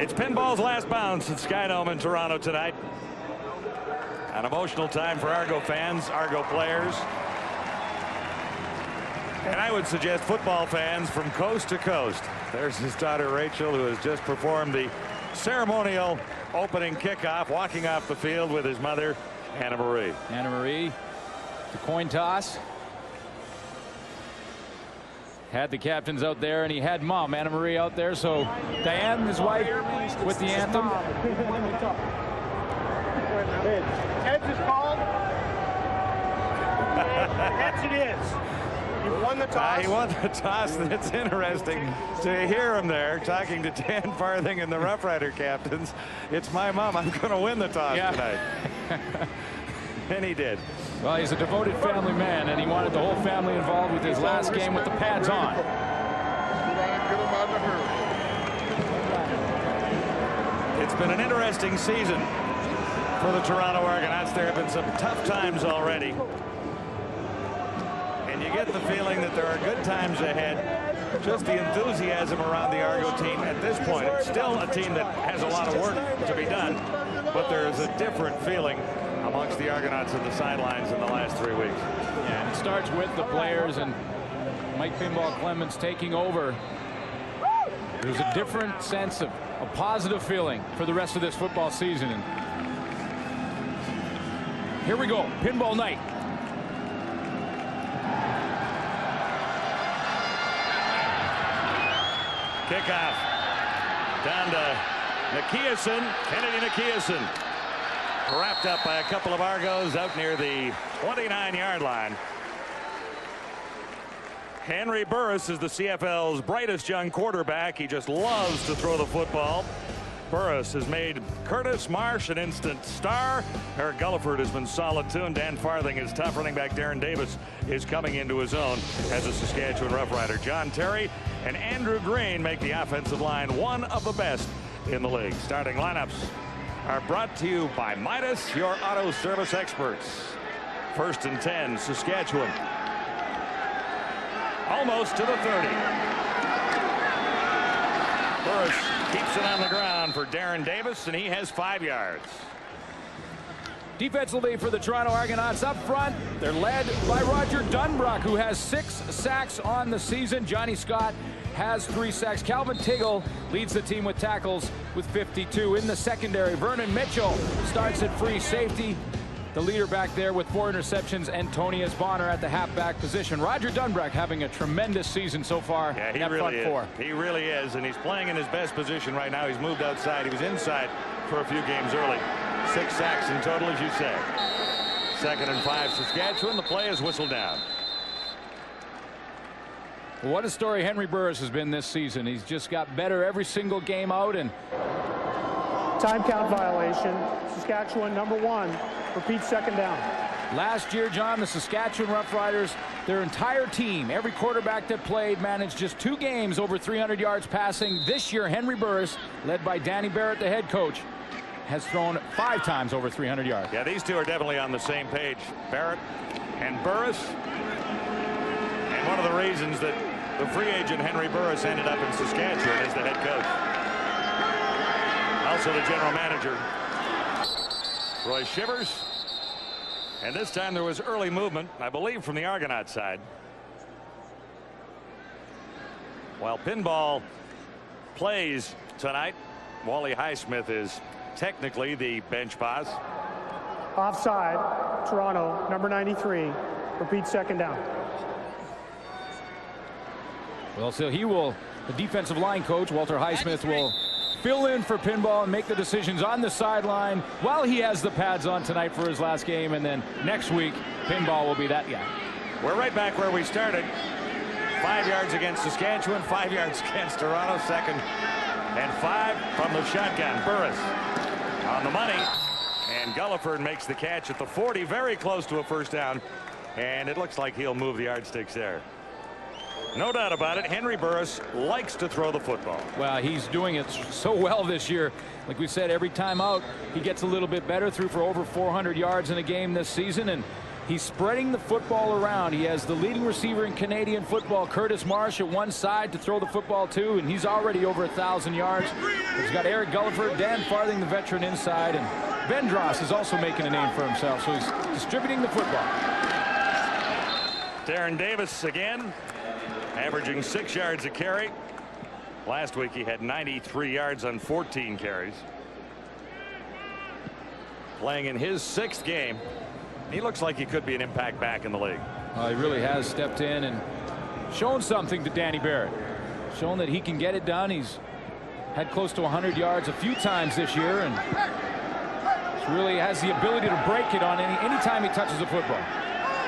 It's Pinball's last bounce at Skydome in Toronto tonight. An emotional time for Argo fans, Argo players, and I would suggest football fans from coast to coast. There's his daughter Rachel, who has just performed the ceremonial opening kickoff, walking off the field with his mother, Anna Marie. Anna Marie, the coin toss. Had the captains out there, and he had Mom, Anna Marie, out there. So Diane, his wife, with the anthem. Heads is called. Heads it is. You won the toss. He won the toss. It's interesting to hear him there talking to Dan Farthing and the Rough Rider captains. It's my mom. I'm going to win the toss tonight. And he did. Well, he's a devoted family man, and he wanted the whole family involved with his last game with the pads on. It's been an interesting season for the Toronto Argonauts. There have been some tough times already. And you get the feeling that there are good times ahead. Just the enthusiasm around the Argo team at this point. It's still a team that has a lot of work to be done, but there is a different feeling amongst the Argonauts in the sidelines in the last 3 weeks. Yeah, and it starts with the players and Mike Pinball Clemons taking over. There's a different sense of a positive feeling for the rest of this football season. And here we go, pinball night. Kickoff down to Kennedy Nikiasen. Wrapped up by a couple of Argos out near the 29-yard line. Henry Burris is the CFL's brightest young quarterback. He just loves to throw the football. Burris has made Curtis Marsh an instant star. Eric Gulliford has been solid too, and Dan Farthing is tough. Running back Darren Davis is coming into his own as a Saskatchewan Rough Rider. John Terry and Andrew Green make the offensive line one of the best in the league. Starting lineups are brought to you by Midas, your auto service experts. 1st and 10, Saskatchewan. Almost to the 30. Burris keeps it on the ground for Darren Davis, and he has 5 yards. Defensively for the Toronto Argonauts up front, they're led by Roger Dunbrock, who has 6 sacks on the season. Johnny Scott has 3 sacks. Calvin Tiggle leads the team with tackles with 52. In the secondary, Vernon Mitchell starts at free safety. The leader back there with 4 interceptions, Antonius Bonner at the halfback position. Roger Dunbrock having a tremendous season so far. Yeah, he really is. He really is, and he's playing in his best position right now. He's moved outside. He was inside for a few games early. 6 sacks in total, as you say. 2nd and 5, Saskatchewan. The play is whistled down. What a story Henry Burris has been this season. He's just got better every single game out. And time count violation. Saskatchewan #1. Repeat 2nd down. Last year, John, the Saskatchewan Roughriders, their entire team, every quarterback that played, managed just 2 games over 300 yards passing. This year, Henry Burris, led by Danny Barrett, the head coach, has thrown 5 times over 300 yards. Yeah, these two are definitely on the same page. Barrett and Burris. And one of the reasons that the free agent Henry Burris ended up in Saskatchewan as the head coach. Also the general manager, Roy Shivers. And this time there was early movement, I believe, from the Argonaut side. While Pinball plays tonight, Wally Highsmith is technically the bench boss. Offside, Toronto, number 93. Repeat 2nd down. Well, so he will, the defensive line coach, Walter Highsmith, will fill in for Pinball and make the decisions on the sideline while he has the pads on tonight for his last game. And then next week, Pinball will be that guy. We're right back where we started. 5 yards against Saskatchewan, 5 yards against Toronto. 2nd and 5 from the shotgun. Burris on the money, and Gulliford makes the catch at the 40, very close to a 1st down, and it looks like he'll move the yardsticks there. No doubt about it, Henry Burris likes to throw the football. Well, he's doing it so well this year. Like we said, every time out, he gets a little bit better. Threw for over 400 yards in a game this season, and He's spreading the football around. He has the leading receiver in Canadian football, Curtis Marsh, at one side to throw the football to, and he's already over 1,000 yards. He's got Eric Gulliford, Dan Farthing, the veteran, inside, and Ben Dross is also making a name for himself, so he's distributing the football. Darren Davis again, averaging 6 yards a carry. Last week he had 93 yards on 14 carries. Playing in his 6th game. He looks like he could be an impact back in the league. He really has stepped in and shown something to Danny Barrett. Shown that he can get it done. He's had close to 100 yards a few times this year, and really has the ability to break it on any time he touches the football.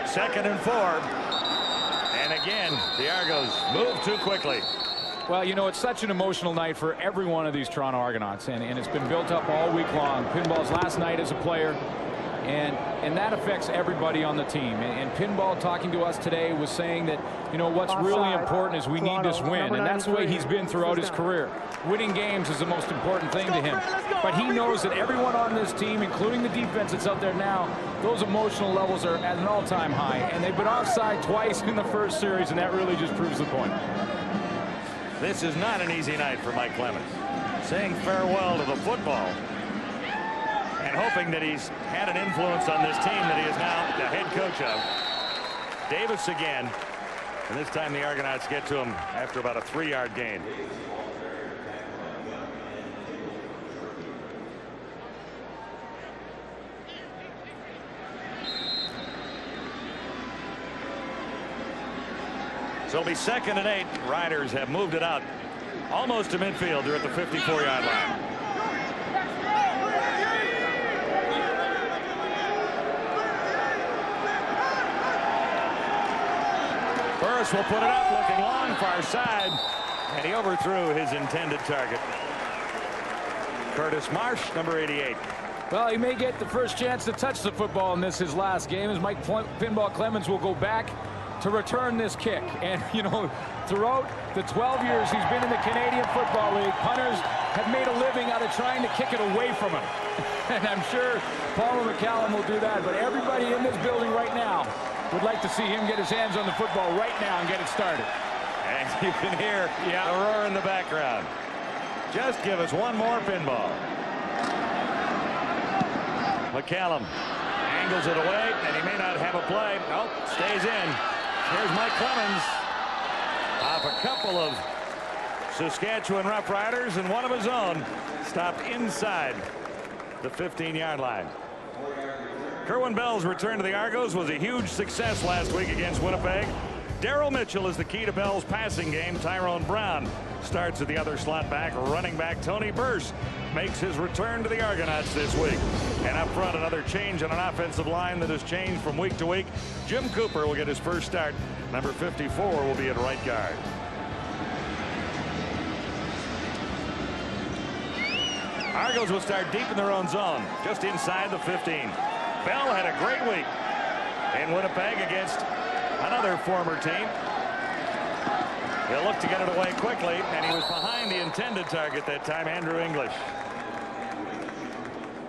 2nd and 4. And again, the Argos move too quickly. Well, you know, it's such an emotional night for every one of these Toronto Argonauts, and it's been built up all week long. Pinball's last night as a player. And that affects everybody on the team. And Pinball, talking to us today, was saying that, you know, what's really important is we need this win. And that's the way he's been throughout his career. Winning games is the most important thing to him. But he knows that everyone on this team, including the defense that's out there now, those emotional levels are at an all-time high. And they've been offside twice in the first series, and that really just proves the point. This is not an easy night for Mike Clemons. Saying farewell to the football. And hoping that he's had an influence on this team that he is now the head coach of. Davis again. And this time the Argonauts get to him after about a 3-yard gain. So it'll be 2nd and 8. Riders have moved it out almost to midfield. They're at the 54-yard line. Burris will put it up, looking long, far side, and he overthrew his intended target. Curtis Marsh, number 88. Well, he may get the first chance to touch the football in this his last game, as Mike Pinball Clemons will go back to return this kick. And, you know, throughout the 12 years he's been in the Canadian Football League, punters have made a living out of trying to kick it away from him. And I'm sure Paul McCallum will do that. But everybody in this building right now would like to see him get his hands on the football right now and get it started. And you can hear the roar in the background. Just give us one more pinball. McCallum angles it away, and he may not have a play. Nope, stays in. Here's Mike Clemons off a couple of Saskatchewan Roughriders and one of his own. Stopped inside the 15-yard line. Kerwin Bell's return to the Argos was a huge success last week against Winnipeg. Daryl Mitchell is the key to Bell's passing game. Tyrone Brown starts at the other slot back. Running back Tony Burse makes his return to the Argonauts this week. And up front, another change on an offensive line that has changed from week to week. Jim Cooper will get his first start. Number 54 will be at right guard. Argos will start deep in their own zone, just inside the 15. Bell had a great week in Winnipeg against another former team. He'll look to get it away quickly, and he was behind the intended target that time, Andrew English.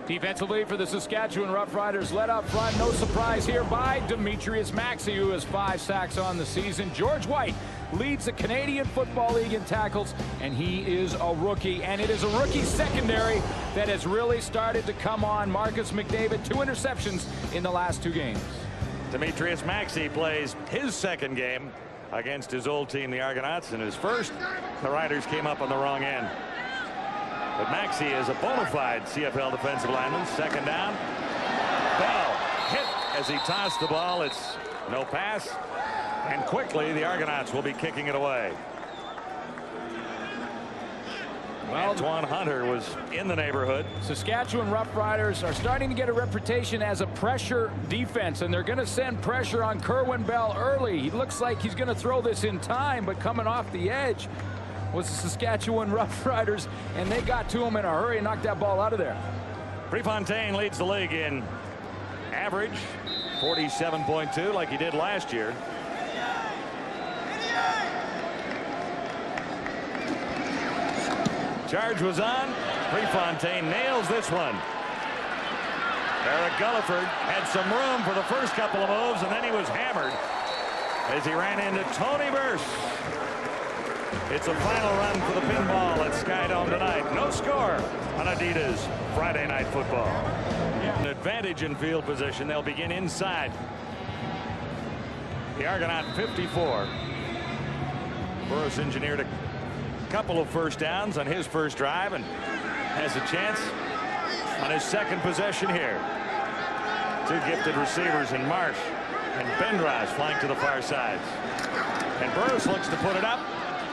Defensively for the Saskatchewan Roughriders, led up front, no surprise here by Demetrius Maxey, who has 5 sacks on the season. George White leads the Canadian Football League in tackles, and he is a rookie. And it is a rookie secondary that has really started to come on. Marcus McDavid, 2 interceptions in the last 2 games. Demetrius Maxey plays his 2nd game against his old team, the Argonauts. In his first, the Riders came up on the wrong end. But Maxey is a bona fide CFL defensive lineman. 2nd down. Bell hit as he tossed the ball. It's no pass. And quickly, the Argonauts will be kicking it away. Well, Antoine Hunter was in the neighborhood. Saskatchewan Roughriders are starting to get a reputation as a pressure defense, and they're going to send pressure on Kerwin Bell early. He looks like he's going to throw this in time, but coming off the edge was the Saskatchewan Roughriders, and they got to him in a hurry and knocked that ball out of there. Prefontaine leads the league in average, 47.2, like he did last year. Charge was on. Prefontaine nails this one. Eric Gulliford had some room for the first couple of moves, and then he was hammered as he ran into Tony Burse. It's a final run for the Pinball at Skydome tonight. No score on Adidas Friday Night Football. An advantage in field position. They'll begin inside the Argonaut 54. Burris engineered a couple of first downs on his first drive and has a chance on his second possession here. Two gifted receivers in Marsh and Bendraz flank to the far sides. And Burris looks to put it up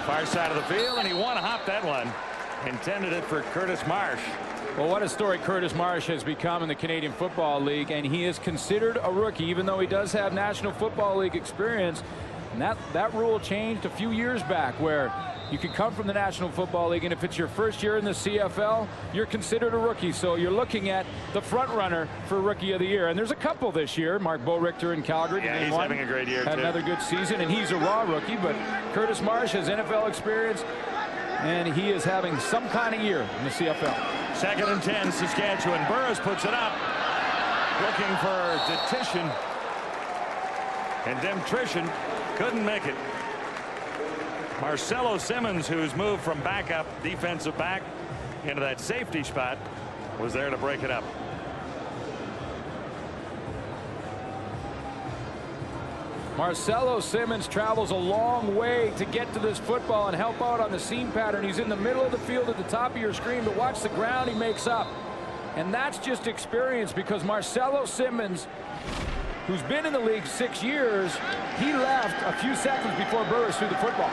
far side of the field, and he one-hopped that one. Intended it for Curtis Marsh. Well, what a story Curtis Marsh has become in the Canadian Football League, and he is considered a rookie, even though he does have National Football League experience. And that rule changed a few years back, where you could come from the National Football League, and if it's your first year in the CFL, you're considered a rookie. So you're looking at the front runner for Rookie of the Year. And there's a couple this year. Mark Boerichter in Calgary. Yeah, he's having a great year, had too. Another good season, and he's a raw rookie. But Curtis Marsh has NFL experience, and he is having some kind of year in the CFL. 2nd and 10, Saskatchewan. Burris puts it up, looking for Detition, and Demtrition couldn't make it. Marcelo Simmons, who's moved from backup defensive back into that safety spot, was there to break it up. Marcelo Simmons travels a long way to get to this football and help out on the seam pattern. He's in the middle of the field at the top of your screen, but watch the ground he makes up. And that's just experience, because Marcelo Simmons, who's been in the league 6 years, he left a few seconds before Burris threw the football.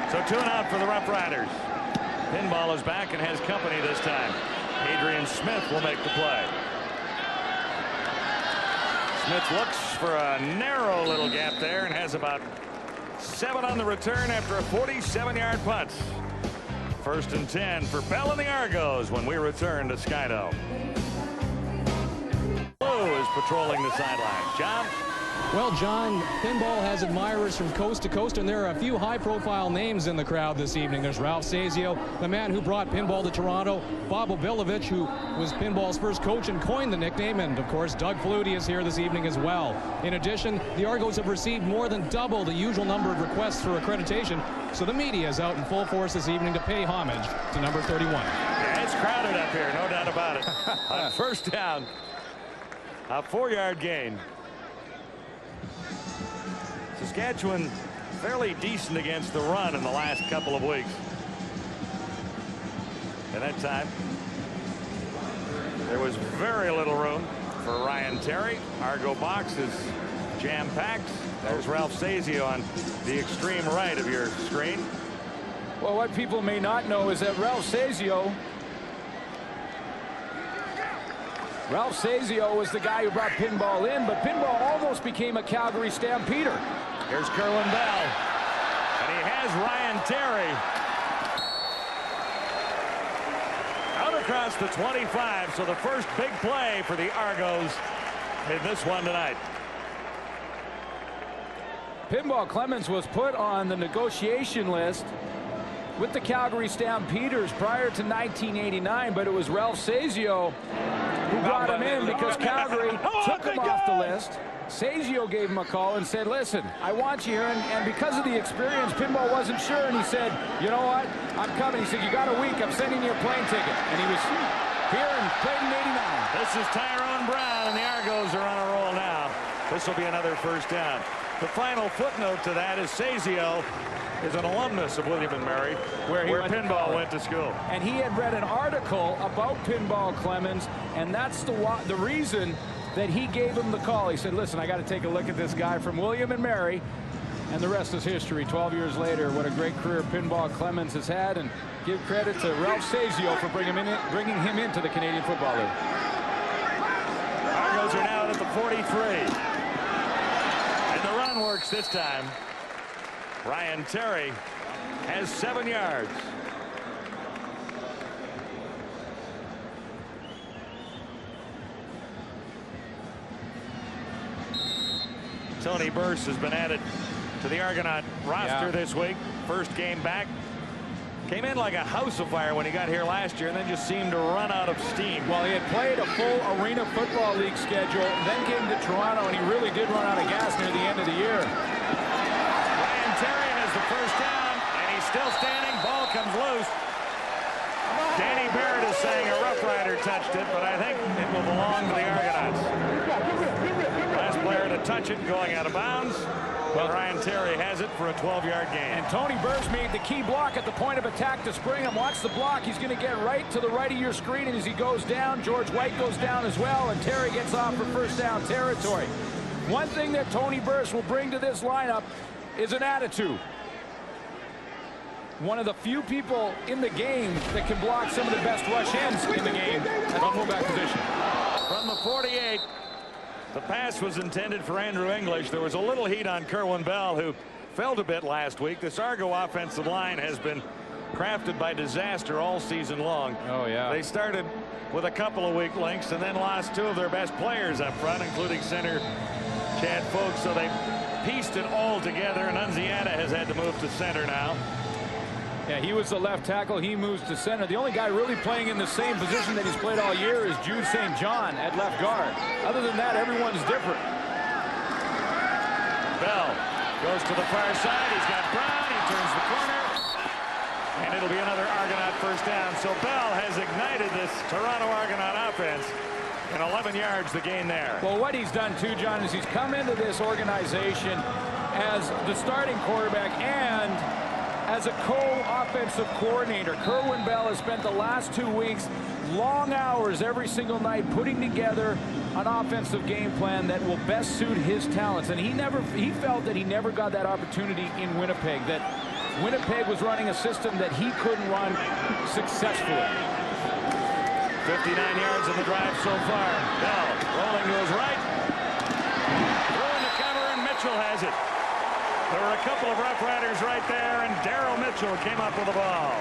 So 2-out for the Roughriders. Pinball is back and has company this time. Adrian Smith will make the play. Smith looks for a narrow little gap there and has about 7 on the return after a 47-yard punt. 1st and 10 for Bell and the Argos when we return to Skydome. Blue is patrolling the sideline. John? Well, John, Pinball has admirers from coast to coast, and there are a few high-profile names in the crowd this evening. There's Ralph Sazio, the man who brought Pinball to Toronto, Bob Obilovich, who was Pinball's first coach and coined the nickname, and, of course, Doug Flutie is here this evening as well. In addition, the Argos have received more than double the usual number of requests for accreditation, so the media is out in full force this evening to pay homage to number 31. Yeah, it's crowded up here, no doubt about it. On first down, a 4-yard gain. Saskatchewan fairly decent against the run in the last couple of weeks. And that time, there was very little room for Ryan Terry. Argo box is jam-packed. There's Ralph Sazio on the extreme right of your screen. Well, what people may not know is that Ralph Sazio was the guy who brought Pinball in, but Pinball almost became a Calgary Stampeder. Here's Kerwin Bell, and he has Ryan Terry out across the 25. So the first big play for the Argos in this one tonight. Pinball Clemons was put on the negotiation list with the Calgary Stampeders prior to 1989, but it was Ralph Sazio who brought him in because Calgary took him off the list. Sazio gave him a call and said, listen, I want you here, and because of the experience, Pinball wasn't sure, and he said, you know what, I'm coming. He said, you got a week, I'm sending you a plane ticket. And he was here and played in '89. This is Tyrone Brown, and the Argos are on a roll now. This will be another first down. The final footnote to that is Sazio is an alumnus of William & Mary, where Pinball went to school. And he had read an article about Pinball Clemons, and that's the reason that he gave him the call. He said, listen, I got to take a look at this guy from William & Mary, and the rest is history. 12 years later, what a great career Pinball Clemons has had, and give credit to Ralph Sazio for bringing him into the Canadian Football League. Argos are now at the 43. And the run works this time. Ryan Terry has 7 yards. Tony Burse has been added to the Argonaut roster this week. First game back. Came in like a house of fire when he got here last year and then just seemed to run out of steam. Well, he had played a full Arena Football League schedule, then came to Toronto, and he really did run out of gas near the end of the year. Ryan Terry has the first down, and he's still standing. Ball comes loose. Danny Barrett is saying a Rough Rider touched it, but I think it will belong to the Argonauts. Last player to touch it going out of bounds. Well, Ryan Terry has it for a 12-yard gain. And Tony Burrs made the key block at the point of attack to spring him. Watch the block. He's going to get right to the right of your screen, and as he goes down, George White goes down as well, and Terry gets off for first down territory. One thing that Tony Burrs will bring to this lineup is an attitude. One of the few people in the game that can block some of the best rush ends in the game at the fullback position. From the 48. The pass was intended for Andrew English. There was a little heat on Kerwin Bell, who felt a bit last week. This Argo offensive line has been crafted by disaster all season long. Oh, yeah. They started with a couple of weak links and then lost two of their best players up front, including center Chad Folks. So they pieced it all together, and Unziata has had to move to center now. Yeah, he was the left tackle. He moves to center. The only guy really playing in the same position that he's played all year is Jude St. John at left guard. Other than that, everyone's different. Bell goes to the far side. He's got Brown. He turns the corner. And it'll be another Argonaut first down. So Bell has ignited this Toronto Argonaut offense. And 11 yards the gain there. Well, what he's done too, John, is he's come into this organization as the starting quarterback and as a co-offensive coordinator. Kerwin Bell has spent the last 2 weeks, long hours every single night, putting together an offensive game plan that will best suit his talents. And he felt that he never got that opportunity in Winnipeg, that Winnipeg was running a system that he couldn't run successfully. 59 yards in the drive so far. Bell rolling to his right. Throwing the cover, and Mitchell has it. There were a couple of Rough Riders right there, and Daryl Mitchell came up with the ball.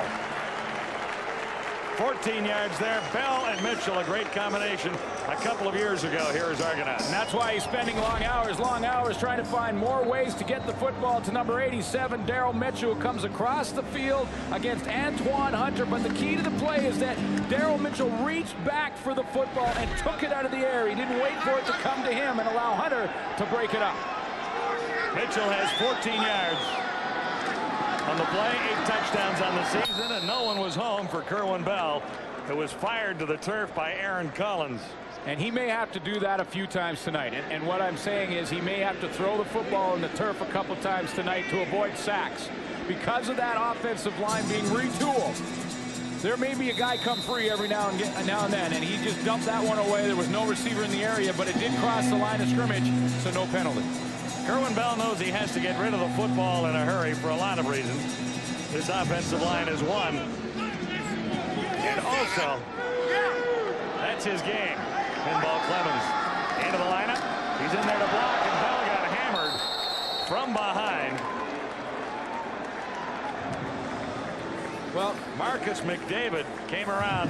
14 yards there. Bell and Mitchell, a great combination a couple of years ago here as Argonauts. And that's why he's spending long hours trying to find more ways to get the football to number 87, Daryl Mitchell, who comes across the field against Antoine Hunter. But the key to the play is that Daryl Mitchell reached back for the football and took it out of the air. He didn't wait for it to come to him and allow Hunter to break it up. Mitchell has 14 yards on the play, 8 touchdowns on the season, and no one was home for Kerwin Bell, who was fired to the turf by Aaron Collins. And he may have to do that a few times tonight. And what I'm saying is he may have to throw the football in the turf a couple times tonight to avoid sacks. Because of that offensive line being retooled, there may be a guy come free every now and then, and he just dumped that one away. There was no receiver in the area, but it did cross the line of scrimmage, so no penalty. Kerwin Bell knows he has to get rid of the football in a hurry for a lot of reasons. This offensive line is one. And also, that's his game. Pinball Clemons into the lineup. He's in there to block, and Bell got hammered from behind. Well, Marcus McDavid came around,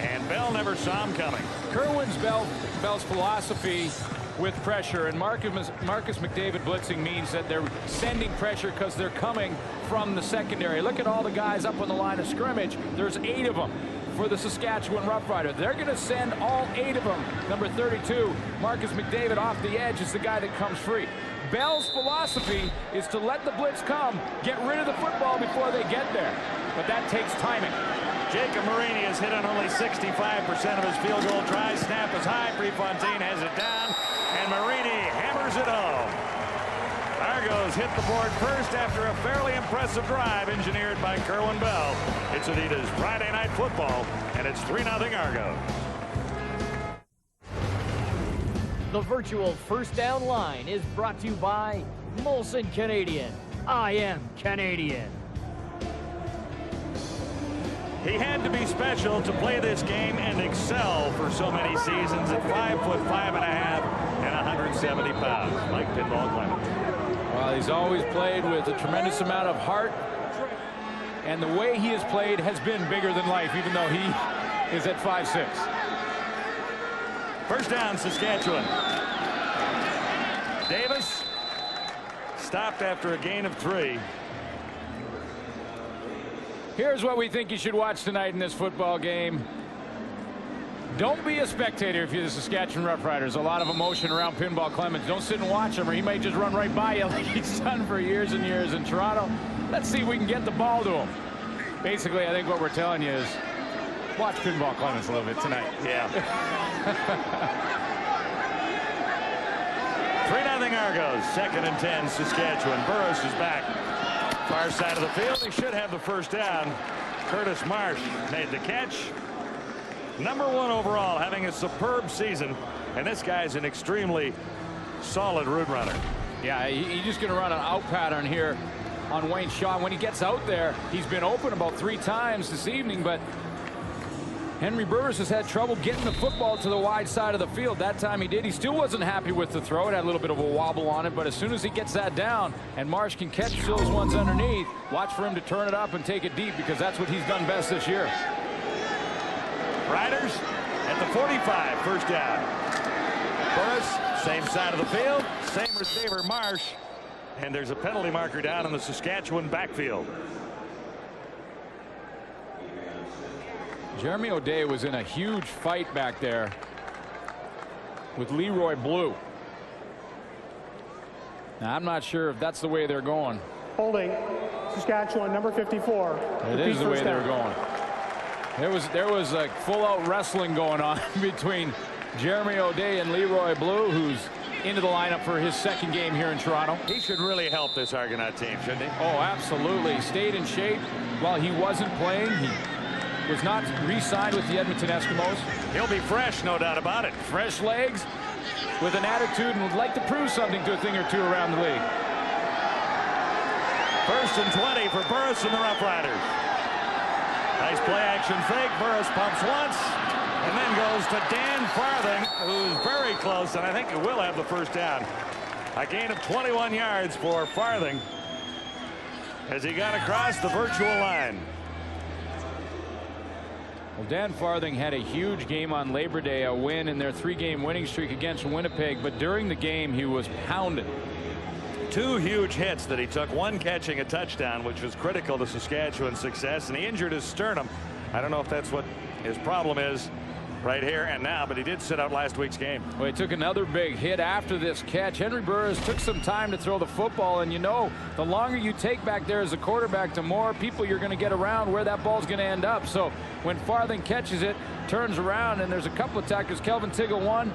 and Bell never saw him coming. Kerwin's Bell's philosophy with pressure, and Marcus McDavid blitzing means that they're sending pressure because they're coming from the secondary. Look at all the guys up on the line of scrimmage. There's 8 of them for the Saskatchewan Roughriders. They're going to send all 8 of them. Number 32, Marcus McDavid, off the edge, is the guy that comes free. Bell's philosophy is to let the blitz come, get rid of the football before they get there. But that takes timing. Jacob Marini has hit on only 65% of his field goal tries. Snap is high. Prefontaine has it down, and Marini hammers it home. Argos hit the board first after a fairly impressive drive engineered by Kerwin Bell. It's Adidas Friday Night Football, and it's 3-0 Argos. The virtual first down line is brought to you by Molson Canadian. I am Canadian. He had to be special to play this game and excel for so many seasons at 5'5.5" and 170 pounds. Mike Pinball Clemons. Well, he's always played with a tremendous amount of heart, and the way he has played has been bigger than life, even though he is at 5'6". First down, Saskatchewan. Davis stopped after a gain of 3. Here's what we think you should watch tonight in this football game. Don't be a spectator if you're the Saskatchewan Roughriders. A lot of emotion around Pinball Clemons. Don't sit and watch him, or he might just run right by you like he's done for years and years in Toronto. Let's see if we can get the ball to him. Basically, I think what we're telling you is watch Pinball Clemons a little bit tonight. Yeah. 3-0 Argos. 2nd and 10 Saskatchewan. Burris is back. Far side of the field. He should have the first down. Curtis Marsh made the catch. #1 overall, having a superb season. And this guy's an extremely solid route runner. Yeah, he's just going to run an out pattern here on Wayne Shaw. When he gets out there, he's been open about 3 times this evening, but Henry Burris has had trouble getting the football to the wide side of the field. That time he did. He still wasn't happy with the throw. It had a little bit of a wobble on it, but as soon as he gets that down and Marsh can catch those ones underneath, watch for him to turn it up and take it deep, because that's what he's done best this year. Riders at the 45, first down. Burris, same side of the field, same receiver, Marsh, and there's a penalty marker down in the Saskatchewan backfield. Jeremy O'Day was in a huge fight back there with Leroy Blue. Now, I'm not sure if that's the way they're going. Holding Saskatchewan, number 54. It is the way they're going. There was like full-out wrestling going on between Jeremy O'Day and Leroy Blue, who's into the lineup for his 2nd game here in Toronto. He should really help this Argonaut team, shouldn't he? Oh, absolutely. Stayed in shape while he wasn't playing. He was not re-signed with the Edmonton Eskimos. He'll be fresh, no doubt about it. Fresh legs with an attitude and would like to prove something to a thing or two around the league. 1st and 20 for Burris and the Roughriders. Nice play action fake. Burris pumps once and then goes to Dan Farthing, who's very close, and I think he will have the first down. A gain of 21 yards for Farthing as he got across the virtual line. Well, Dan Farthing had a huge game on Labor Day, a win in their 3-game winning streak against Winnipeg, but during the game he was pounded. 2 huge hits that he took, one catching a touchdown, which was critical to Saskatchewan's success, and he injured his sternum. I don't know if that's what his problem is right here and now, but he did sit out last week's game. Well, he took another big hit after this catch. Henry Burris took some time to throw the football, and you know, the longer you take back there as a quarterback, the more people you're going to get around where that ball's going to end up. So when Farthing catches it, turns around, and there's a couple of tackles. Kelvin Tiggle one,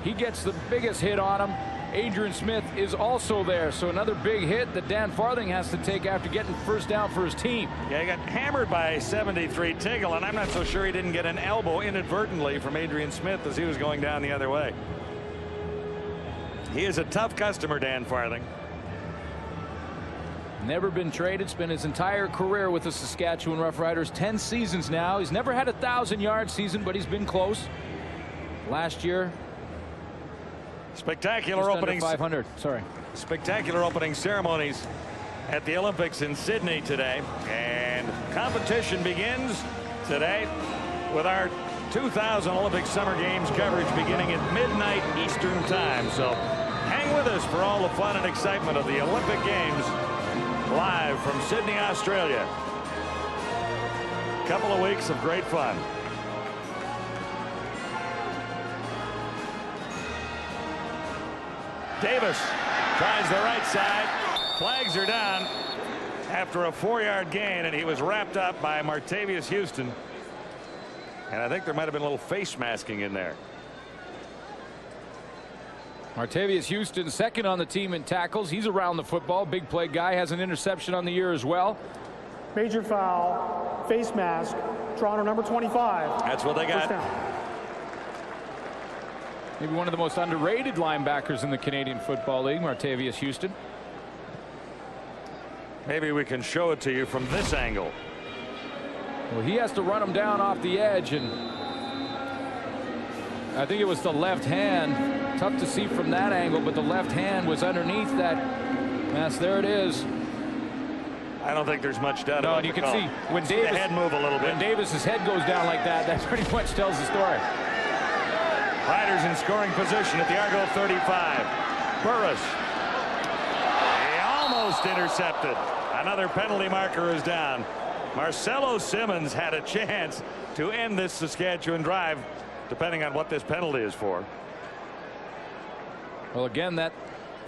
he gets the biggest hit on him. Adrian Smith is also there, so another big hit that Dan Farthing has to take after getting first down for his team. Yeah, he got hammered by 73 Tiggle, and I'm not so sure he didn't get an elbow inadvertently from Adrian Smith as he was going down the other way. He is a tough customer, Dan Farthing. Never been traded. Spent his entire career with the Saskatchewan Roughriders. 10 seasons now. He's never had a 1,000-yard season, but he's been close. Last year, spectacular opening. 500. Sorry. Spectacular opening ceremonies at the Olympics in Sydney today, and competition begins today with our 2000 Olympic Summer Games coverage beginning at midnight Eastern Time. So hang with us for all the fun and excitement of the Olympic Games live from Sydney, Australia. Couple of weeks of great fun. Davis tries the right side. Flags are down after a 4-yard gain, and he was wrapped up by Martavius Houston. And I think there might have been a little face masking in there. Martavius Houston, 2nd on the team in tackles. He's around the football. Big play guy. Has an interception on the year as well. Major foul, face mask, Toronto number 25. That's what they got. First down. Maybe one of the most underrated linebackers in the Canadian Football League, Martavius Houston. Maybe we can show it to you from this angle. Well, he has to run him down off the edge, and I think it was the left hand. Tough to see from that angle, but the left hand was underneath that mess. There it is. I don't think there's much doubt about it. No, and you the can call. see when Davis, the head move a little bit. When Davis's head goes down like that, that pretty much tells the story. Riders in scoring position at the Argo 35. Burris. He almost intercepted. Another penalty marker is down. Marcelo Simmons had a chance to end this Saskatchewan drive, depending on what this penalty is for. Well, again, that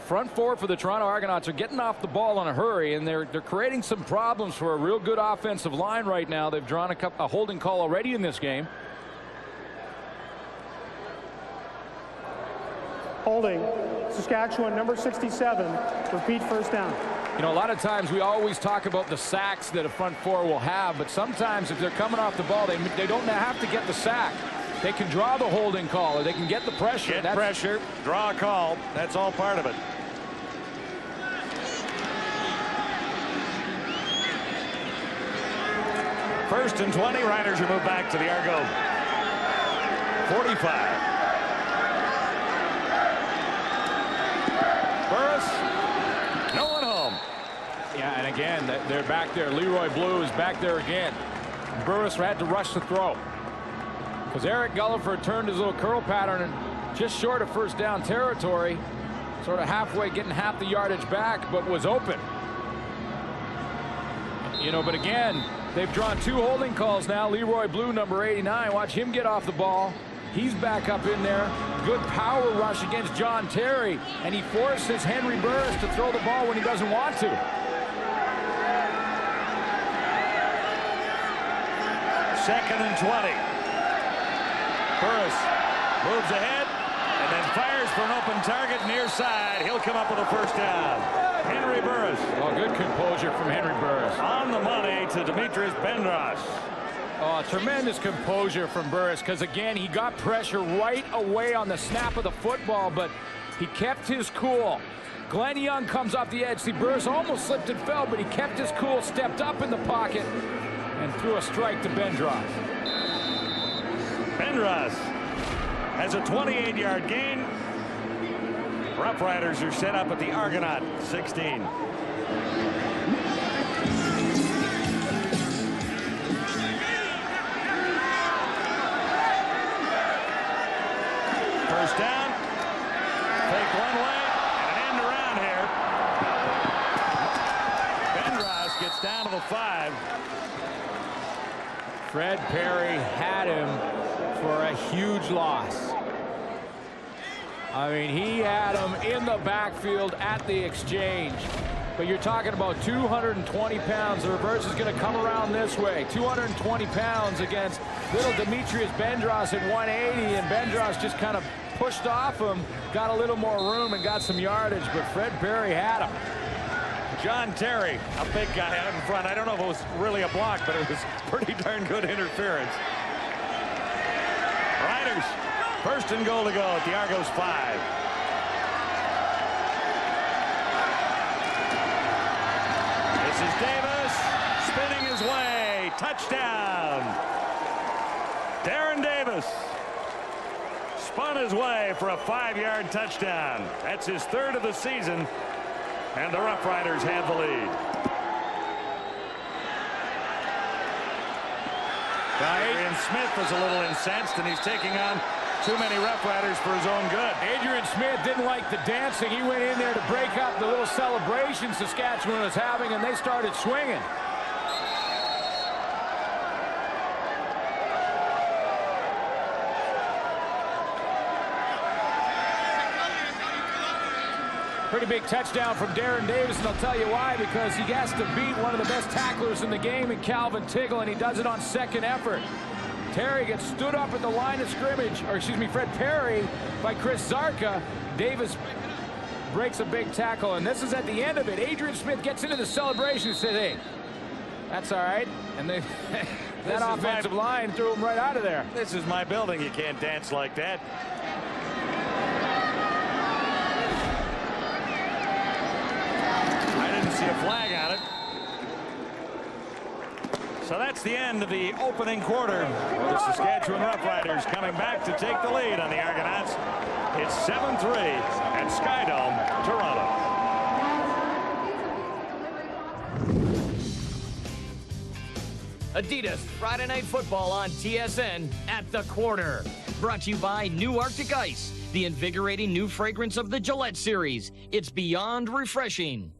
front four for the Toronto Argonauts are getting off the ball in a hurry, and they're creating some problems for a real good offensive line right now. They've drawn a holding call already in this game. Holding, Saskatchewan, number 67. Repeat first down. You know, a lot of times we always talk about the sacks that a front four will have, but sometimes if they're coming off the ball, they don't have to get the sack. They can draw the holding call, or they can get the pressure. Get pressure, draw a call. That's all part of it. First and 20. Riders are moved back to the Argo 45. Burris, no one home. Yeah, and again, they're back there. Leroy Blue is back there again. Burris had to rush the throw because Eric Gulliford turned his little curl pattern and just short of first down territory, sort of halfway, getting half the yardage back, but was open. You know, but again, they've drawn 2 holding calls now. Leroy Blue, number 89. Watch him get off the ball. He's back up in there. Good power rush against John Terry, and he forces Henry Burris to throw the ball when he doesn't want to. Second and 20. Burris moves ahead and then fires for an open target near side. He'll come up with a first down. Henry Burris. Oh, good composure from Henry Burris. On the money to Demetrius Bendros. Oh, tremendous composure from Burris, because again, he got pressure right away on the snap of the football, but he kept his cool. Glenn Young comes off the edge. See, Burris almost slipped and fell, but he kept his cool, stepped up in the pocket, and threw a strike to Bendros. Bendros has a 28-yard gain. Roughriders are set up at the Argonaut 16. First down. Take one way and an end around here. Bendros gets down to the 5. Fred Perry had him for a huge loss. I mean, he had him in the backfield at the exchange. But you're talking about 220 pounds. The reverse is going to come around this way. 220 pounds against little Demetrius Bendros at 180, and Bendros just kind of pushed off him, got a little more room and got some yardage, but Fred Perry had him. John Terry, a big guy out in front. I don't know if it was really a block, but it was pretty darn good interference. Riders, first and goal to go at the Argos 5. This is Davis spinning his way. Touchdown. Darren Davis spun his way for a 5-yard touchdown. That's his 3rd of the season, and the Roughriders have the lead. Adrian Smith is a little incensed, and he's taking on too many Roughriders for his own good. Adrian Smith didn't like the dancing. He went in there to break up the little celebration Saskatchewan was having, and they started swinging. Pretty big touchdown from Darren Davis, and I'll tell you why, because he has to beat one of the best tacklers in the game in Calvin Tiggle, and he does it on second effort. Terry gets stood up at the line of scrimmage, or excuse me, Fred Perry by Chris Zarka. Davis breaks a big tackle, and this is at the end of it. Adrian Smith gets into the celebration and says, hey, that's all right. And they, that offensive line threw him right out of there. This is my building. You can't dance like that. See a flag on it. So that's the end of the opening quarter. The Saskatchewan Roughriders coming back to take the lead on the Argonauts. It's 7-3 at Skydome, Toronto. Adidas Friday Night Football on TSN at the quarter. Brought to you by New Arctic Ice, the invigorating new fragrance of the Gillette series. It's beyond refreshing.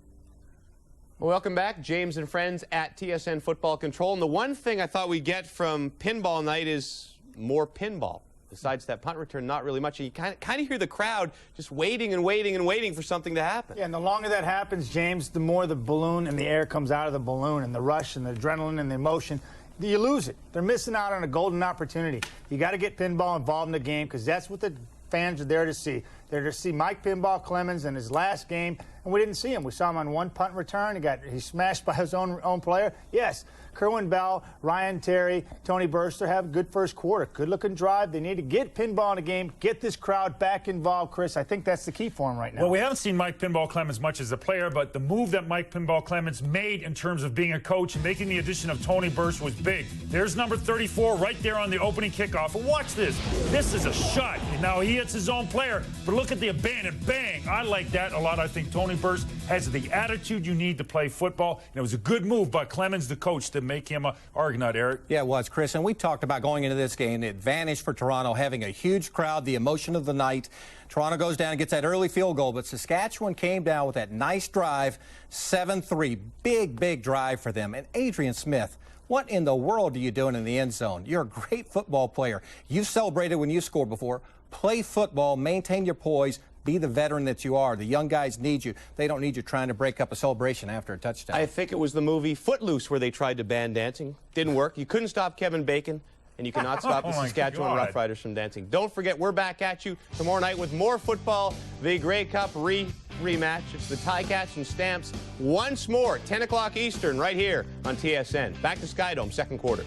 Welcome back, James and friends at TSN Football Control. And the one thing I thought we'd get from pinball night is more pinball. Besides that punt return, not really much. And you kind of hear the crowd just waiting and waiting and waiting for something to happen. Yeah, and the longer that happens, James, the more the balloon and the air comes out of the balloon, and the rush and the adrenaline and the emotion, you lose it. They're missing out on a golden opportunity. You got to get pinball involved in the game, because that's what the fans are there to see. They're to see Mike Pinball Clemons in his last game, and we didn't see him. We saw him on one punt return. He smashed by his own player. Yes, Kerwin Bell, Ryan Terry, Tony Burster have a good first quarter. Good-looking drive. They need to get pinball in the game, get this crowd back involved, Chris. I think that's the key for him right now. Well, we haven't seen Mike Pinball Clemons much as a player, but the move that Mike Pinball Clemons made in terms of being a coach and making the addition of Tony Burster was big. There's number 34 right there on the opening kickoff. And watch this. This is a shot. And now he hits his own player, but look at the abandon. Bang. I like that a lot. I think Tony Burster has the attitude you need to play football. And it was a good move by Clemons, the coach, to make him a Argonaut, Eric. Yeah, it was, Chris. And we talked about going into this game, the advantage for Toronto, having a huge crowd, the emotion of the night. Toronto goes down and gets that early field goal, but Saskatchewan came down with that nice drive, 7-3. Big drive for them. And Adrian Smith, what in the world are you doing in the end zone? You're a great football player. You've celebrated when you scored before. Play football, maintain your poise, be the veteran that you are. The young guys need you. They don't need you trying to break up a celebration after a touchdown. I think it was the movie Footloose where they tried to ban dancing. Didn't work. You couldn't stop Kevin Bacon, and you cannot stop the Saskatchewan Roughriders from dancing. Don't forget, we're back at you tomorrow night with more football. The Grey Cup rematch. It's the Ticats and Stamps once more, 10 o'clock Eastern, right here on TSN. Back to Skydome, second quarter.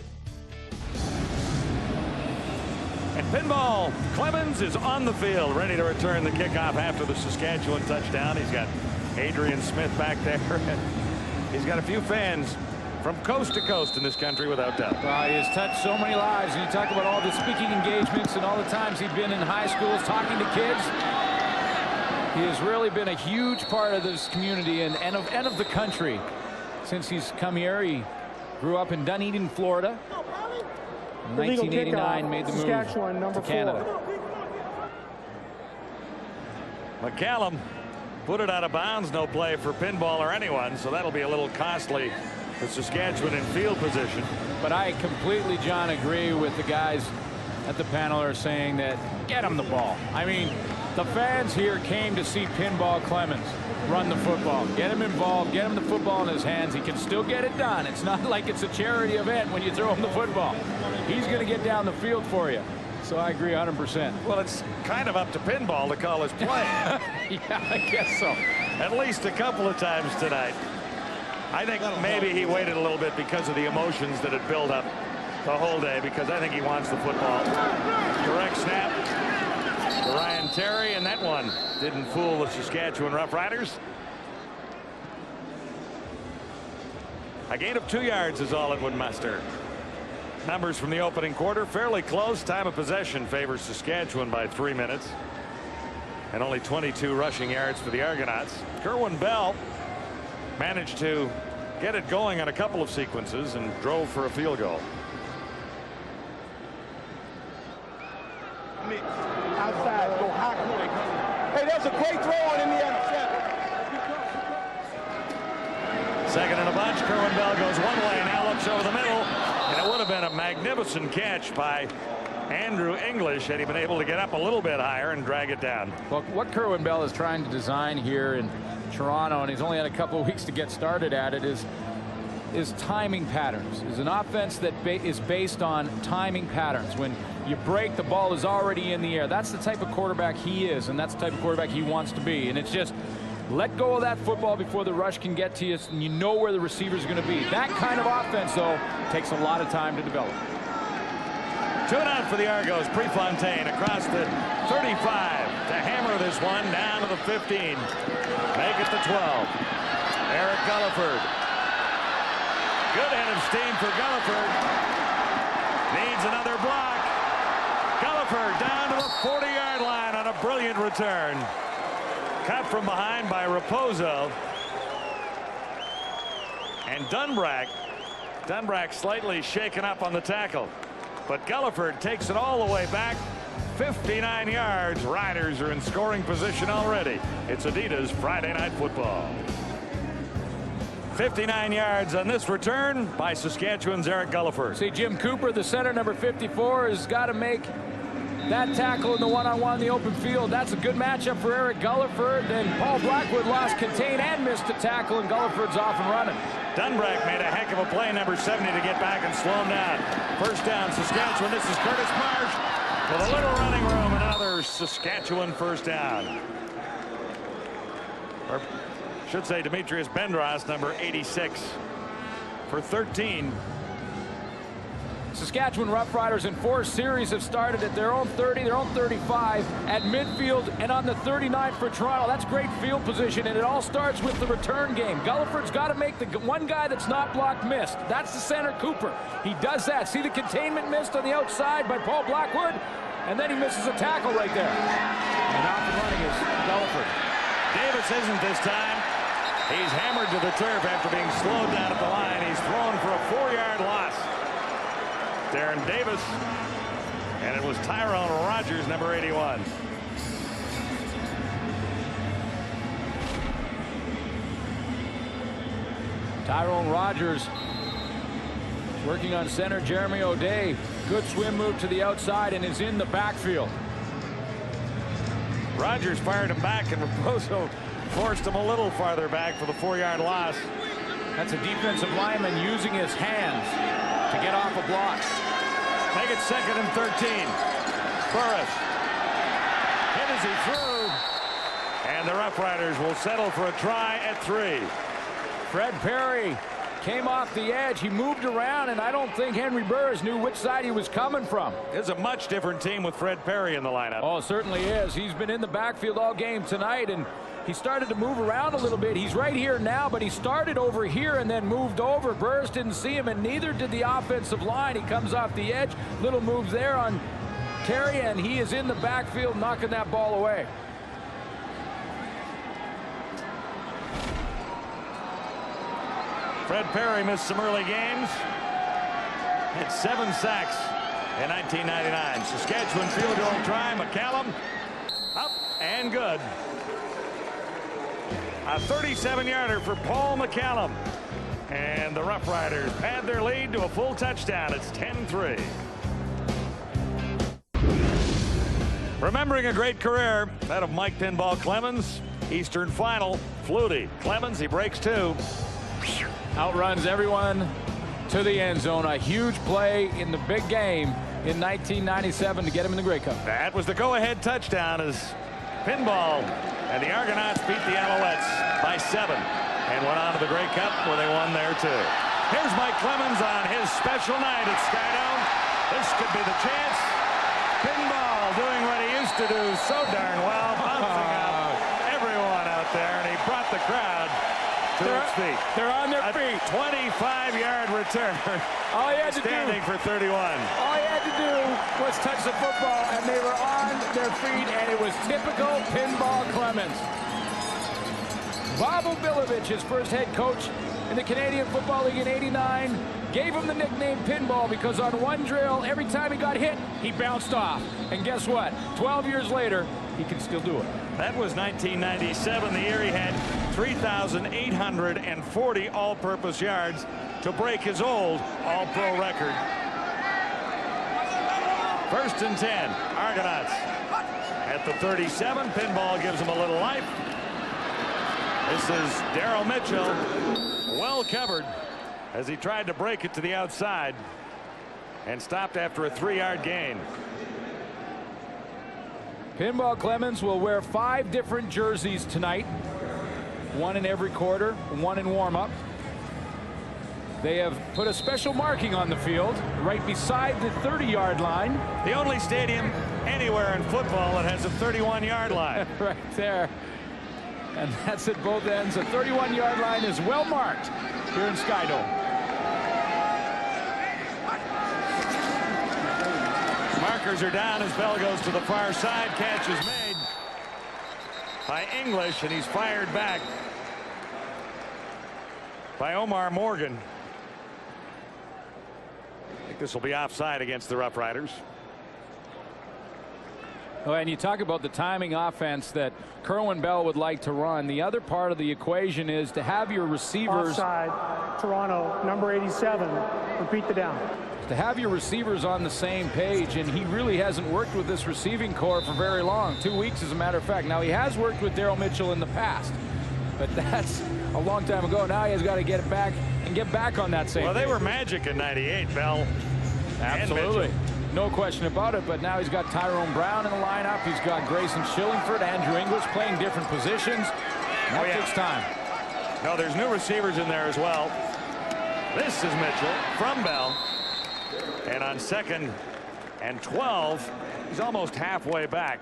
And Pinball Clemons is on the field, ready to return the kickoff after the Saskatchewan touchdown. He's got Adrian Smith back there. He's got a few fans from coast to coast in this country, without doubt. He has touched so many lives. And you talk about all the speaking engagements and all the times he's been in high schools talking to kids. He has really been a huge part of this community and of the country since he's come here. He grew up in Dunedin, Florida. In 1989, made the move to Canada. McCallum put it out of bounds. No play for pinball or anyone, so that'll be a little costly for Saskatchewan in field position. But I completely, John, agree with the guys at the panel are saying that get him the ball. I mean, the fans here came to see Pinball Clemons run the football. Get him involved, get him the football in his hands. He can still get it done. It's not like it's a charity event when you throw him the football. He's going to get down the field for you. So I agree 100%. Well, it's kind of up to Pinball to call his play. Yeah, I guess so. At least a couple of times tonight. I think maybe he waited a little bit because of the emotions that had built up the whole day, because I think he wants the football. Direct snap to Ryan Terry, and that one didn't fool the Saskatchewan Roughriders. A gain of 2 yards is all it would muster. Numbers from the opening quarter fairly close. Time of possession favors Saskatchewan by 3 minutes, and only 22 rushing yards for the Argonauts. Kerwin Bell managed to get it going on a couple of sequences and drove for a field goal. Outside, go high. Hey, there's a great throw on Indiana. Second and a bunch. Kerwin Bell goes one way, now looks over the middle, and it would have been a magnificent catch by Andrew English had he been able to get up a little bit higher and drag it down. Well, what Kerwin Bell is trying to design here in Toronto, and he's only had a couple of weeks to get started at it, is timing patterns. Is an offense that is based on timing patterns. When you break, the ball is already in the air. That's the type of quarterback he is, and that's the type of quarterback he wants to be. And it's just let go of that football before the rush can get to you, and you know where the receiver's going to be. That kind of offense, though, takes a lot of time to develop. 2 and out for the Argos. Prefontaine across the 35 to hammer this one down to the 15. Make it the 12. Eric Gulliford. Good head of steam for Gulliford. Needs another block. Gulliford down to the 40-yard line on a brilliant return. Cut from behind by Raposo. And Dunbrack slightly shaken up on the tackle. But Gulliford takes it all the way back. 59 yards. Riders are in scoring position already. It's Adidas Friday Night Football. 59 yards on this return by Saskatchewan's Eric Gulliford. See, Jim Cooper, the center, number 54, has got to make that tackle in the one-on-one in the open field. That's a good matchup for Eric Gulliford. Then Paul Blackwood lost contain and missed a tackle, and Gulliford's off and running. Dunbrack made a heck of a play, number 70, to get back and slow him down. First down, Saskatchewan. This is Curtis Marsh with a little running room. Another Saskatchewan first down. Or should say Demetrius Bendros, number 86, for 13. Saskatchewan Roughriders in 4 series have started at their own 30, their own 35, at midfield, and on the 39 for Toronto. That's great field position, and it all starts with the return game. Gulliford's got to make the one guy that's not blocked missed. That's the center, Cooper. He does that. See the containment missed on the outside by Paul Blackwood, and then he misses a tackle right there. And off and running is Gulliford. Davis isn't this time. He's hammered to the turf after being slowed down at the line. He's thrown for a 4-yard loss. Darren Davis, and it was Tyrone Rogers, number 81. Tyrone Rogers working on center. Jeremy O'Day, good swim move to the outside and is in the backfield. Rogers fired him back, and Raposo forced him a little farther back for the 4-yard loss. That's a defensive lineman using his hands to get off a block. Make it 2nd and 13. Burris hit as he threw, and the Roughriders will settle for a try at 3. Fred Perry came off the edge. He moved around, and I don't think Henry Burris knew which side he was coming from. It's a much different team with Fred Perry in the lineup. Oh, it certainly is. He's been in the backfield all game tonight, and he started to move around a little bit. He's right here now, but he started over here and then moved over. Burris didn't see him, and neither did the offensive line. He comes off the edge. Little moves there on Terry, and he is in the backfield knocking that ball away. Fred Perry missed some early games. Had 7 sacks in 1999. Saskatchewan field goal try. McCallum up and good. A 37-yarder for Paul McCallum. And the Roughriders pad their lead to a full touchdown. It's 10-3. Remembering a great career, that of Mike Pinball Clemons. Eastern final, Flutie. Clemons, he breaks 2. Outruns everyone to the end zone. A huge play in the big game in 1997 to get him in the Grey Cup. That was the go-ahead touchdown as Pinball and the Argonauts beat the Alouettes by 7 and went on to the Grey Cup where they won there too. Here's Mike Clemons on his special night at Skydome. This could be the chance. Pinball doing what he used to do so darn well, bouncing up everyone out there, and he brought the crowd to its feet. They're on their feet. 25-yard return. All he had to standing for 31. All he had to do was touch the football, and they were on their feet, and it was typical Pinball Clemons. Bob Obilovich, his first head coach in the Canadian Football League in '89, gave him the nickname Pinball because on one drill, every time he got hit, he bounced off. And guess what? 12 years later, he can still do it. That was 1997, the year he had 3,840 all-purpose yards to break his old all-pro record. 1st and 10, Argonauts at the 37. Pinball gives him a little life. This is Darryl Mitchell, well covered as he tried to break it to the outside and stopped after a 3-yard gain. Pinball Clemons will wear 5 different jerseys tonight. 1 in every quarter, 1 in warm-up. They have put a special marking on the field right beside the 30-yard line. The only stadium anywhere in football that has a 31-yard line. Right there. And that's at both ends. The 31-yard line is well marked here in Skydome. Markers are down as bell goes to the far side. Catch is made by English, and he's fired back by Omar Morgan. I think this will be offside against the Roughriders. Oh, and you talk about the timing offense that Kerwin Bell would like to run. The other part of the equation is to have your receivers. Offside, Toronto, number 87. Repeat the down. To have your receivers on the same page, and he really hasn't worked with this receiving core for very long. 2 weeks, as a matter of fact. Now, he has worked with Daryl Mitchell in the past, but that's a long time ago. Now he has got to get it back and get back on that same Well, they page. were magic in '98, Bell. Absolutely. No question about it, but now he's got Tyrone Brown in the lineup. He's got Grayson Shillingford, Andrew English playing different positions. That takes time. No, there's new receivers in there as well. This is Mitchell from Bell. And on 2nd and 12, he's almost halfway back.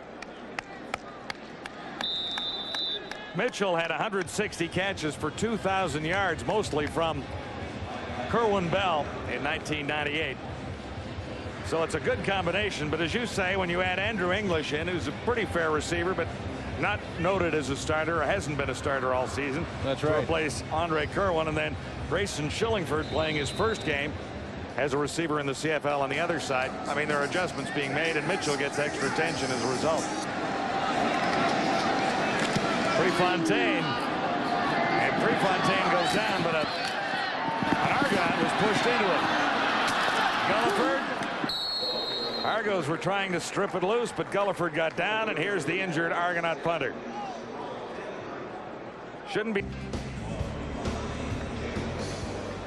Mitchell had 160 catches for 2,000 yards, mostly from Kerwin Bell in 1998. So it's a good combination, but as you say, when you add Andrew English in, who's a pretty fair receiver, but not noted as a starter, or hasn't been a starter all season. That's to right. replace Andre Kerwin, and then Grayson Shillingford playing his first game as a receiver in the CFL on the other side. I mean, there are adjustments being made, and Mitchell gets extra attention as a result. Prefontaine. And Prefontaine goes down, but an Argonaut was pushed into it. Gulliford. Argos were trying to strip it loose, but Gulliford got down, and here's the injured Argonaut punter. Shouldn't be.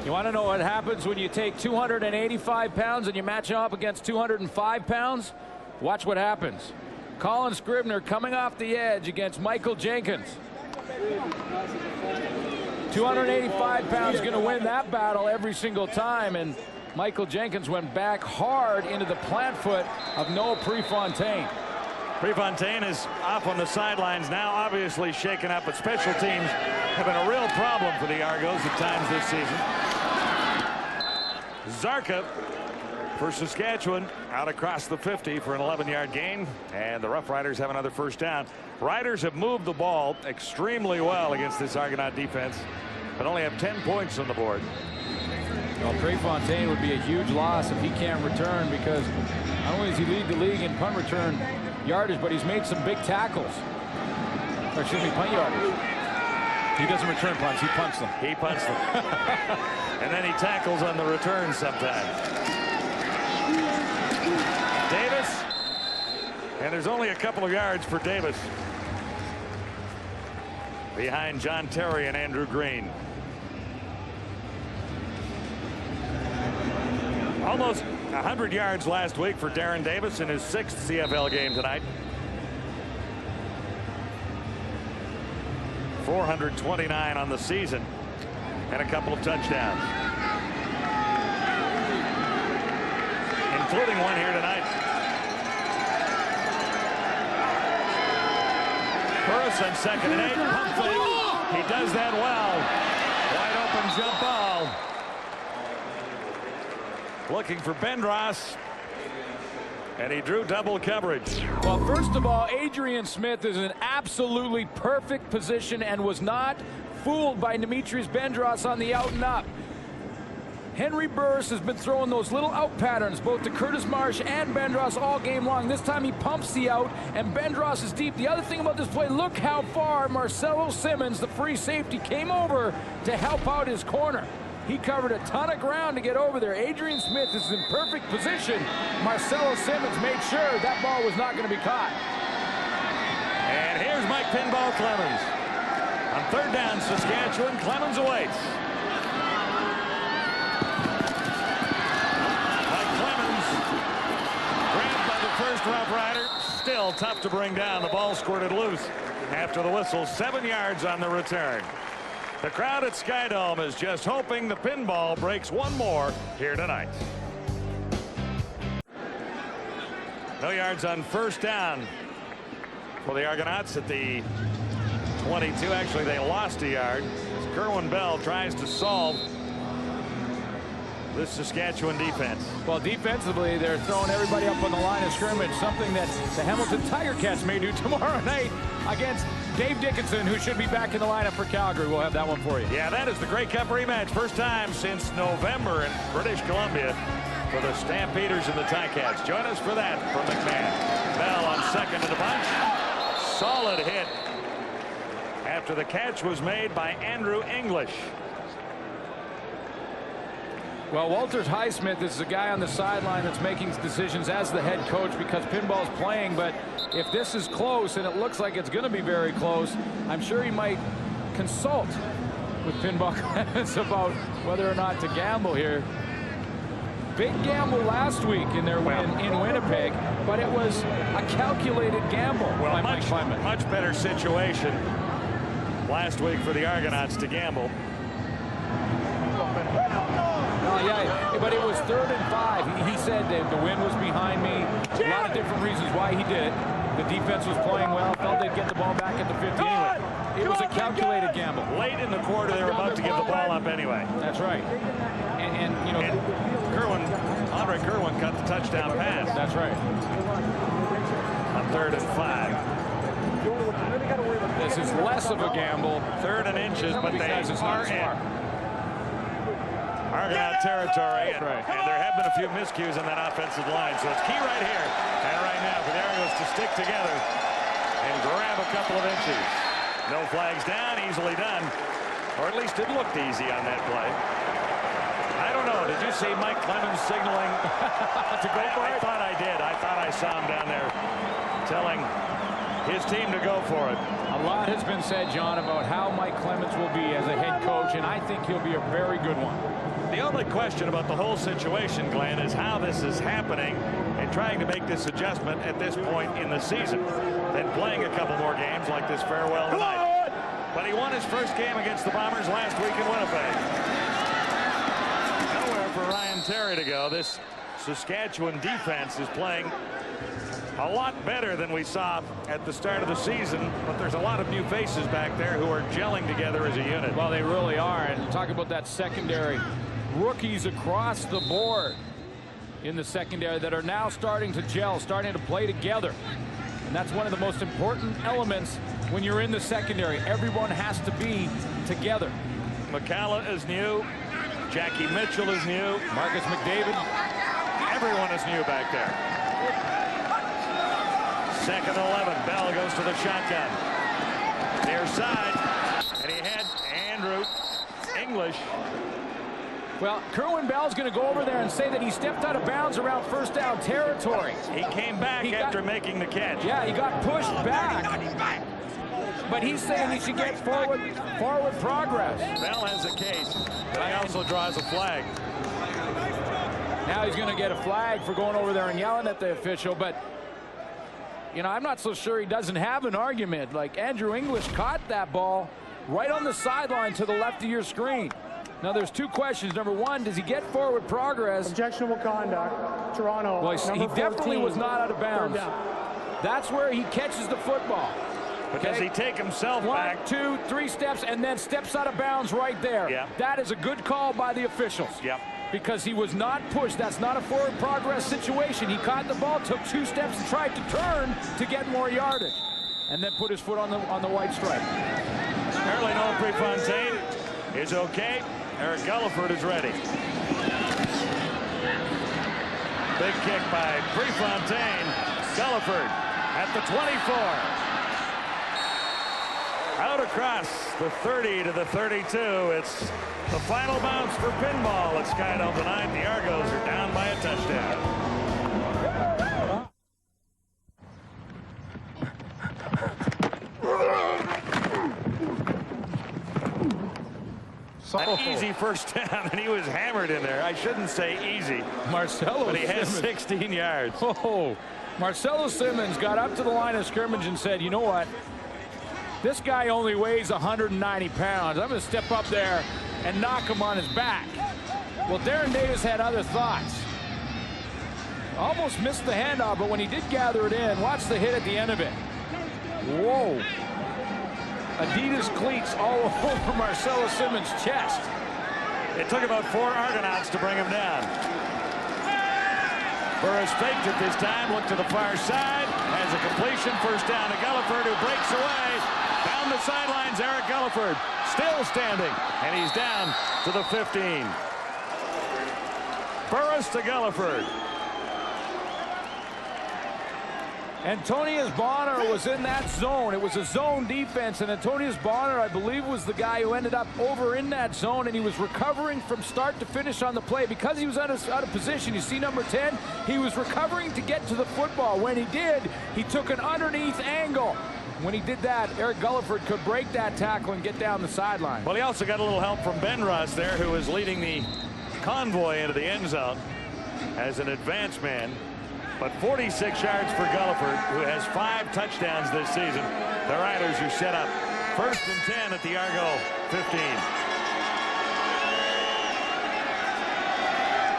You want to know what happens when you take 285 pounds and you match him up against 205 pounds? Watch what happens. Colin Scribner coming off the edge against Michael Jenkins. 285 pounds going to win that battle every single time, and Michael Jenkins went back hard into the plant foot of Noah Prefontaine. Prefontaine is off on the sidelines now, obviously shaken up, but special teams have been a real problem for the Argos at times this season. Zarka for Saskatchewan out across the 50 for an 11-yard gain, and the Roughriders have another first down. Riders have moved the ball extremely well against this Argonaut defense, but only have 10 points on the board. Well, Prefontaine would be a huge loss if he can't return, because not only does he lead the league in punt return yardage, but he's made some big tackles. Or excuse me, punt yardage. He doesn't return punts, he punts them. He punts them. And then he tackles on the return sometimes. Davis. And there's only a couple of yards for Davis. Behind John Terry and Andrew Green. Almost 100 yards last week for Darren Davis in his 6th CFL game tonight. 429 on the season and a couple of touchdowns, including one here tonight. Burris on 2nd and 8. Pump fake. He does that well. Wide open jump ball. Looking for Bendros, and he drew double coverage. Well, first of all, Adrian Smith is in absolutely perfect position and was not fooled by Demetrius Bendros on the out and up. Henry Burris has been throwing those little out patterns both to Curtis Marsh and Bendros all game long. This time he pumps the out, and Bendros is deep. The other thing about this play, look how far Marcelo Simmons, the free safety, came over to help out his corner. He covered a ton of ground to get over there. Adrian Smith is in perfect position. Marcelo Simmons made sure that ball was not going to be caught. And here's Mike Pinball Clemons. On 3rd down, Saskatchewan, Clemons awaits. Mike Clemons, grabbed by the first Rough Rider. Still tough to bring down. The ball squirted loose after the whistle. 7 yards on the return. The crowd at Skydome is just hoping the pinball breaks one more here tonight. No yards on 1st down for the Argonauts at the 22. Actually, they lost a yard as Kerwin Bell tries to solve this Saskatchewan defense. Well, defensively, they're throwing everybody up on the line of scrimmage, something that the Hamilton Tiger Cats may do tomorrow night against Dave Dickinson, who should be back in the lineup for Calgary. We'll have that one for you. Yeah, that is the Grey Cup rematch. First time since November in British Columbia. for the Stampeders and the Ticats. Join us for that from McMahon. Bell on second to the bunch. Solid hit after the catch was made by Andrew English. Well, Walter Highsmith is the guy on the sideline that's making decisions as the head coach because Pinball's playing. But if this is close, and it looks like it's going to be very close, I'm sure he might consult with Pinball Clemons about whether or not to gamble here. Big gamble last week in their win in Winnipeg, but it was a calculated gamble. Well, much better situation last week for the Argonauts to gamble. Yeah, but it was 3rd and 5. He said that the wind was behind me. A lot of different reasons why he did it. The defense was playing well. Felt they'd get the ball back at the 50 anyway. It was a calculated gamble. Late in the quarter, they were about to give the ball up anyway. That's right. And you know, Andre Kerwin got the touchdown pass. That's right. On 3rd and 5. This is less of a gamble. 3rd and inches, but they are in Argonaut territory, and there have been a few miscues in that offensive line, so it's key right here and right now for the Argonauts to stick together and grab a couple of inches. No flags down, easily done, or at least it looked easy on that play. I don't know, did you see Mike Clemons signaling to go for it? I thought I did. I thought I saw him down there telling his team to go for it. A lot has been said, John, about how Mike Clemons will be as a head coach, and I think he'll be a very good one. The only question about the whole situation, Glenn, is how this is happening and trying to make this adjustment at this point in the season. Then playing a couple more games like this farewell tonight. But he won his first game against the Bombers last week in Winnipeg. Nowhere for Ryan Terry to go. This Saskatchewan defense is playing a lot better than we saw at the start of the season, but there's a lot of new faces back there who are gelling together as a unit. Well, they really are, and talk about that secondary. Rookies across the board in the secondary that are now starting to gel, starting to play together. And that's one of the most important elements when you're in the secondary. Everyone has to be together. McCalla is new. Jackie Mitchell is new. Marcus McDavid. Everyone is new back there. 2nd and 11. Bell goes to the shotgun. Near side. And he had Andrew English. Well, Kerwin Bell's going to go over there and say that he stepped out of bounds around first down territory. He came back after making the catch. Yeah, he got pushed back. But he's saying he should get forward progress. Bell has a case, but he also draws a flag. Now he's going to get a flag for going over there and yelling at the official, but you know, I'm not so sure he doesn't have an argument. Like, Andrew English caught that ball right on the sideline to the left of your screen. Now, there's two questions. Number one, does he get forward progress? Objectionable conduct. Toronto. Well, he definitely was not out of bounds. That's where he catches the football. But does he take himself back? 1, 2, 3 steps, and then steps out of bounds right there. Yeah. That is a good call by the officials. Yep. Because he was not pushed. That's not a forward progress situation. He caught the ball, took 2 steps, and tried to turn to get more yardage, and then put his foot on the white stripe. Apparently, Noel Prefontaine is okay. Eric Gulliford is ready. Big kick by Prefontaine. Gulliford at the 24. Out across the 30 to the 32. It's the final bounce for Pinball at Skydome tonight. The Argos are down by a touchdown. An easy first down, and he was hammered in there. I shouldn't say easy. Marcelo But he has Simmons. 16 yards. Oh, Marcelo Simmons got up to the line of scrimmage and said, you know what? This guy only weighs 190 pounds. I'm going to step up there and knock him on his back. Well, Darren Davis had other thoughts. Almost missed the handoff, but when he did gather it in, watch the hit at the end of it. Whoa. Adidas cleats all over Marcelo Simmons' chest. It took about 4 Argonauts to bring him down. Burris faked it this time, looked to the far side, has a completion, first down to Gulliford, who breaks away. Down the sidelines, Eric Gulliford, still standing, and he's down to the 15. Burris Burris to Gulliford. Antonius Bonner was in that zone. It was a zone defense, and Antonius Bonner, I believe, was the guy who ended up over in that zone, and he was recovering from start to finish on the play. Because he was out of position, you see number 10, he was recovering to get to the football. When he did, he took an underneath angle. When he did that, Eric Gulliford could break that tackle and get down the sideline. Well, he also got a little help from Ben Ross there, who was leading the convoy into the end zone as an advance man. But 46 yards for Gulliford, who has 5 touchdowns this season. The Riders who set up 1st and 10 at the Argo 15.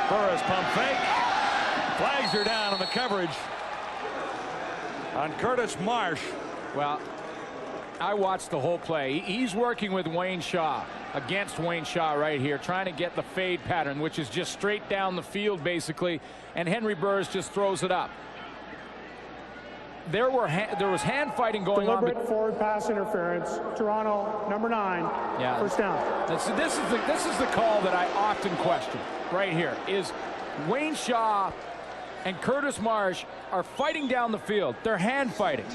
Burris pump fake. Flags are down on the coverage on Curtis Marsh. Well, I watched the whole play. He's working with Wayne Shaw, against Wayne Shaw right here, trying to get the fade pattern, which is just straight down the field, basically, and Henry Burris just throws it up. There was hand fighting going on. Deliberate forward pass interference. Toronto, number 9. Yeah. First down. This is the call that I often question right here. Is Wayne Shaw and Curtis Marsh are fighting down the field. They're hand fighting.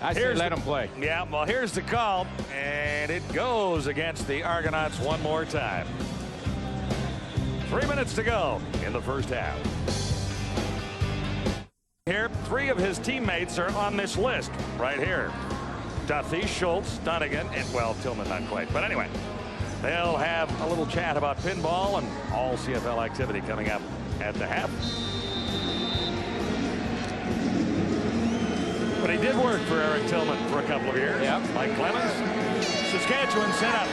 I say let him play. Yeah, well, here's the call, and it goes against the Argonauts one more time. 3 minutes to go in the first half. Here, 3 of his teammates are on this list right here. Duthie, Schultz, Dunnigan, and, well, Tillman not quite. But anyway, they'll have a little chat about pinball and all CFL activity coming up at the half. But he did work for Eric Tillman for a couple of years. Yep. Like Clemons. Saskatchewan set up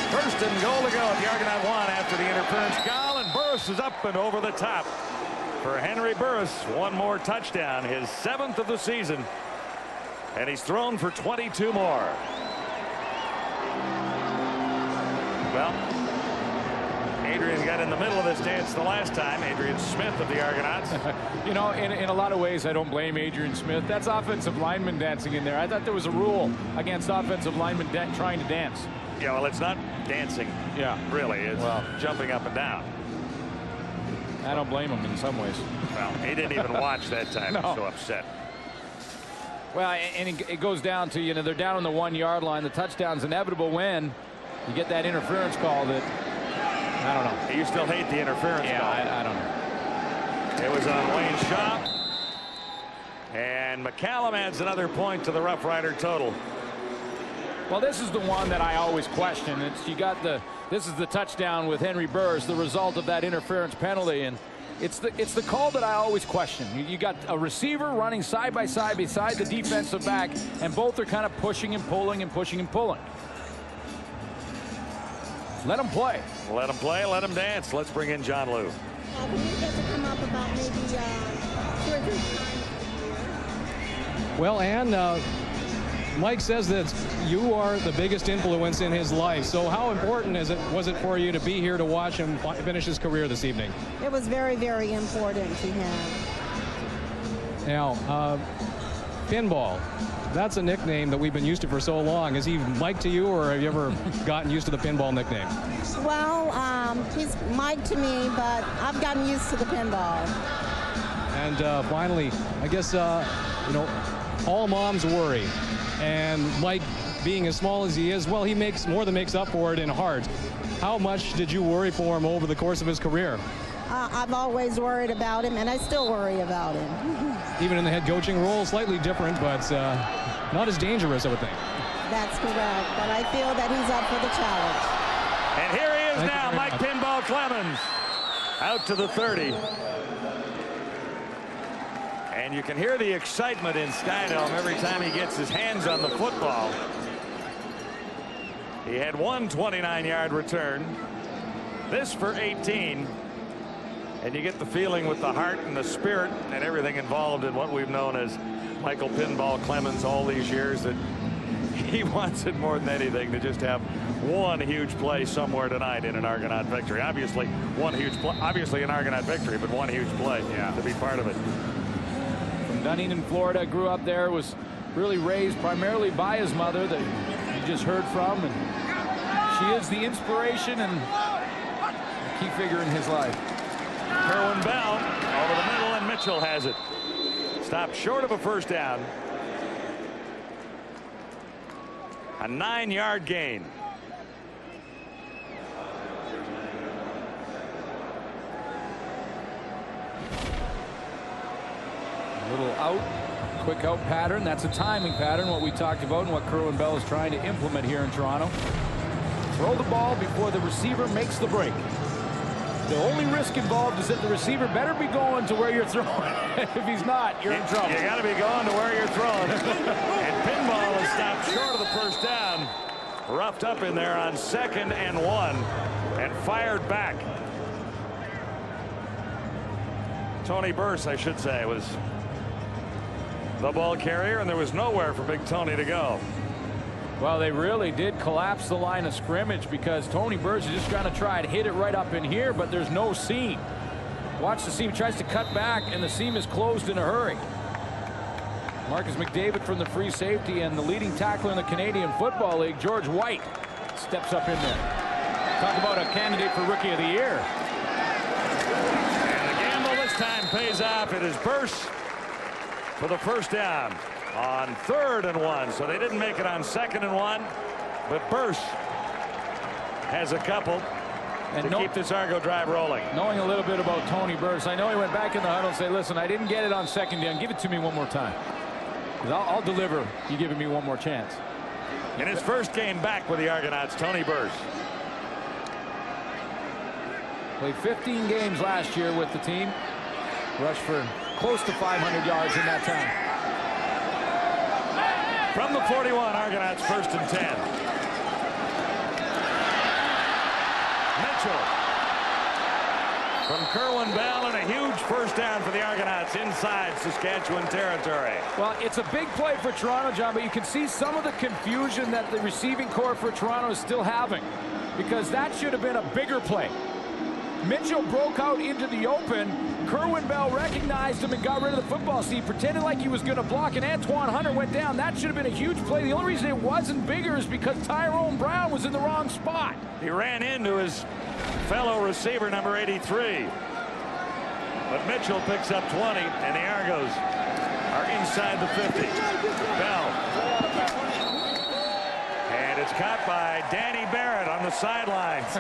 1st and goal to go at the Argonaut 1 after the interference call, and Burris is up and over the top for Henry Burris. One more touchdown, his 7th of the season, and he's thrown for 22 more. Well, Adrian got in the middle of this dance the last time. Adrian Smith of the Argonauts. You know, in a lot of ways, I don't blame Adrian Smith. That's offensive lineman dancing in there. I thought there was a rule against offensive linemen trying to dance. Yeah, well, it's not dancing. Yeah, really, it's jumping up and down. I don't blame him in some ways. Well, he didn't even watch that time. No. He was so upset. Well, and it goes down to, you know, they're down on the 1-yard line. The touchdown's inevitable when you get that interference call that, I don't know. You still hate the interference call. I don't know. It was on Wayne Shaw. And McCallum adds another point to the Rough Rider total. Well, this is the one that I always question. This is the touchdown with Henry Burris, the result of that interference penalty, and it's the call that I always question. You got a receiver running side by side beside the defensive back, and both are kind of pushing and pulling and pushing and pulling. Let them play. Let them play. Let them dance. Let's bring in John Liu. We get to come up about maybe 2 or 3 times. Well, Ann, Mike says that you are the biggest influence in his life. So how important was it for you to be here to watch him finish his career this evening? It was very, very important to him. Now, Pinball, that's a nickname that we've been used to for so long. Is he Mike to you, or have you ever gotten used to the Pinball nickname? Well, he's Mike to me, but I've gotten used to the Pinball. And finally, I guess, you know, all moms worry. And Mike, being as small as he is, well, he more than makes up for it in heart. How much did you worry for him over the course of his career? I've always worried about him, and I still worry about him. Even in the head coaching role, slightly different, but not as dangerous, I would think. That's correct, but I feel that he's up for the challenge. And here he is now, Mike Pinball Clemons, out to the 30. And you can hear the excitement in Skydome every time he gets his hands on the football. He had one 29-yard return. This for 18. And you get the feeling with the heart and the spirit and everything involved in what we've known as Michael Pinball Clemons all these years, that he wants it more than anything to just have one huge play somewhere tonight in an Argonaut victory. Obviously, obviously an Argonaut victory, but one huge play to be part of it. Dunedin, Florida, grew up there, was really raised primarily by his mother that you just heard from, and She is the inspiration and a key figure in his life. Kerwin Bell over the middle, and Mitchell has it. Stopped short of a first down. A 9-yard gain. A little out, quick out pattern. That's a timing pattern, what we talked about and what Kerwin Bell is trying to implement here in Toronto. Throw the ball before the receiver makes the break. The only risk involved is that the receiver better be going to where you're throwing. If he's not, you're in trouble. You got to be going to where you're throwing. And Pinball is stopped short of the first down. Roughed up in there on 2nd and 1 and fired back. Tony Burse, I should say, was the ball carrier, and there was nowhere for Big Tony to go. Well, they really did collapse the line of scrimmage because Tony Burse is just trying to try and hit it right up in here, but there's no seam. Watch the seam. He tries to cut back, and the seam is closed in a hurry. Marcus McDavid from the free safety, and the leading tackler in the Canadian Football League, George White, steps up in there. Talk about a candidate for Rookie of the Year. And the gamble this time pays off. It is Burse for the first down on 3rd and 1. So they didn't make it on 2nd and 1, but Burse has a couple to keep this Argo drive rolling. Knowing a little bit about Tony Burse, I know he went back in the huddle and said, listen, I didn't get it on 2nd down. Give it to me one more time. I'll deliver. You giving me one more chance. In his first game back with the Argonauts, Tony Burse. Played 15 games last year with the team. Rushed for close to 500 yards in that time. From the 41, Argonauts 1st and 10. Mitchell from Kerwin Bell, and a huge first down for the Argonauts inside Saskatchewan territory. Well, it's a big play for Toronto, John, but you can see some of the confusion that the receiving corps for Toronto is still having, because that should have been a bigger play. Mitchell broke out into the open. Kerwin Bell recognized him and got rid of the football. So he pretended like he was going to block, and Antoine Hunter went down. That should have been a huge play. The only reason it wasn't bigger is because Tyrone Brown was in the wrong spot. He ran into his fellow receiver, number 83. But Mitchell picks up 20, and the Argos are inside the 50. Bell. And it's caught by Danny Barrett on the sidelines.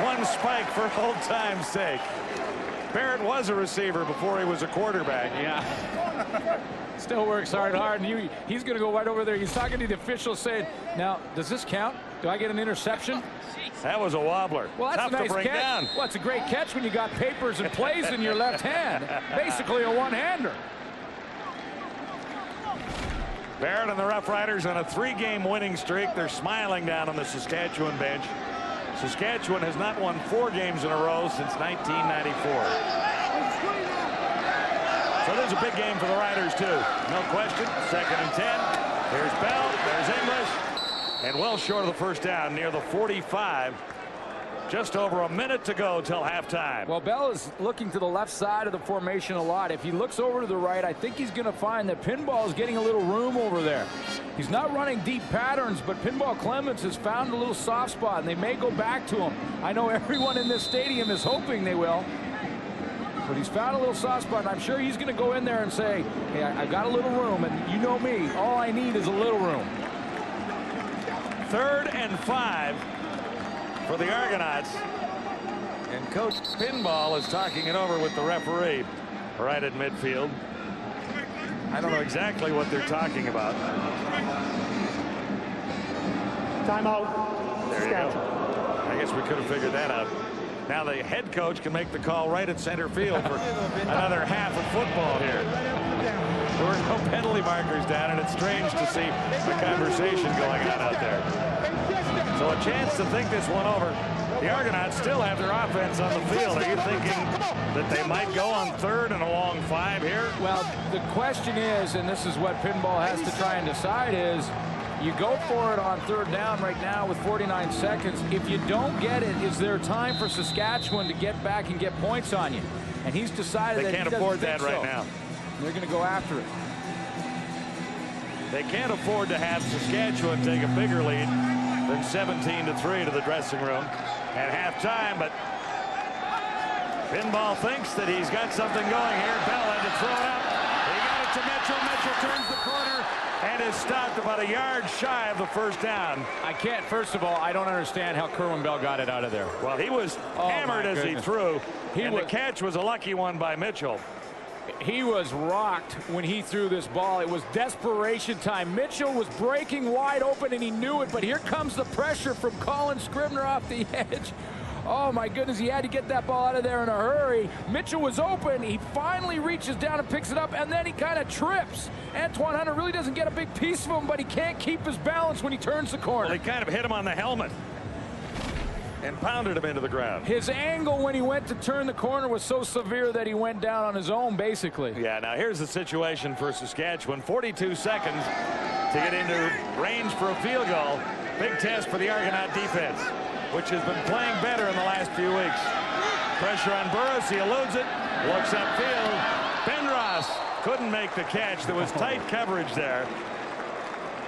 One spike for old time's sake. Barrett was a receiver before he was a quarterback. Yeah. Still works hard, and he's going to go right over there. He's talking to the official saying, now, does this count? Do I get an interception? That was a wobbler. Well, that's tough a nice to bring catch. down. Well, it's a great catch when you got papers and plays in your left hand. Basically a one-hander. Barrett and the Roughriders on a 3-game winning streak. They're smiling down on the Saskatchewan bench. Saskatchewan has not won 4 games in a row since 1994. So there's a big game for the Riders, too. No question. 2nd and 10. There's Bell. There's English. And well short of the first down, near the 45. Just over a minute to go till halftime. Well, Bell is looking to the left side of the formation a lot. If he looks over to the right, I think he's going to find that Pinball is getting a little room over there. He's not running deep patterns, but Pinball Clemons has found a little soft spot, and they may go back to him. I know everyone in this stadium is hoping they will. But he's found a little soft spot, and I'm sure he's going to go in there and say, hey, I've got a little room, and you know me, all I need is a little room. 3rd and 5 for the Argonauts. And Coach Pinball is talking it over with the referee right at midfield. I don't know exactly what they're talking about. Timeout. There you go. I guess we could have figured that out. Now the head coach can make the call right at center field for another half of football here. There were no penalty markers down, and it's strange to see a conversation going on out there. So a chance to think this one over. The Argonauts still have their offense on the field. Are you thinking that they might go on 3rd and a long 5 here? Well, the question is, and this is what Pinball has to try and decide, is you go for it on 3rd down right now with 49 seconds. If you don't get it, is there time for Saskatchewan to get back and get points on you? And he's decided that they can't afford that right now. They're going to go after it. They can't afford to have Saskatchewan take a bigger lead than 17-3 to the dressing room at halftime. But Pinball thinks that he's got something going here. Bell had to throw it out. He got it to Mitchell. Mitchell turns the corner and is stopped about a yard shy of the first down. First of all, I don't understand how Kerwin Bell got it out of there. Well, he was hammered as he threw, and the catch was a lucky one by Mitchell. He was rocked when he threw this ball. It was desperation time. Mitchell was breaking wide open, and he knew it, but here comes the pressure from Colin Scribner off the edge. Oh, my goodness, he had to get that ball out of there in a hurry. Mitchell was open. He finally reaches down and picks it up, and then he kind of trips. Antoine Hunter really doesn't get a big piece of him, but he can't keep his balance when he turns the corner. Well, he kind of hit him on the helmet and pounded him into the ground. His angle when he went to turn the corner was so severe that he went down on his own, basically. Yeah, now here's the situation for Saskatchewan. 42 seconds to get into range for a field goal. Big test for the Argonaut defense, which has been playing better in the last few weeks. Pressure on Burris. He eludes it. Looks upfield. Bendros couldn't make the catch. There was tight coverage there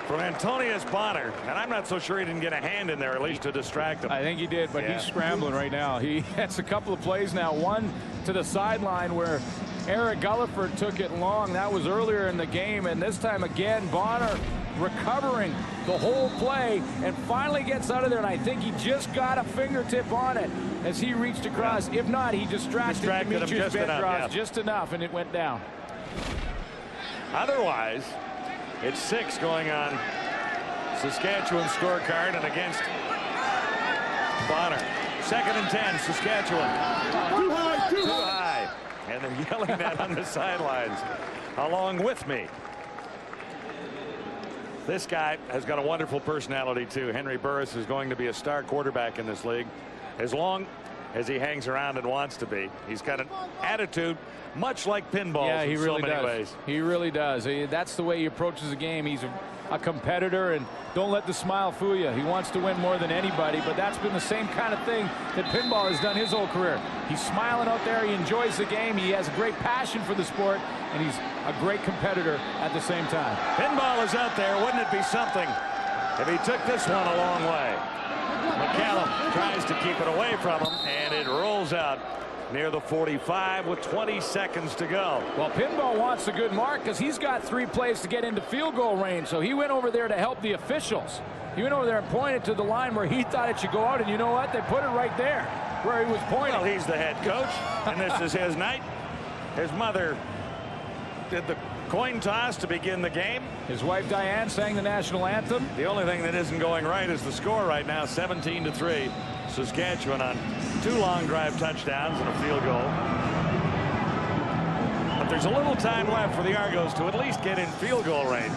from Antonius Bonner, and I'm not so sure he didn't get a hand in there, at least to distract him. I think he did, but he's scrambling right now. He has a couple of plays now. One to the sideline where Eric Gulliford took it long. That was earlier in the game, and this time again, Bonner recovering the whole play and finally gets out of there, and I think he just got a fingertip on it as he reached across. If not, he distracted Demetrius Bendros just enough, and it went down. Otherwise, it's 6 going on Saskatchewan's scorecard and against Bonner. 2nd and 10, Saskatchewan. Too high, too high. And they're yelling that on the sidelines along with me. This guy has got a wonderful personality, too. Henry Burris is going to be a star quarterback in this league as long as he hangs around and wants to be. He's got an attitude much like Pinball in so many ways. He really does. That's the way he approaches the game. He's a competitor, and don't let the smile fool you. He wants to win more than anybody, but that's been the same kind of thing that Pinball has done his whole career. He's smiling out there. He enjoys the game. He has a great passion for the sport, and he's a great competitor at the same time. Pinball is out there. Wouldn't it be something if he took this one a long way? McCallum tries to keep it away from him, and it rolls out near the 45 with 20 seconds to go. Well, Pinball wants a good mark because he's got 3 plays to get into field goal range, so he went over there to help the officials. He went over there and pointed to the line where he thought it should go out, and you know what? They put it right there where he was pointing. Well, he's the head coach, and this is his night. His mother did the coin toss to begin the game. His wife Diane sang the national anthem. The only thing that isn't going right is the score right now, 17-3. Saskatchewan on 2 long drive touchdowns and a field goal. But there's a little time left for the Argos to at least get in field goal range.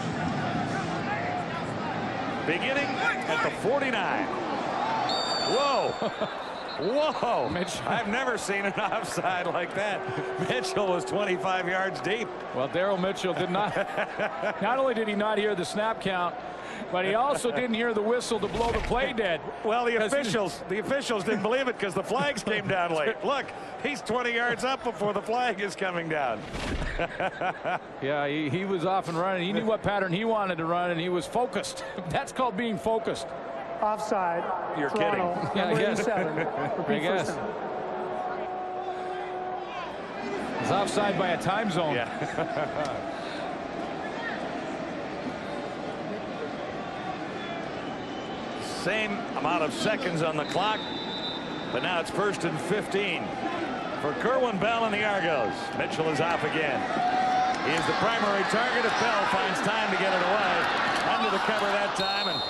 Beginning at the 49. Whoa. Whoa. Mitch. I've never seen an offside like that. Mitchell was 25 yards deep. Well, Daryl Mitchell did not. Not only did he not hear the snap count, but he also didn't hear the whistle to blow the play dead. Well, the officials didn't believe it because the flags came down late. Look, he's 20 yards up before the flag is coming down. Yeah, he was off and running. He knew what pattern he wanted to run, and he was focused. That's called being focused. Offside. You're Toronto, kidding. Yeah, I guess. 87. I guess. It's offside by a time zone. Yeah. Same amount of seconds on the clock, but now it's 1st and 15 for Kerwin Bell and the Argos. Mitchell is off again. He is the primary target if Bell finds time to get it away. Under the cover that time, and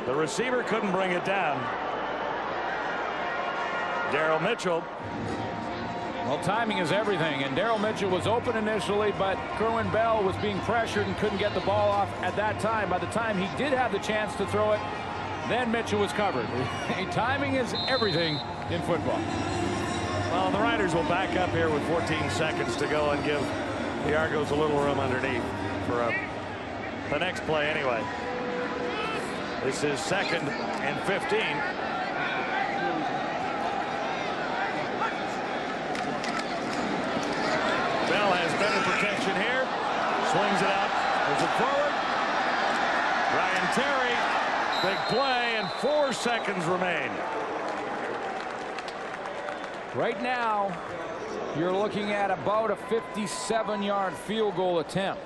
the receiver couldn't bring it down. Daryl Mitchell. Well, timing is everything, and Daryl Mitchell was open initially, but Kerwin Bell was being pressured and couldn't get the ball off at that time. By the time he did have the chance to throw it, then Mitchell was covered. Timing is everything in football. Well, the Riders will back up here with 14 seconds to go and give the Argos a little room underneath for the next play anyway. This is 2nd and 15. Bell has better protection here. Swings it out. Moves it forward. Ryan Terry. Big play, and 4 seconds remain. Right now, you're looking at about a 57-yard field goal attempt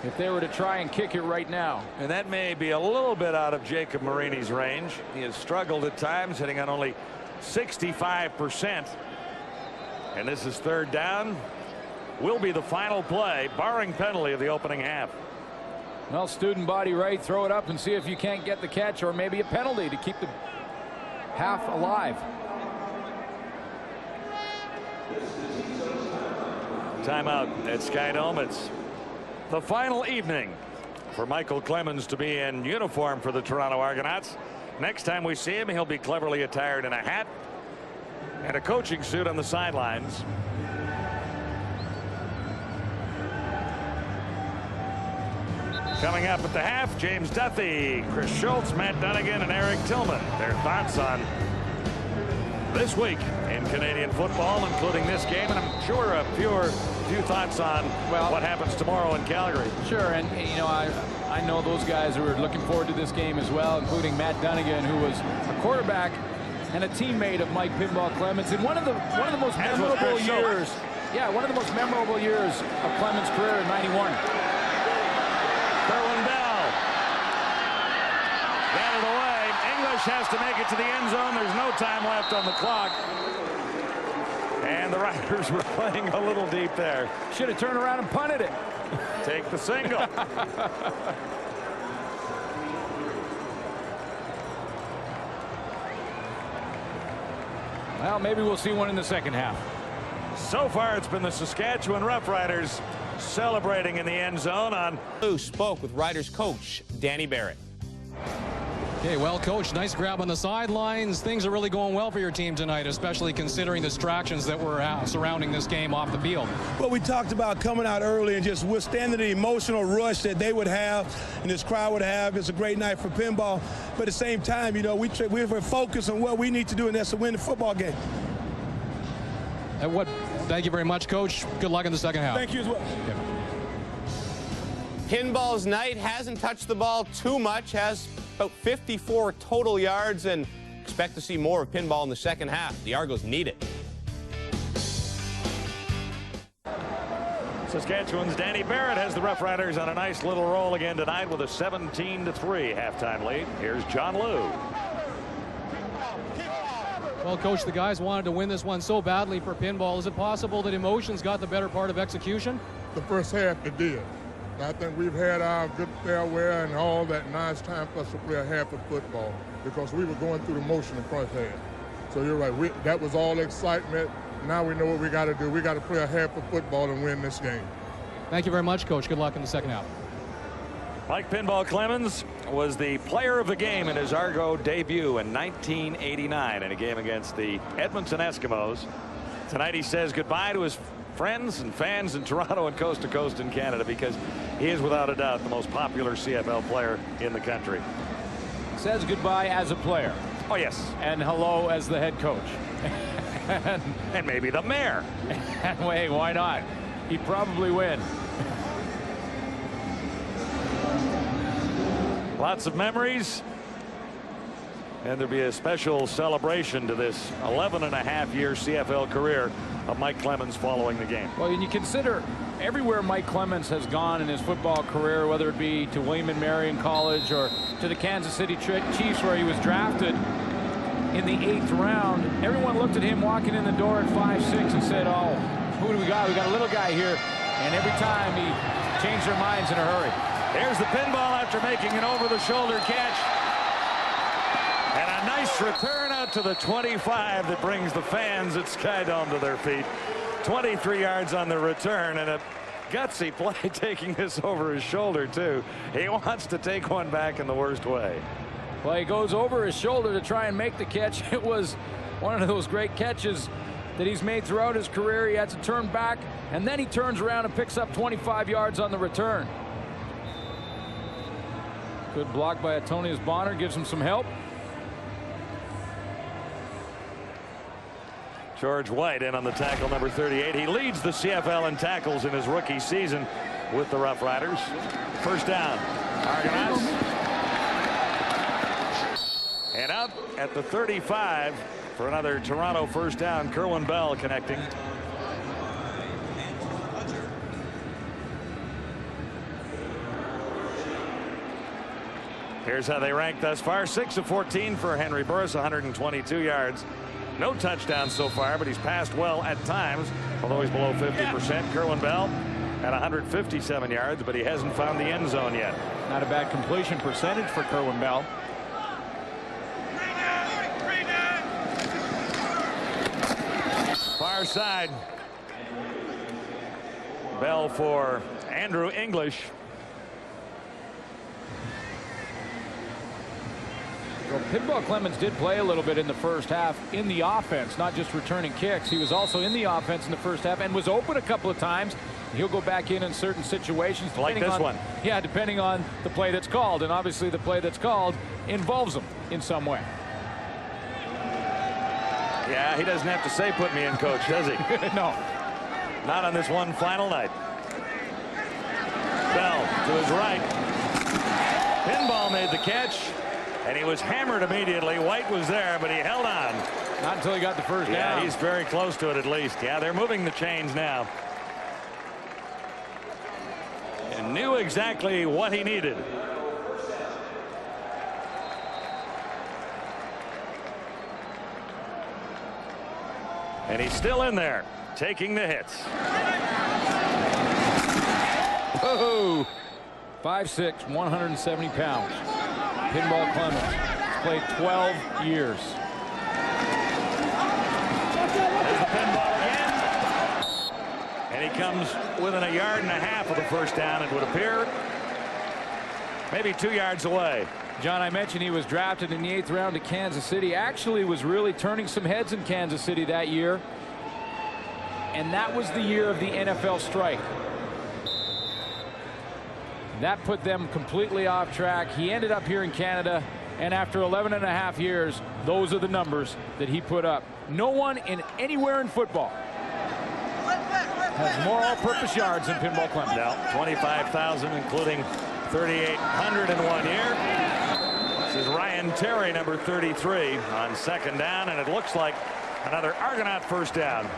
if they were to try and kick it right now. And that may be a little bit out of Jacob Marini's range. He has struggled at times, hitting on only 65%. And this is 3rd down. Will be the final play, barring penalty, of the opening half. Well, student body right, throw it up and see if you can't get the catch, or maybe a penalty to keep the half alive. Timeout at Skydome. It's the final evening for Michael Clemons to be in uniform for the Toronto Argonauts. Next time we see him, he'll be cleverly attired in a hat and a coaching suit on the sidelines. Coming up at the half, James Duthie, Chris Schultz, Matt Dunnigan, and Eric Tillman. Their thoughts on this week in Canadian football, including this game, and I'm sure a few thoughts on what happens tomorrow in Calgary. Sure, and you know, I know those guys who are looking forward to this game as well, including Matt Dunnigan, who was a quarterback and a teammate of Mike Pinball Clemons in one of the most memorable years. Yeah, one of the most memorable years of Clemons' career in '91. Kerwin Bell got it away. English has to make it to the end zone. There's no time left on the clock. And the Riders were playing a little deep there. Should have turned around and punted it. Take the single. Well, maybe we'll see one in the second half. So far, it's been the Saskatchewan Roughriders celebrating in the end zone. On Who spoke with Riders coach Danny Barrett. Okay, well, Coach, nice grab on the sidelines. Things are really going well for your team tonight, especially considering the distractions that were surrounding this game off the field. Well, we talked about coming out early and just withstanding the emotional rush that they would have and this crowd would have. It's a great night for pinball. But at the same time, you know, we're focused on what we need to do, and that's to win the football game. Thank you very much, Coach. Good luck in the second half. Thank you as well. Okay. Pinball's night, hasn't touched the ball too much, has about 54 total yards, and expect to see more of pinball in the second half. The Argos need it. Saskatchewan's Danny Barrett has the Roughriders on a nice little roll again tonight with a 17-3 halftime lead. Here's John Liu. Well, Coach, the guys wanted to win this one so badly for pinball. Is it possible that emotions got the better part of execution? The first half it did. I think we've had our good farewell and all that. Now it's time for us to play a half of football because we were going through the motion in front half. So you're right. That was all excitement. Now we know what we got to do. We got to play a half of football and win this game. Thank you very much, Coach. Good luck in the second half. Mike Pinball Clemons was the player of the game in his Argo debut in 1989 in a game against the Edmonton Eskimos. Tonight he says goodbye to his friends and fans in Toronto and coast to coast in Canada because he is without a doubt the most popular CFL player in the country. Says goodbye as a player. Oh, yes. And hello as the head coach. and maybe the mayor. And wait, why not? He'd probably win. Lots of memories. And there'll be a special celebration to this 11.5-year CFL career of Mike Clemons following the game. Well, and you consider everywhere Mike Clemons has gone in his football career, whether it be to William & Marion College or to the Kansas City Chiefs, where he was drafted in the 8th round, everyone looked at him walking in the door at 5'6" and said, oh, who do we got? We got a little guy here. And every time he changed their minds in a hurry. There's the pinball after making an over-the-shoulder catch. And a nice return out to the 25 that brings the fans at Skydome to their feet. 23 yards on the return, and a gutsy play taking this over his shoulder, too. He wants to take one back in the worst way. Well, he goes over his shoulder to try and make the catch. It was one of those great catches that he's made throughout his career. He had to turn back, and then he turns around and picks up 25 yards on the return. Good block by Antonius Bonner, gives him some help. George White in on the tackle, number 38. He leads the CFL in tackles in his rookie season with the Roughriders. First down. Argonauts. And out at the 35 for another Toronto first down. Kerwin Bell connecting. Here's how they rank thus far. 6 of 14 for Henry Burris, 122 yards. No touchdowns so far, but he's passed well at times, although he's below 50%. Kerwin Bell at 157 yards, but he hasn't found the end zone yet. Not a bad completion percentage for Kerwin Bell. Far side. Bell for Andrew English. Well, Pinball Clemons did play a little bit in the first half in the offense, not just returning kicks. He was also in the offense in the first half and was open a couple of times. He'll go back in certain situations. Like this one. Yeah, depending on the play that's called. And obviously the play that's called involves him in some way. Yeah, he doesn't have to say put me in, coach, does he? No. Not on this one final night. Bell to his right. Pinball made the catch. And he was hammered immediately. White was there, but he held on. Not until he got the first down. Yeah, he's very close to it at least. Yeah, they're moving the chains now. And knew exactly what he needed. And he's still in there, taking the hits. Oh, 5'6", 170 pounds. Pinball Clemons. He's played 12 years. There's the pinball again. And he comes within 1.5 yards of the first down, it would appear. Maybe 2 yards away. John, I mentioned he was drafted in the 8th round to Kansas City. Actually was really turning some heads in Kansas City that year. And that was the year of the NFL strike. That put them completely off track. He ended up here in Canada, and after 11.5 years, those are the numbers that he put up. No one in anywhere in football has more all-purpose yards than Pinball Clemons. Now, 25,000, including 3,800 in 1 year. This is Ryan Terry, number 33, on second down, and it looks like another Argonaut first down.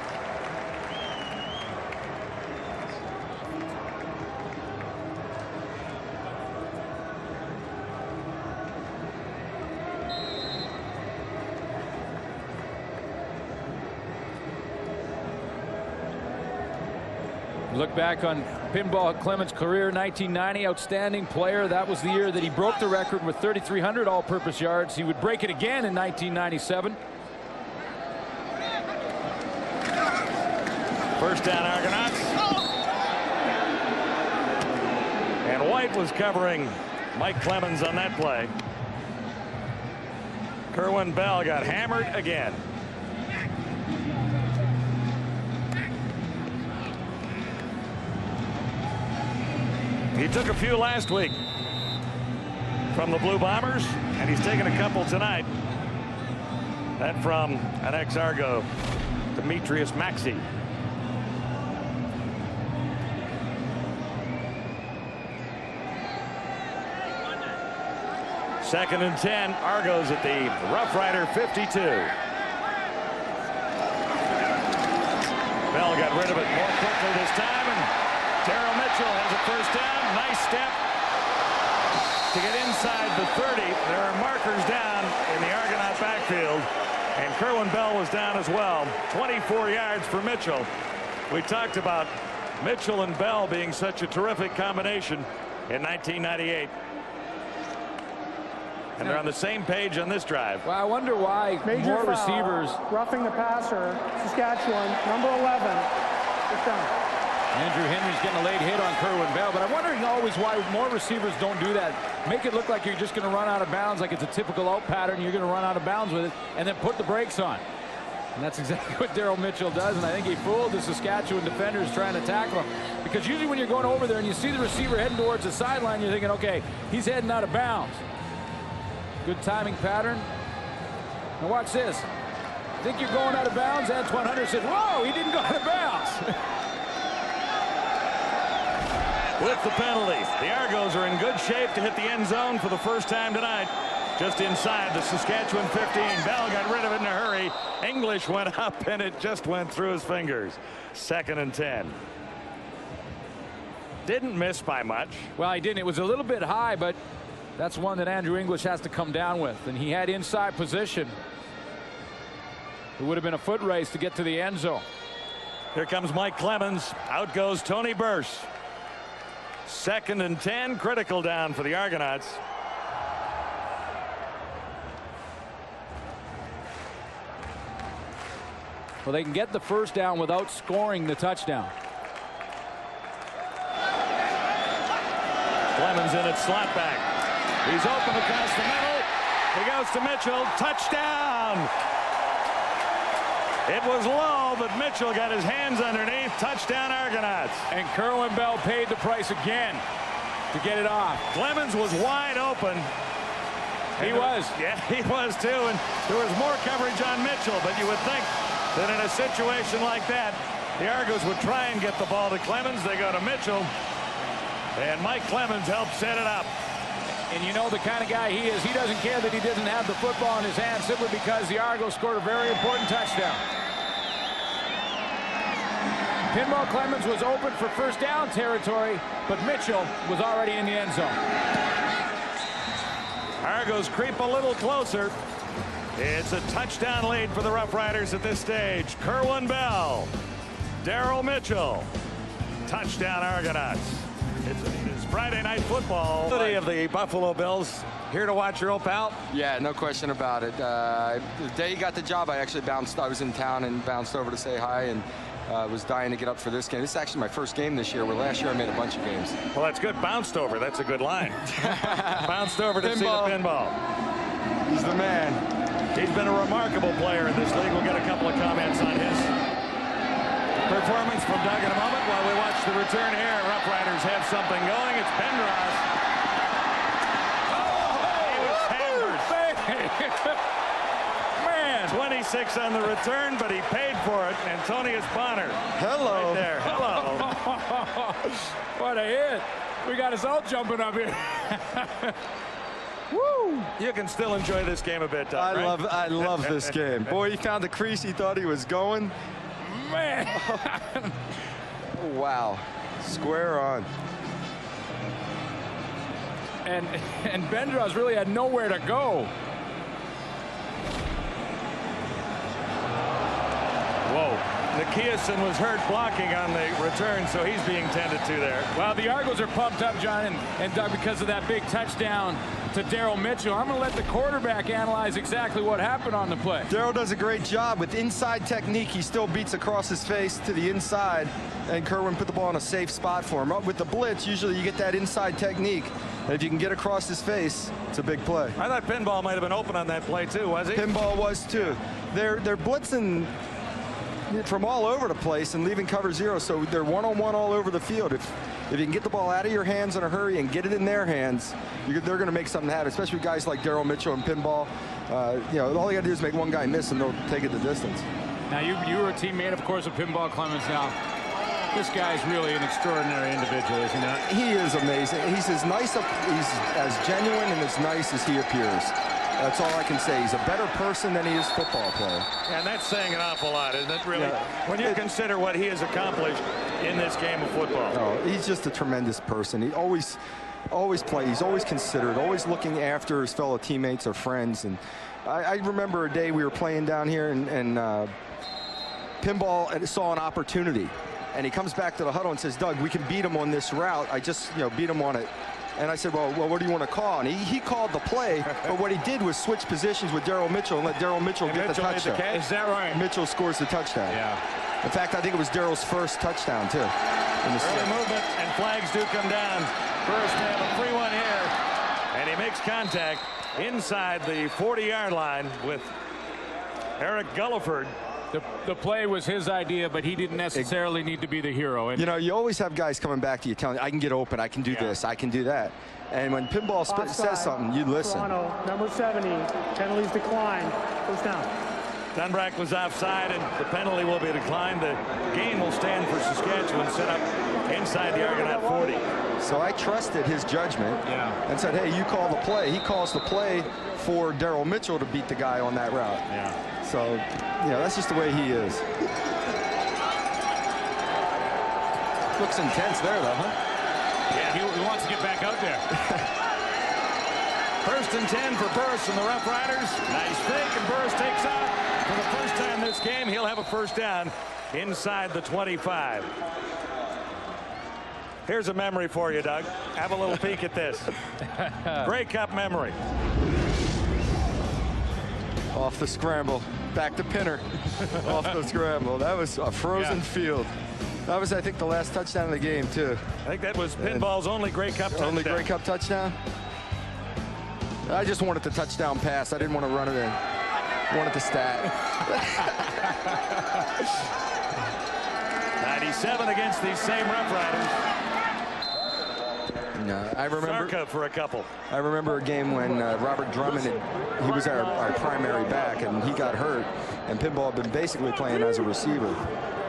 Look back on Pinball Clemons' career, 1990, outstanding player. That was the year that he broke the record with 3,300 all-purpose yards. He would break it again in 1997. First down, Argonauts. And White was covering Mike Clemons on that play. Kerwin Bell got hammered again. He took a few last week from the Blue Bombers, and he's taken a couple tonight. That from an ex-Argo, Demetrius Maxey. Second and 10, Argos at the Roughrider 52. Bell got rid of it more quickly this time, and Darryl Mitchell has a first down. Nice step to get inside the 30. There are markers down in the Argonaut backfield, and Kerwin Bell was down as well. 24 yards for Mitchell. We talked about Mitchell and Bell being such a terrific combination in 1998. And they're on the same page on this drive. Well, I wonder why more receivers. Roughing the passer, Saskatchewan, number 11. It's done. Andrew Henry's getting a late hit on Kerwin Bell, but I'm wondering always why more receivers don't do that. Make it look like you're just going to run out of bounds, like it's a typical out pattern. You're going to run out of bounds with it, and then put the brakes on. And that's exactly what Darryl Mitchell does, and I think he fooled the Saskatchewan defenders trying to tackle him. Because usually when you're going over there and you see the receiver heading towards the sideline, you're thinking, okay, he's heading out of bounds. Good timing pattern. Now watch this. Think you're going out of bounds? Antoine Hunter said, whoa, he didn't go out of bounds. with the penalty. The Argos are in good shape to hit the end zone for the first time tonight. Just inside the Saskatchewan 15. Bell got rid of it in a hurry. English went up and it just went through his fingers. 2nd and 10. Didn't miss by much. Well, he didn't. It was a little bit high, but that's one that Andrew English has to come down with. And he had inside position. It would have been a foot race to get to the end zone. Here comes Mike Clemons. Out goes Tony Burse. 2nd and 10. Critical down for the Argonauts. Well, they can get the first down without scoring the touchdown. Clemons in at slot back. He's open across the middle. He goes to Mitchell. Touchdown. It was low, but Mitchell got his hands underneath. Touchdown, Argonauts. And Kerwin Bell paid the price again to get it off. Clemons was wide open. He was. Yeah, he was too. And there was more coverage on Mitchell, but you would think that in a situation like that, the Argos would try and get the ball to Clemons. They go to Mitchell. And Mike Clemons helped set it up. And you know the kind of guy he is. He doesn't care that he doesn't have the football in his hand simply because the Argos scored a very important touchdown. Pinball Clemons was open for first down territory, but Mitchell was already in the end zone. Argos creep a little closer. It's a touchdown lead for the Roughriders at this stage. Kerwin Bell, Daryl Mitchell. Touchdown, Argonauts. It's Friday Night Football. Of the Buffalo Bills. Here to watch your old pal? Yeah, no question about it. The day he got the job, I actually bounced. I was in town and bounced over to say hi, and was dying to get up for this game. This is actually my first game this year, where last year I made a bunch of games. Well, that's good. Bounced over. That's a good line. Bounced over to see the pinball. He's the man. He's been a remarkable player in this league. We'll get a couple of comments on his performance from Doug in a moment while we watch the return here. Roughriders have something going. It's Bendros. He was hammered. Man, 26 on the return, but he paid for it. Antonius Bonner. Hello. Right there. Hello. What a hit. We got us all jumping up here. Woo! You can still enjoy this game a bit, Doug, right? I love this game. Boy, he found the crease he thought he was going. Man. Wow. Square on. And Bendros really had nowhere to go. Whoa. Nikiasen was hurt blocking on the return, so he's being tended to there. Well, the Argos are pumped up, John and Doug, because of that big touchdown to Daryl Mitchell. I'm going to let the quarterback analyze exactly what happened on the play. Daryl does a great job with inside technique. He still beats across his face to the inside, and Kerwin put the ball in a safe spot for him. With the blitz, usually you get that inside technique, and if you can get across his face, it's a big play. I thought Pinball might have been open on that play too, was he? Pinball was too. They're blitzing from all over the place and leaving cover zero, so they're one-on-one all over the field. If you can get the ball out of your hands in a hurry and get it in their hands, they're going to make something happen, especially with guys like Daryl Mitchell and Pinball. You know, all you got to do is make one guy miss and they'll take it the distance. Now, you were a teammate, of course, of Pinball Clemons. Now, this guy's really an extraordinary individual, isn't he? He is amazing. He's as nice, he's as genuine and as nice as he appears. That's all I can say. He's a better person than he is football player. And that's saying an awful lot, isn't it, really? Yeah. When you consider what he has accomplished in this game of football. Oh, he's just a tremendous person. He always plays. He's always considerate, always looking after his fellow teammates or friends. And I remember a day we were playing down here, and Pinball saw an opportunity. And he comes back to the huddle and says, Doug, we can beat him on this route. I just, beat him on it. And I said, well, what do you want to call? And he called the play, but what he did was switch positions with Daryl Mitchell and let Daryl Mitchell get the touchdown. Is that right? Mitchell scores the touchdown. Yeah. In fact, I think it was Daryl's first touchdown, too. Early movement, and flags do come down. First, we have a free one here. And he makes contact inside the 40-yard line with Eric Gulliford. The play was his idea, but he didn't necessarily need to be the hero. And you always have guys coming back to you telling you, I can get open, I can do this, I can do that. And when Pinball says something, you listen. Toronto, number 70, penalties decline. First down. Dunbrack was offside, and the penalty will be declined. The game will stand for Saskatchewan, set up inside the Argonaut 40. So I trusted his judgment and said, hey, you call the play. He calls the play for Daryl Mitchell to beat the guy on that route. So, that's just the way he is. Looks intense there, though, huh? Yeah, he wants to get back out there. 1st and 10 for Burris and the Roughriders. Nice fake, and Burris takes off. For the first time this game, he'll have a first down inside the 25. Here's a memory for you, Doug. Have a little peek at this. Grey Cup memory. Off the scramble. Back to Pinner. Off the scramble. That was a frozen field. That was, I think, the last touchdown of the game, too. I think that was Pinball's only Grey Cup touchdown. Only Grey Cup touchdown? I just wanted the touchdown pass. I didn't want to run it in. I wanted the stat. 97 against these same Roughriders. I remember Sarka for a couple. I remember a game when Robert Drummond, he was our primary back, and he got hurt, and Pinball had been basically playing as a receiver.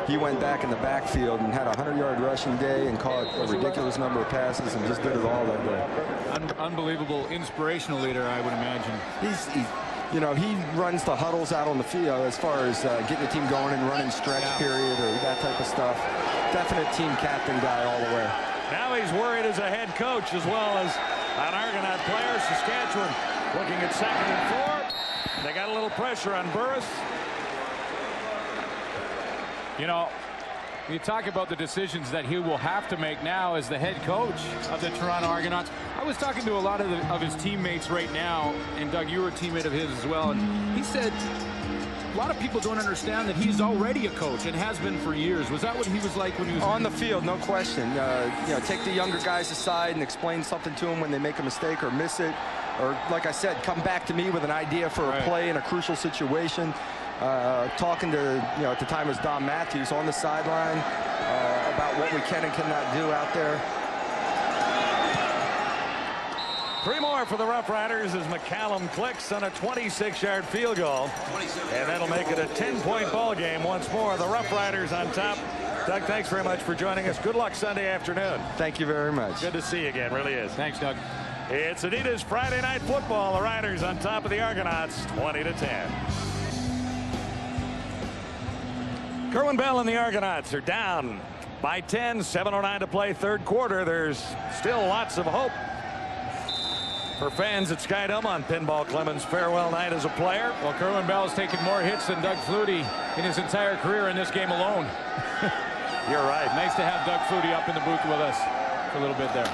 He went back in the backfield and had a 100-yard rushing day and caught a ridiculous number of passes and just did it all that day. Unbelievable, inspirational leader, I would imagine. He runs the huddles out on the field as far as getting the team going and running stretch period or that type of stuff. Definite team captain guy all the way. Now he's worried as a head coach as well as an Argonaut player. Saskatchewan looking at 2nd and 4. They got a little pressure on Burris. You talk about the decisions that he will have to make now as the head coach of the Toronto Argonauts. I was talking to a lot of his teammates right now, and Doug, you were a teammate of his as well, and he said a lot of people don't understand that he's already a coach and has been for years. Was that what he was like when he was on the field? No question. Take the younger guys aside and explain something to them when they make a mistake or miss it, or like I said, come back to me with an idea for a play in a crucial situation. Talking to, at the time it was Don Matthews on the sideline about what we can and cannot do out there. 3 more for the Roughriders as McCallum clicks on a 26-yard field goal. And that'll make it a 10-point ball game once more. The Roughriders on top. Doug, thanks very much for joining us. Good luck Sunday afternoon. Thank you very much. Good to see you again, really is. Thanks, Doug. It's Adidas Friday Night Football. The Riders on top of the Argonauts, 20-10. Kerwin Bell and the Argonauts are down by 10. 7:09 to play, 3rd quarter. There's still lots of hope for fans at Skydome on Pinball Clemons' farewell night as a player. Well, Kerwin Bell has taken more hits than Doug Flutie in his entire career in this game alone. You're right. Nice to have Doug Flutie up in the booth with us for a little bit there.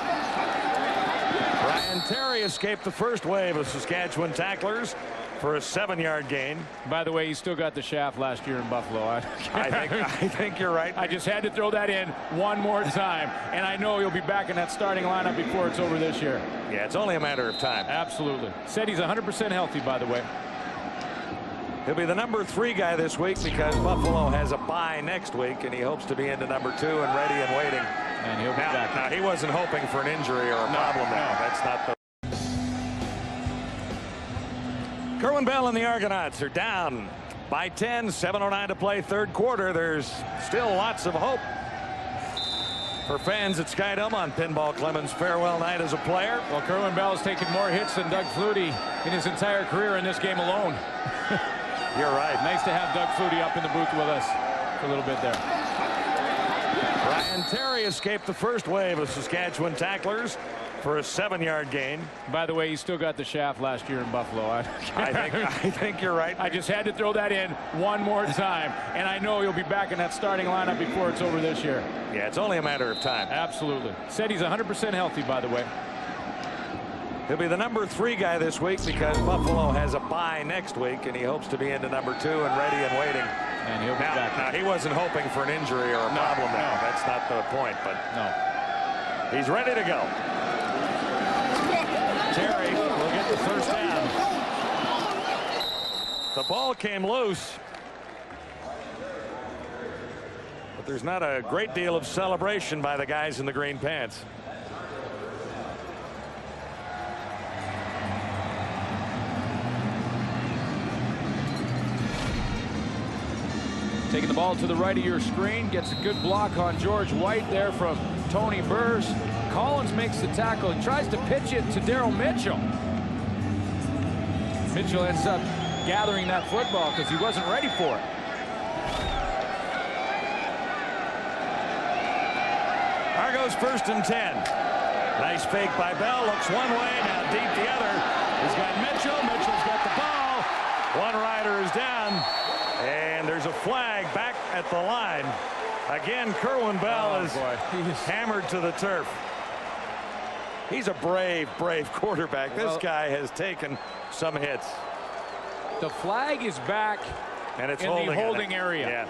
Brian Terry escaped the first wave of Saskatchewan tacklers for a 7-yard gain. By the way, he still got the shaft last year in Buffalo. I think you're right. I just had to throw that in one more time, and I know he'll be back in that starting lineup before it's over this year. Yeah, it's only a matter of time. Absolutely. Said he's 100% healthy, by the way. He'll be the number 3 guy this week because Buffalo has a bye next week, and he hopes to be into number 2 and ready and waiting. And he'll be back. Now, he wasn't hoping for an injury or a problem. No, that's not the... Kerwin Bell and the Argonauts are down by 10. 7:09 to play, 3rd quarter. There's still lots of hope for fans at Skydome on Pinball Clemons' farewell night as a player. Well, Kerwin Bell has taken more hits than Doug Flutie in his entire career in this game alone. You're right. Nice to have Doug Flutie up in the booth with us for a little bit there. Brian Terry escaped the first wave of Saskatchewan tacklers for a 7-yard gain. By the way, he still got the shaft last year in Buffalo. I think you're right. I just had to throw that in one more time, and I know he'll be back in that starting lineup before it's over this year. Yeah, it's only a matter of time. Absolutely. Said he's 100% healthy, by the way. He'll be the number 3 guy this week because Buffalo has a bye next week, and he hopes to be into number 2 and ready and waiting. And he'll be back. Now, he wasn't hoping for an injury or a problem. No, that's not the point, but no. He's ready to go. Terry will get the first down. The ball came loose, but there's not a great deal of celebration by the guys in the green pants. Taking the ball to the right of your screen, gets a good block on George White there from Tony Burrs. Clemons makes the tackle. He tries to pitch it to Daryl Mitchell. Mitchell ends up gathering that football because he wasn't ready for it. Argos 1st and 10. Nice fake by Bell. Looks one way, now deep the other. He's got Mitchell. Mitchell's got the ball. One rider is down. And there's a flag back at the line. Again, Kerwin Bell is hammered to the turf. He's a brave, brave quarterback. This guy has taken some hits. The flag is back and it's in the holding area. Yeah.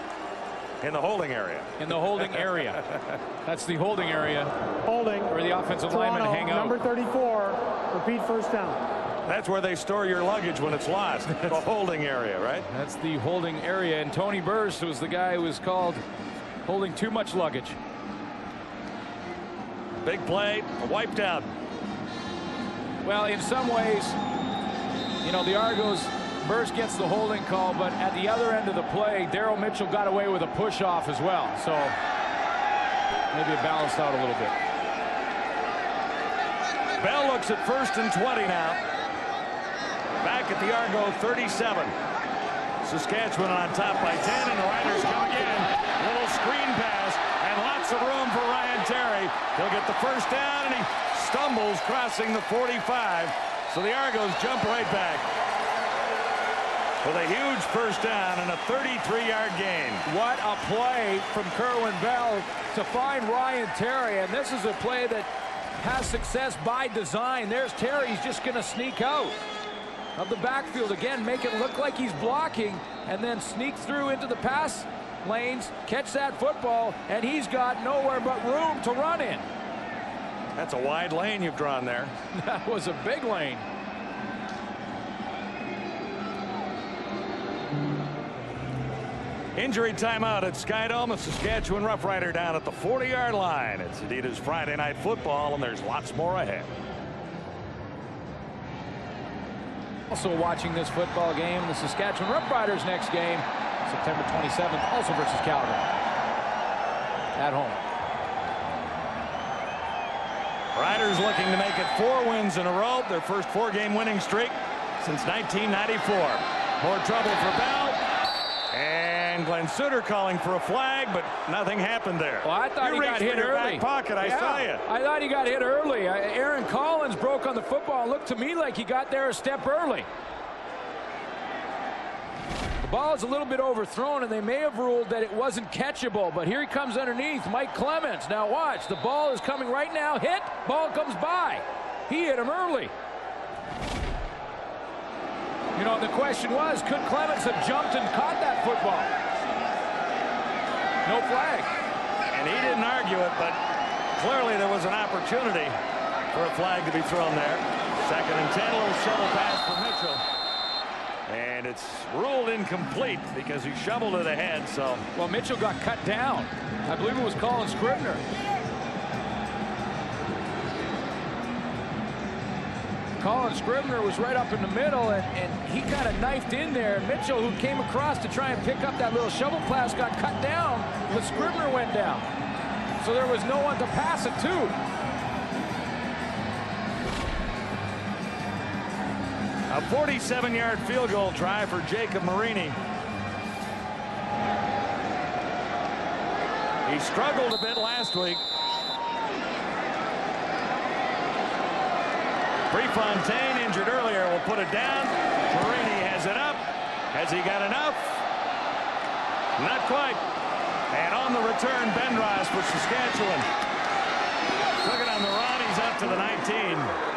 In the holding area. In the holding area. That's the holding area. Holding. Where the offensive linemen hang out. Number 34. Repeat first down. That's where they store your luggage when it's lost. The holding area, right? That's the holding area. And Tony Burrs was the guy who was called holding too much luggage. Big play, wiped out. Well, in some ways, you know, the Argos, Burrs gets the holding call, but at the other end of the play, Daryl Mitchell got away with a push-off as well. So maybe it balanced out a little bit. Bell looks at 1st and 20 now. Back at the Argo 37. Saskatchewan on top by 10, and the Riders come again. Little screen pass, and lots of room for Ryan Terry. He'll get the first down, and he stumbles crossing the 45. So the Argos jump right back with a huge first down and a 33-yard gain. What a play from Kerwin Bell to find Ryan Terry, and this is a play that has success by design. There's Terry. He's just going to sneak out of the backfield again, make it look like he's blocking, and then sneak through into the pass lanes, catch that football, and he's got nowhere but room to run in. That's a wide lane you've drawn there. That was a big lane. Injury timeout at Skydome. A Saskatchewan Roughrider down at the 40-yard line. It's Adidas Friday Night Football, and there's lots more ahead. Also watching this football game, the Saskatchewan Roughriders next game, September 27th, also versus Calgary. At home. Riders looking to make it 4 wins in a row. Their first 4-game winning streak since 1994. More trouble for Bell. And Glenn Sutter calling for a flag, but nothing happened there. Well, I thought he got hit early. Back pocket, I saw you. I thought he got hit early. Aaron Collins broke on the football. It looked to me like he got there a step early. The ball is a little bit overthrown, and they may have ruled that it wasn't catchable, but here he comes underneath, Mike Clemons. Now watch, the ball is coming right now. Hit, ball comes by. He hit him early. You know, the question was, could Clemons have jumped and caught that football? No flag. And he didn't argue it, but clearly there was an opportunity for a flag to be thrown there. 2nd and 10, a little shovel pass for Mitchell. And it's ruled incomplete because he shoveled it ahead, so. Well, Mitchell got cut down. I believe it was Colin Scribner. Colin Scribner was right up in the middle, and he kind of knifed in there. And Mitchell, who came across to try and pick up that little shovel pass, got cut down, but Scribner went down. So there was no one to pass it to. A 47-yard field goal try for Jacob Marini. He struggled a bit last week. Prefontaine, injured earlier, will put it down. Marini has it up. Has he got enough? Not quite. And on the return, Bendros for Saskatchewan. Took it on the run. He's up to the 19.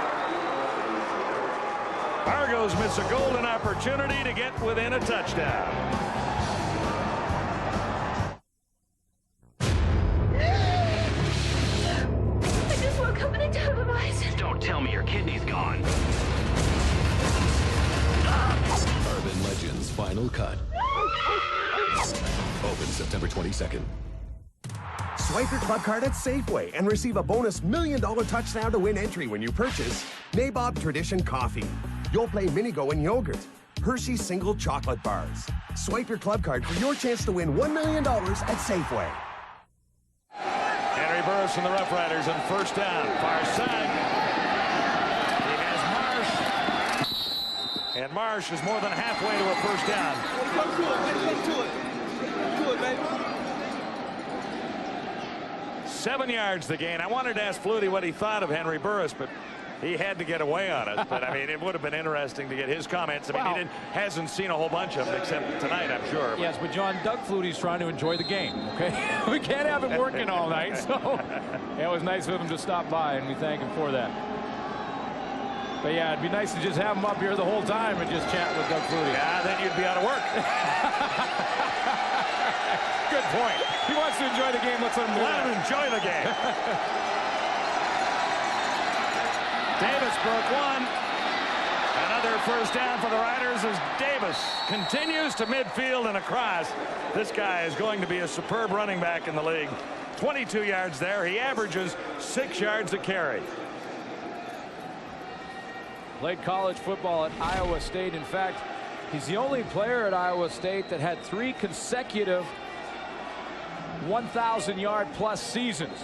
Argos miss a golden opportunity to get within a touchdown. I just woke up in a tub of ice. Don't tell me your kidney's gone. Urban Legends Final Cut. Open September 22nd. Swipe your club card at Safeway and receive a bonus $1 million touchdown to win entry when you purchase Nabob Tradition Coffee. You'll play Minigo and yogurt. Hershey's single chocolate bars. Swipe your club card for your chance to win $1 million at Safeway. Henry Burris and the Roughriders on first down. Far side. He has Marsh. And Marsh is more than halfway to a first down. Come to it, baby. 7 yards the gain. I wanted to ask Flutie what he thought of Henry Burris, but he had to get away on it. But I mean, it would have been interesting to get his comments. I mean, he hasn't seen a whole bunch of them except tonight, I'm sure. Yes, but John, Doug Flutie's trying to enjoy the game. Okay, we can't have him working all night. So it was nice of him to stop by, and we thank him for that. But yeah, it'd be nice to just have him up here the whole time and just chat with Doug Flutie. Yeah, then you'd be out of work. Good point. He wants to enjoy the game. Let's let him do Let him enjoy the game. Davis broke one. Another first down for the Riders as Davis continues to midfield and across. This guy is going to be a superb running back in the league. 22 yards there. He averages 6 yards a carry. Played college football at Iowa State. In fact, he's the only player at Iowa State that had 3 consecutive 1,000-yard-plus seasons.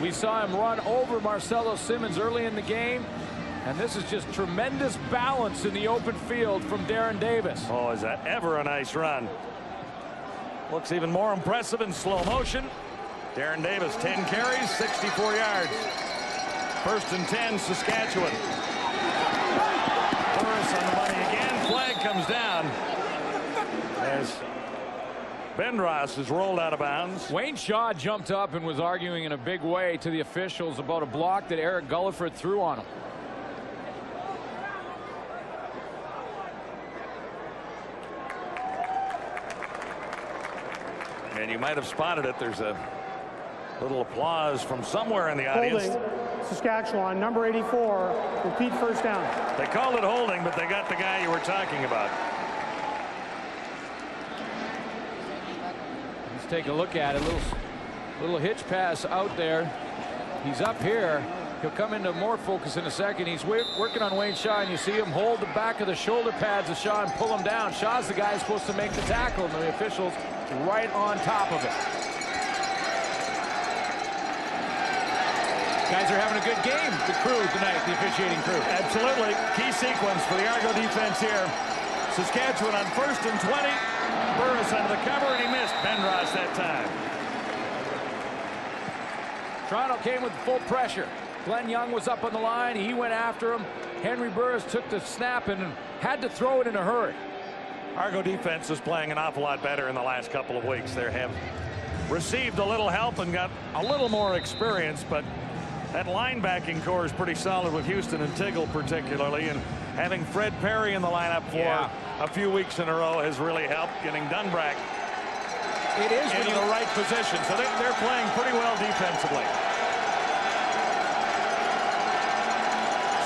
We saw him run over Marcelo Simmons early in the game, and this is just tremendous balance in the open field from Darren Davis. Oh, is that ever a nice run. Looks even more impressive in slow motion. Darren Davis, 10 carries, 64 yards. First and 10, Saskatchewan. Burris on the money again. Flag comes down as Bendros is rolled out of bounds. Wayne Shaw jumped up and was arguing in a big way to the officials about a block that Eric Gulliford threw on him. And you might have spotted it. There's a little applause from somewhere in the audience. Holding, Saskatchewan, number 84, repeat first down. They called it holding, but they got the guy you were talking about. Let's take a look at it. Little hitch pass out there. He's up here. He'll come into more focus in a second. He's working on Wayne Shaw, and you see him hold the back of the shoulder pads of Shaw and pull him down. Shaw's the guy who's supposed to make the tackle, and the officials right on top of it. Guys are having a good game, the crew tonight, the officiating crew. Absolutely. Key sequence for the Argo defense here. Saskatchewan on first and 20. Burris under the cover, and he missed Bendros that time. Toronto came with full pressure. Glenn Young was up on the line. He went after him. Henry Burris took the snap and had to throw it in a hurry. Argo defense is playing an awful lot better in the last couple of weeks. They have received a little help and got a little more experience, but that linebacking core is pretty solid with Houston and Tiggle particularly, and having Fred Perry in the lineup for a few weeks in a row has really helped, getting Dunbrack in the right position. So they're playing pretty well defensively.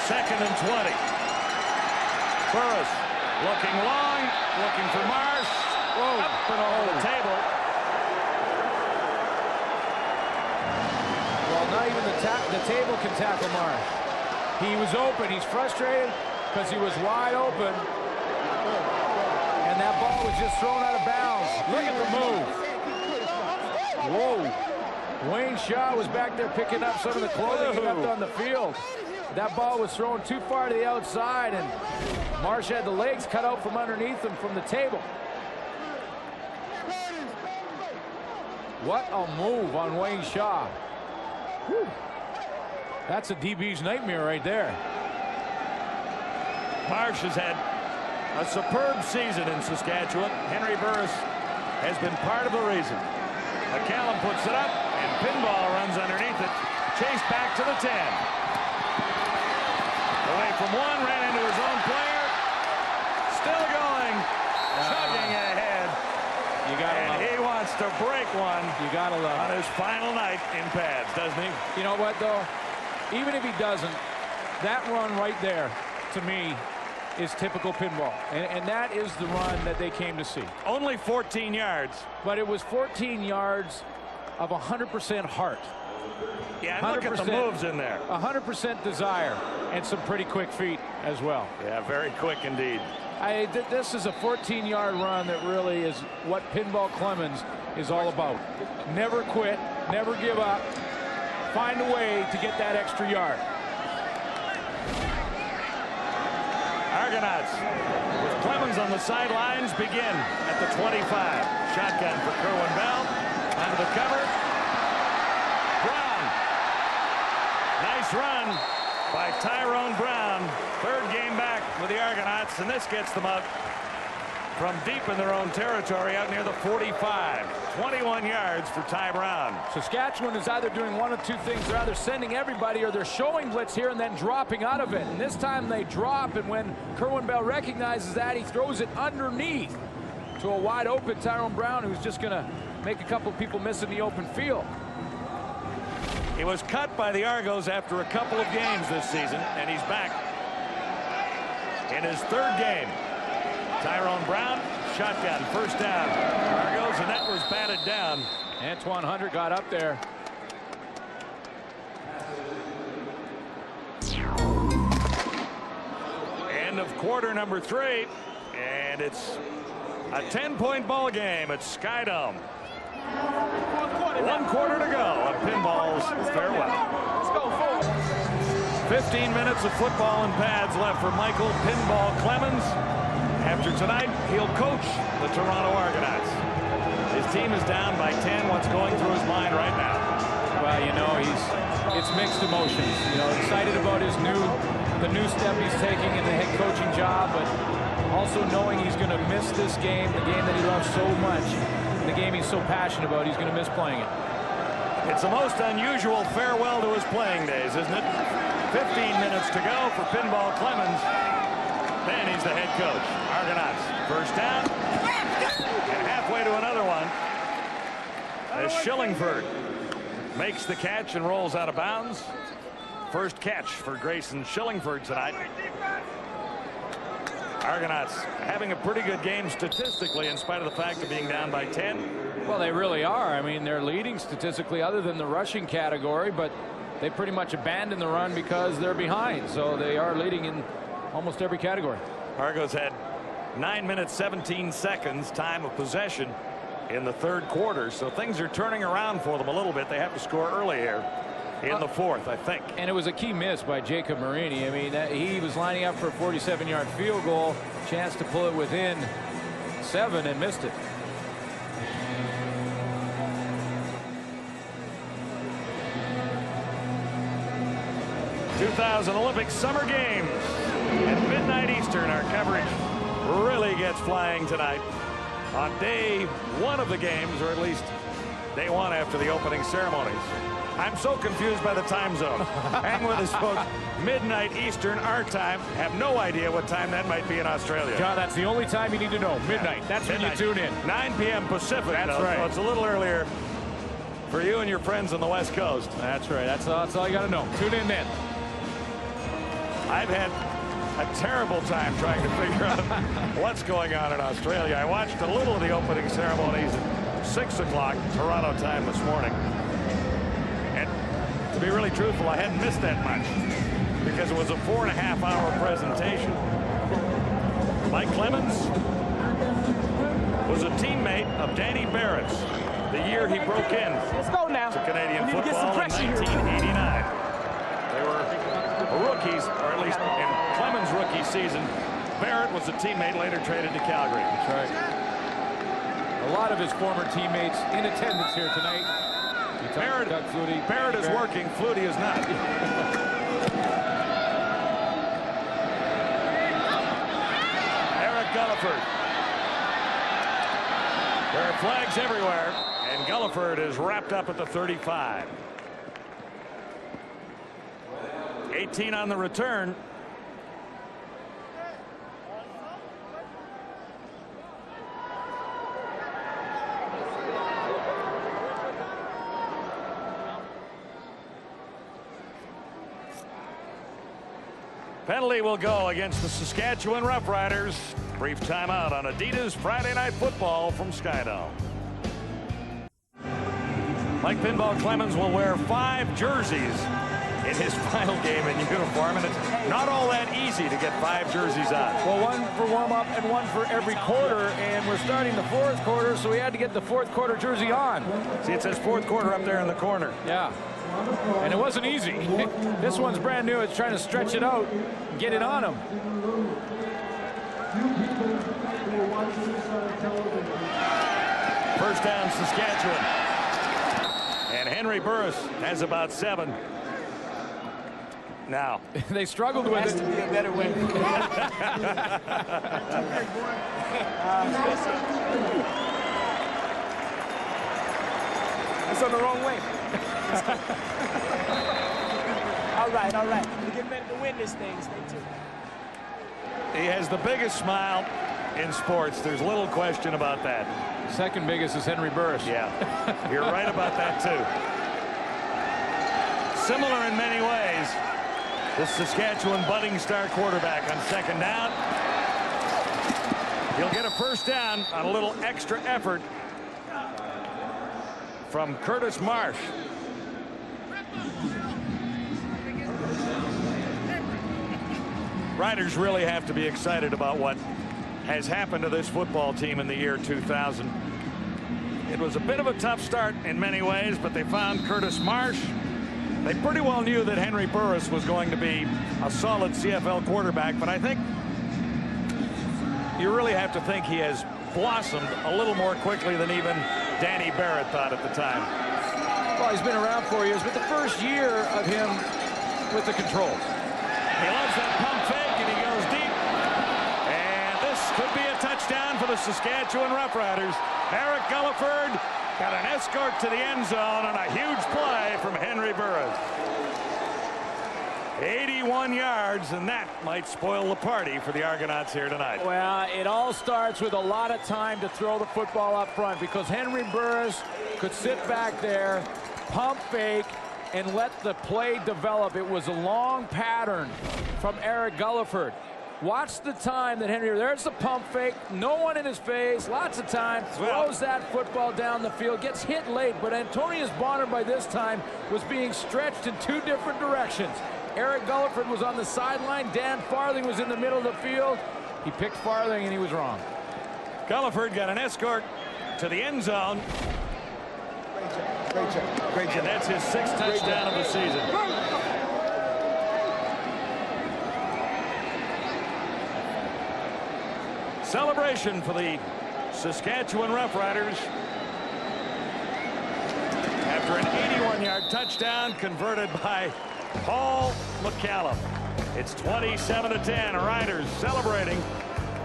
Second and 20. Burris looking long, looking for Marsh. Whoa, up and over the table. Well, not even the table can tackle Marsh. He was open. He's frustrated because he was wide open. And that ball was just thrown out of bounds. Look at the move. Whoa. Wayne Shaw was back there picking up some of the clothing he left on the field. That ball was thrown too far to the outside, and Marsh had the legs cut out from underneath him from the table. What a move on Wayne Shaw. Whew. That's a DB's nightmare right there. Marsh has had a superb season in Saskatchewan. Henry Burris has been part of the reason. McCallum puts it up, and Pinball runs underneath it. Chased back to the 10. Away from one, ran into his own player. Still going, chugging ahead. You gotta and he wants to break one. You gotta love on his final night in pads, doesn't he? You know what, though? Even if he doesn't, that run right there, to me, is typical Pinball. And that is the run that they came to see. Only 14 yards. But it was 14 yards of 100% heart. Yeah, look at the moves in there. 100% desire and some pretty quick feet as well. Yeah, very quick indeed. This is a 14-yard run that really is what Pinball Clemons is all about. Never quit, never give up. Find a way to get that extra yard. Argonauts with Clemons on the sidelines begin at the 25. Shotgun for Kerwin Bell. Under the cover. Brown. Nice run by Tyrone Brown. Third game back with the Argonauts, and this gets them out from deep in their own territory out near the 45. 21 yards for Ty Brown. Saskatchewan is either doing one of two things. They're either sending everybody or they're showing blitz here and then dropping out of it. And this time they drop, and when Kerwin Bell recognizes that, he throws it underneath to a wide open Tyrone Brown, who's just going to make a couple people miss in the open field. He was cut by the Argos after a couple of games this season, and he's back in his third game. Tyrone Brown, shotgun, first down. Argos, and that was batted down. Antoine Hunter got up there. End of quarter number 3, and it's a 10-point ball game at Skydome. 1 quarter to go of Pinball's farewell. Let's go forward. 15 minutes of football and pads left for Michael Pinball Clemons. After tonight, he'll coach the Toronto Argonauts. His team is down by 10. What's going through his mind right now? Well, you know, it's mixed emotions. You know, excited about the new step he's taking in the head coaching job, but also knowing he's going to miss this game, the game that he loves so much, the game he's so passionate about. He's going to miss playing it. It's the most unusual farewell to his playing days, isn't it? 15 minutes to go for Pinball Clemons. Then he's the head coach. Argonauts, first down. And halfway to another one. As Shillingford makes the catch and rolls out of bounds. First catch for Grayson Shillingford tonight. Argonauts having a pretty good game statistically in spite of the fact of being down by 10. Well, they really are. I mean, they're leading statistically other than the rushing category, but they pretty much abandoned the run because they're behind. So they are leading in almost every category. Argos had 9 minutes 17 seconds time of possession in the third quarter, so things are turning around for them a little bit. They have to score early here in the fourth, I think. And it was a key miss by Jacob Marini. I mean, he was lining up for a 47-yard field goal, chance to pull it within 7, and missed it. '2000 Olympic Summer Games at midnight Eastern. Our coverage really gets flying tonight on day 1 of the games, or at least day 1 after the opening ceremonies. I'm so confused by the time zone. Hang with us, folks. Midnight Eastern, our time. Have no idea what time that might be in Australia. John, that's the only time you need to know. Midnight. That's midnight. When you tune in. 9 p.m. Pacific. That's though, right. So it's a little earlier for you and your friends on the West Coast. That's right. That's all you got to know. Tune in then. I've had a terrible time trying to figure out what's going on in Australia. I watched a little of the opening ceremonies at 6 o'clock Toronto time this morning. And to be really truthful, I hadn't missed that much because it was a 4.5-hour presentation. Mike Clemons was a teammate of Danny Barrett's the year he broke in to Canadian football in 1989. They were rookies, or at least in Clemens' rookie season. Barrett was a teammate, later traded to Calgary. That's right. A lot of his former teammates in attendance here tonight. Barrett is working, Flutie is not. Eric Gulliford. There are flags everywhere, and Gulliford is wrapped up at the 35. 18 on the return. Penalty will go against the Saskatchewan Roughriders. Brief timeout on Adidas Friday Night Football from Skydome. Mike Pinball Clemons will wear 5 jerseys in his final game in uniform, and it's not all that easy to get 5 jerseys on. Well, one for warm-up and one for every quarter, and we're starting the 4th quarter, so we had to get the 4th quarter jersey on. See, it says 4th quarter up there in the corner. Yeah, and it wasn't easy. This one's brand new. It's trying to stretch it out, get it on him. First down, Saskatchewan. And Henry Burris has about 7. Now they struggled with it. Has to be a better way. It's on the wrong way. All right. We're getting ready to win this thing. Stay tuned. He has the biggest smile in sports. There's little question about that. Second biggest is Henry Burris. Yeah, you're right about that too. Similar in many ways. The Saskatchewan budding star quarterback on 2nd down. He'll get a first down on a little extra effort from Curtis Marsh. Riders really have to be excited about what has happened to this football team in the year 2000. It was a bit of a tough start in many ways, but they found Curtis Marsh. They pretty well knew that Henry Burris was going to be a solid CFL quarterback, but I think you really have to think he has blossomed a little more quickly than even Danny Barrett thought at the time. Well, he's been around 4 years, but the first year of him with the controls. He loves that pump fake, and he goes deep. And this could be a touchdown for the Saskatchewan Roughriders. Eric Gulliford got an escort to the end zone on a huge play from Henry Burris. 81 yards, and that might spoil the party for the Argonauts here tonight. Well, it all starts with a lot of time to throw the football up front, because Henry Burris could sit back there, pump fake, and let the play develop. It was a long pattern from Eric Gulliford. Watch the time that Henry, there's the pump fake, no one in his face, lots of time, throws that football down the field, gets hit late, but Antonius Bonner by this time was being stretched in 2 different directions. Eric Gulliford was on the sideline, Dan Farthing was in the middle of the field. He picked Farthing and he was wrong. Gulliford got an escort to the end zone. Great job. And that's his 6th touchdown of the season. Celebration for the Saskatchewan Roughriders after an 81-yard touchdown converted by Paul McCallum. It's 27-10. Riders celebrating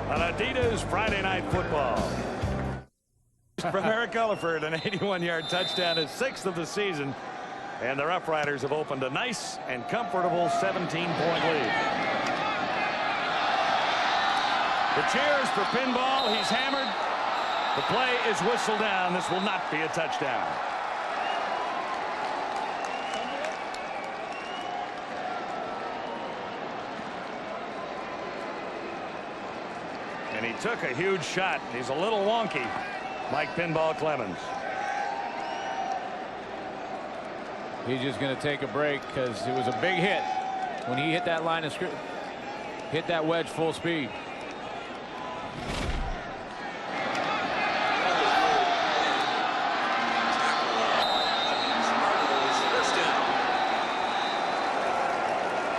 on Adidas Friday Night Football. From Eric Gulliford, an 81-yard touchdown, his 6th of the season, and the Roughriders have opened a nice and comfortable 17-point lead. The cheers for Pinball. He's hammered. The play is whistled down. This will not be a touchdown. And he took a huge shot. He's a little wonky, Mike Pinball Clemons. He's just going to take a break because it was a big hit when he hit that line of scrimmage, hit that wedge full speed.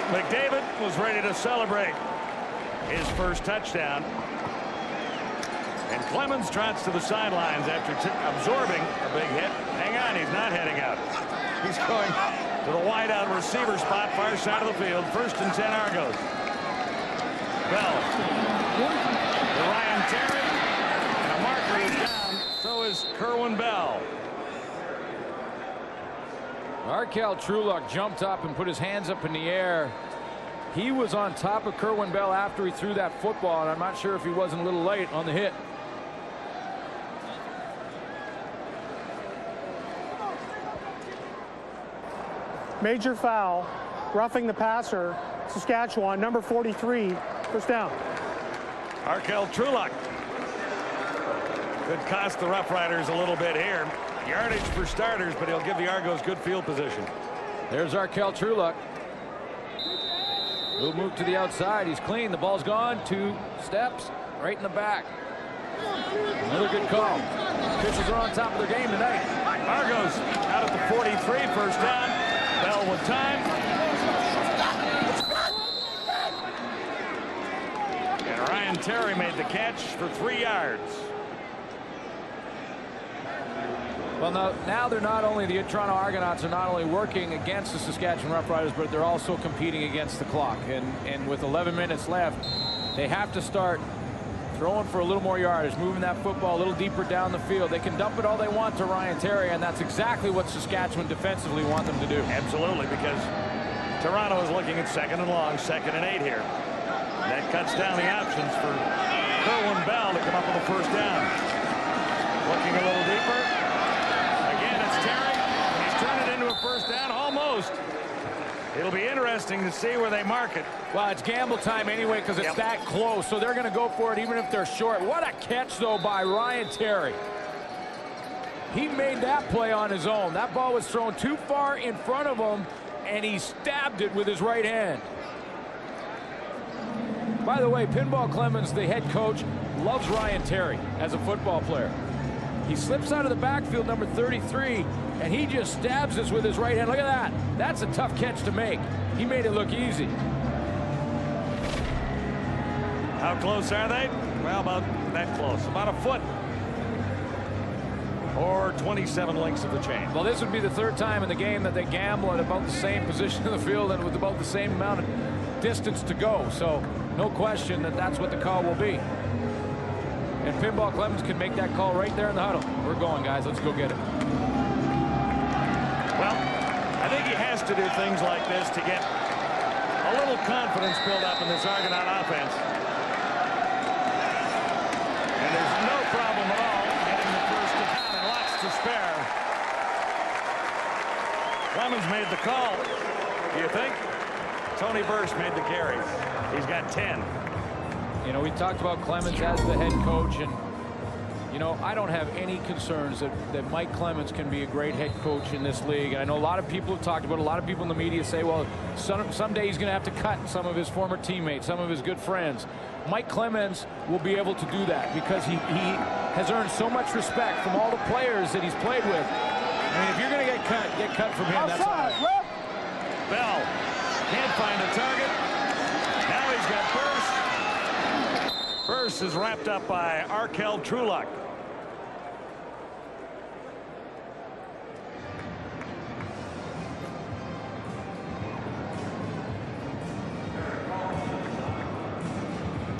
McDavid was ready to celebrate his first touchdown. And Clemons trots to the sidelines after absorbing a big hit. Hang on, he's not heading out. He's going to the wideout receiver spot, far side of the field. 1st and 10 Argos. Bell. To Ryan Terry. And a marker is down. So is Kerwin Bell. Arkell Trulock jumped up and put his hands up in the air. He was on top of Kerwin Bell after he threw that football, and I'm not sure if he wasn't a little late on the hit. Major foul, roughing the passer, Saskatchewan, number 43, first down. Arkell Trulock Could cost the Roughriders a little bit here. Yardage for starters, but he'll give the Argos good field position. There's Arkel Trueluck. He'll move to the outside. He's clean. The ball's gone. 2 steps right in the back. Another good call. Pitchers are on top of their game tonight. Argos out at the 43, first down. Bell with time. And Ryan Terry made the catch for 3 yards. Well, now they're not only, the Toronto Argonauts are not only working against the Saskatchewan Roughriders, but they're also competing against the clock. And with 11 minutes left, they have to start throwing for a little more yardage, moving that football a little deeper down the field. They can dump it all they want to Ryan Terry, and that's exactly what Saskatchewan defensively want them to do. Absolutely, because Toronto is looking at 2nd and long, 2nd and 8 here. That cuts down the options for Kerwin Bell to come up with a first down. Looking a little deeper. Again, it's Terry. He's turned it into a first down, almost. It'll be interesting to see where they mark it. Well, it's gamble time anyway because it's that close, so they're going to go for it even if they're short. What a catch, though, by Ryan Terry. He made that play on his own. That ball was thrown too far in front of him, and he stabbed it with his right hand. By the way, Pinball Clemons, the head coach, loves Ryan Terry as a football player. He slips out of the backfield, number 33, and he just stabs us with his right hand. Look at that. That's a tough catch to make. He made it look easy. How close are they? Well, about that close. About a foot. Or 27 lengths of the chain. Well, this would be the 3rd time in the game that they gamble at about the same position in the field and with about the same amount of distance to go. So no question that that's what the call will be. And Pinball Clemons can make that call right there in the huddle. We're going, guys. Let's go get it. Well, I think he has to do things like this to get a little confidence built up in this Argonaut offense. And there's no problem at all getting the first down and lots to spare. Clemons made the call. Do you think? Tony Burse made the carry. He's got 10. You know, we talked about Clemons as the head coach, and you know, I don't have any concerns that Mike Clemons can be a great head coach in this league. And I know a lot of people have talked about it. A lot of people in the media say, well, someday he's going to have to cut some of his former teammates, some of his good friends. Mike Clemons will be able to do that because he has earned so much respect from all the players that he's played with. I mean, if you're going to get cut from him, that's all right. Bell can't find a target. Now he's got Burse. Burse is wrapped up by Arkel Trueluck.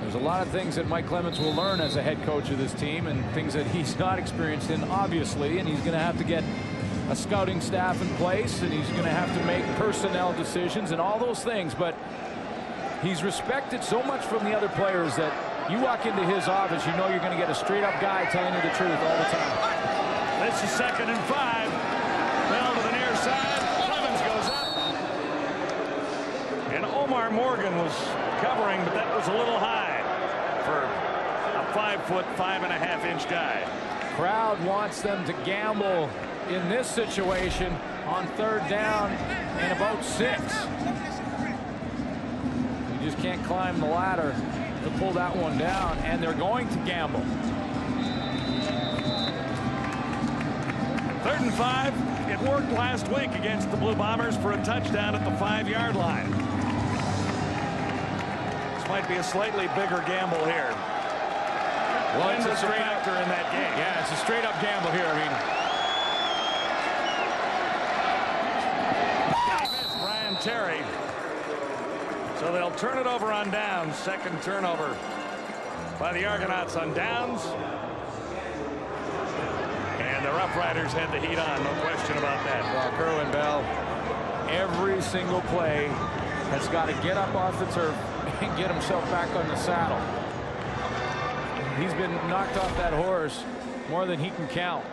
There's a lot of things that Mike Clemons will learn as a head coach of this team and things that he's not experienced in, obviously, and he's going to have to get a scouting staff in place, and he's going to have to make personnel decisions and all those things. But he's respected so much from the other players that you walk into his office, you know you're going to get a straight-up guy telling you the truth all the time. This is 2nd and 5. Bell to the near side. Clemons goes up. And Omar Morgan was covering, but that was a little high for a 5-foot, 5.5-inch guy. Crowd wants them to gamble in this situation on 3rd down and about 6. You just can't climb the ladder to pull that one down, and they're going to gamble. 3rd and 5. It worked last week against the Blue Bombers for a touchdown at the 5-yard line. This might be a slightly bigger gamble here. Well, it's a straight factor in that game. Yeah, it's a straight-up gamble here. I mean, Ryan Terry. So they'll turn it over on downs. 2nd turnover by the Argonauts on downs. And the Roughriders had the heat on, no question about that. Well, Kerwin Bell, every single play has got to get up off the turf and get himself back on the saddle. He's been knocked off that horse more than he can count.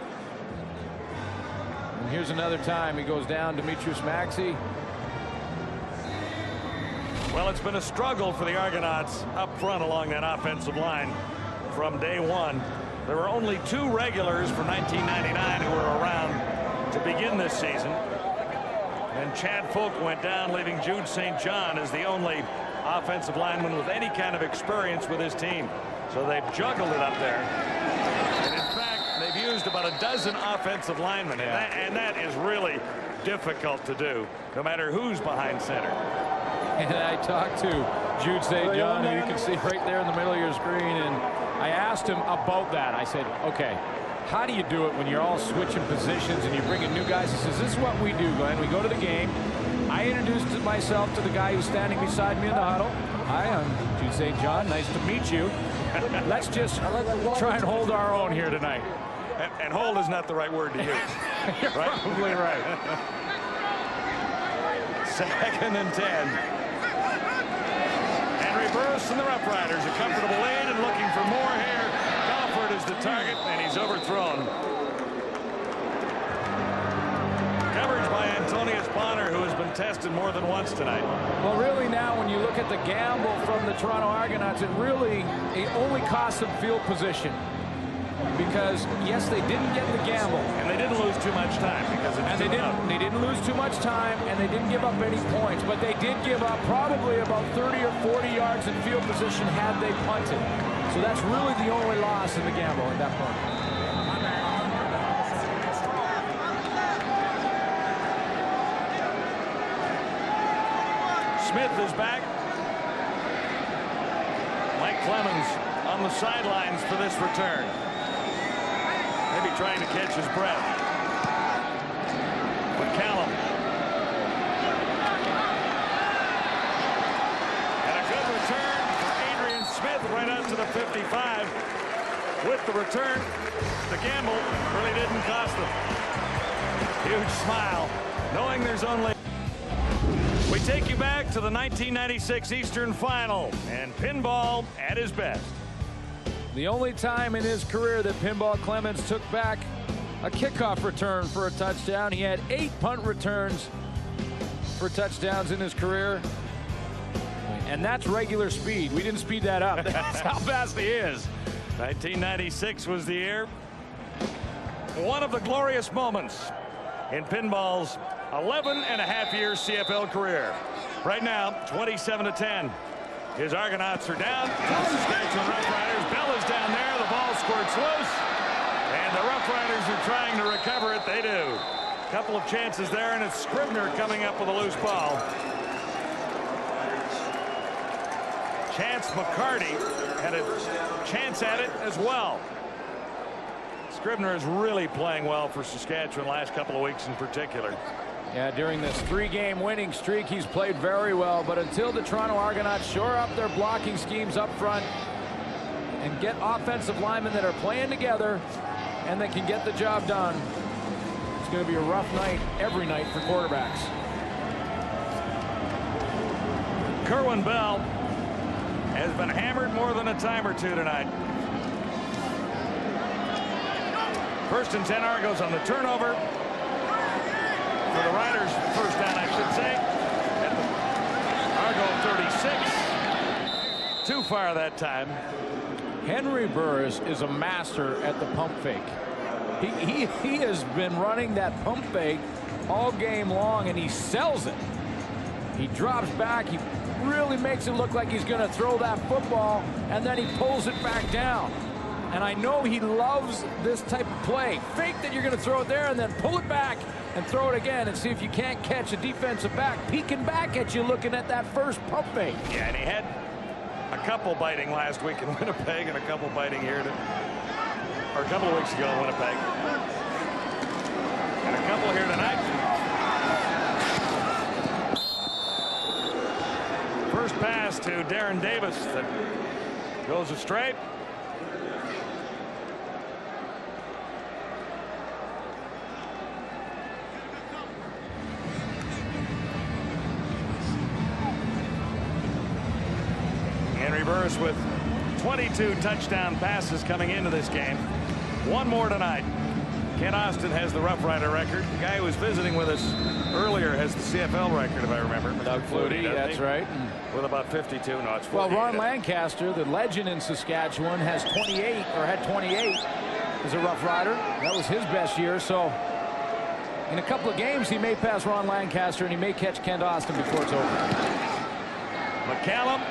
And here's another time he goes down. Demetrius Maxey. Well, it's been a struggle for the Argonauts up front along that offensive line from day one. There were only 2 regulars from 1999 who were around to begin this season. And Chad Folk went down, leaving Jude St. John as the only offensive lineman with any kind of experience with his team. So they've juggled it up there. And in fact, they've used about a dozen offensive linemen. And that is really difficult to do, no matter who's behind center. And I talked to Jude St. John, who you can see right there in the middle of your screen, and I asked him about that. I said, okay, how do you do it when you're all switching positions and you bring in new guys? He says, this is what we do, Glenn. We go to the game. I introduced myself to the guy who's standing beside me in the huddle. Hi, I'm Jude St. John. Nice to meet you. Let's try and hold our own here tonight. And hold is not the right word to use. You're right? probably right. 2nd and 10. Henry Burris and the Roughriders, a comfortable lead and looking for more here. Galliford is the target, and he's overthrown. Coverage by Antonius Bonner, who has been tested more than once tonight. Well, really now, when you look at the gamble from the Toronto Argonauts, it only cost them field position. Because yes, they didn't get the gamble, and they didn't lose too much time because they didn't lose too much time, and they didn't give up any points, but they did give up probably about 30 or 40 yards in field position had they punted. So that's really the only loss in the gamble at that point. Smith is back. Mike Clemons on the sidelines for this return. Maybe trying to catch his breath. McCallum. And a good return for Adrian Smith right out to the 55. With the return, the gamble really didn't cost them. Huge smile, knowing there's only... We take you back to the 1996 Eastern Final, and Pinball at his best. The only time in his career that Pinball Clemons took back a kickoff return for a touchdown. He had 8 punt returns for touchdowns in his career. And that's regular speed. We didn't speed that up. That's how fast he is. 1996 was the year. One of the glorious moments in Pinball's 11-and-a-half-year CFL career. Right now, 27-10. His Argonauts are down. The Saskatchewan Roughriders. Bell is down there. The ball squirts loose. And the Roughriders are trying to recover it. They do. A couple of chances there, and it's Scribner coming up with a loose ball. Chance McCarty had a chance at it as well. Scribner is really playing well for Saskatchewan last couple of weeks in particular. Yeah, during this 3-game winning streak, he's played very well. But until the Toronto Argonauts shore up their blocking schemes up front and get offensive linemen that are playing together and that can get the job done, it's going to be a rough night every night for quarterbacks. Kerwin Bell has been hammered more than a time or two tonight. 1st and 10, Argos on the turnover. For the Riders, first down, I should say. At the Argo 36. Too far that time. Henry Burris is a master at the pump fake. He has been running that pump fake all game long, and he sells it. He drops back. He really makes it look like he's going to throw that football, and then he pulls it back down. And I know he loves this type of play. Fake that you're going to throw it there and then pull it back and throw it again and see if you can't catch a defensive back peeking back at you looking at that first pump fake. Yeah, and he had a couple biting last week in Winnipeg and a couple biting here, or a couple of weeks ago in Winnipeg. And a couple here tonight. First pass to Darren Davis that goes astray. Henry Burris with 22 touchdown passes coming into this game. One more tonight. Ken Austin has the Rough Rider record. The guy who was visiting with us earlier has the CFL record, if I remember. Doug Flutie, that's right. With about 52. No, it's 48. Well, Ron Lancaster, the legend in Saskatchewan, has 28, or had 28 as a Rough Rider. That was his best year. So in a couple of games, he may pass Ron Lancaster, and he may catch Ken Austin before it's over. McCallum.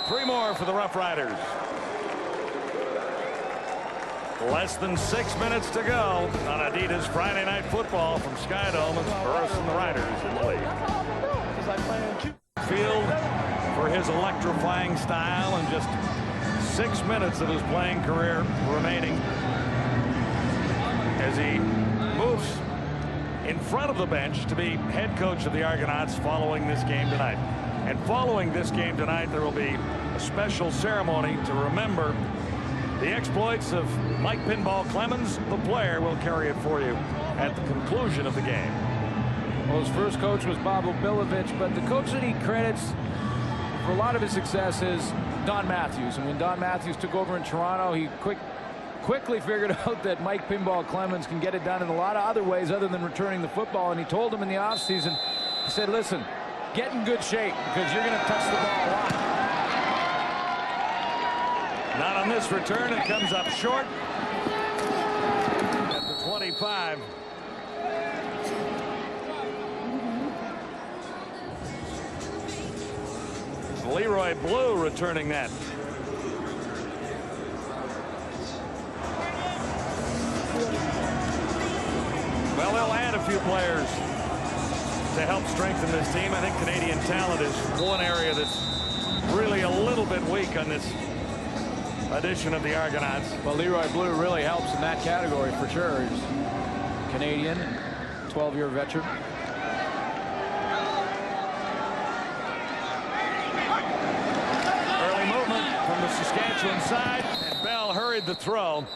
3 more for the Rough Riders. Less than 6 minutes to go on Adidas Friday Night Football from Skydome. It's Burris and the Riders in the lead. Field for his electrifying style and just 6 minutes of his playing career remaining as he moves in front of the bench to be head coach of the Argonauts following this game tonight. And following this game tonight, there will be a special ceremony to remember the exploits of Mike Pinball Clemons. The player will carry it for you at the conclusion of the game. Well, his first coach was Bob Obilovich, but the coach that he credits for a lot of his success is Don Matthews. And when Don Matthews took over in Toronto, he quickly figured out that Mike Pinball Clemons can get it done in a lot of other ways other than returning the football. And he told him in the offseason, he said, listen, get in good shape because you're going to touch the ball a lot. Not on this return. It comes up short at the 25. Leroy Blue returning that. Well, they'll add a few players to help strengthen this team. I think Canadian talent is one area that's really a little bit weak on this edition of the Argonauts. Well, Leroy Blue really helps in that category for sure. He's Canadian, 12-year veteran. Early movement from the Saskatchewan side, and Bell hurried the throw.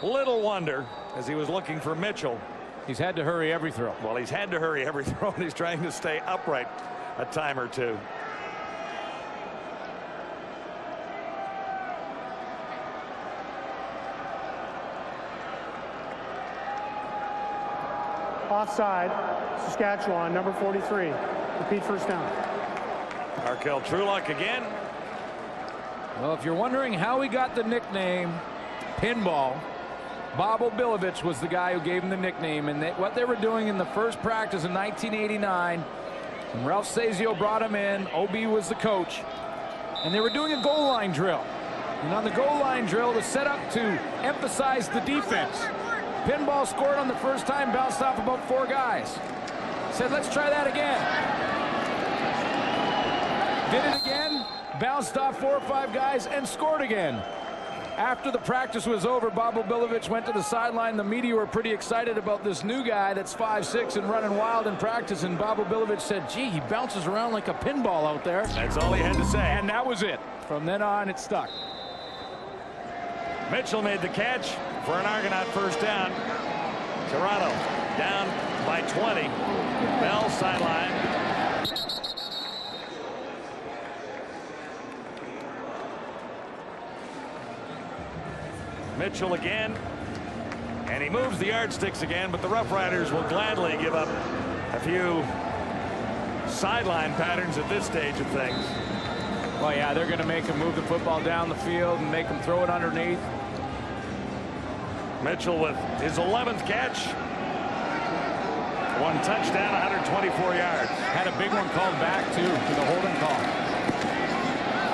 Little wonder, as he was looking for Mitchell. He's had to hurry every throw. Well, he's had to hurry every throw, and he's trying to stay upright a time or two. Offside, Saskatchewan, number 43. Repeat first down. Arkell Trulock again. Well, if you're wondering how he got the nickname Pinball, Bob Obilovich was the guy who gave him the nickname. And what they were doing in the first practice in 1989, when Ralph Sazio brought him in, OB was the coach, and they were doing a goal line drill. And on the goal line drill, it was set up to emphasize the defense. Pinball scored on the first time, bounced off about 4 guys. Said, let's try that again. Did it again, bounced off 4 or 5 guys, and scored again. After the practice was over, Bob Obilovich went to the sideline. The media were pretty excited about this new guy that's 5'6" and running wild in practice. And Bob Obilovich said, gee, he bounces around like a pinball out there. That's all he had to say. And that was it. From then on, it stuck. Mitchell made the catch for an Argonaut first down. Toronto down by 20. Bell sideline. Mitchell again, and he moves the yardsticks again, but the Rough Riders will gladly give up a few sideline patterns at this stage of things. Well, yeah, they're going to make him move the football down the field and make him throw it underneath. Mitchell with his 11th catch. 1 touchdown, 124 yards. Had a big one called back, too, to the holding call.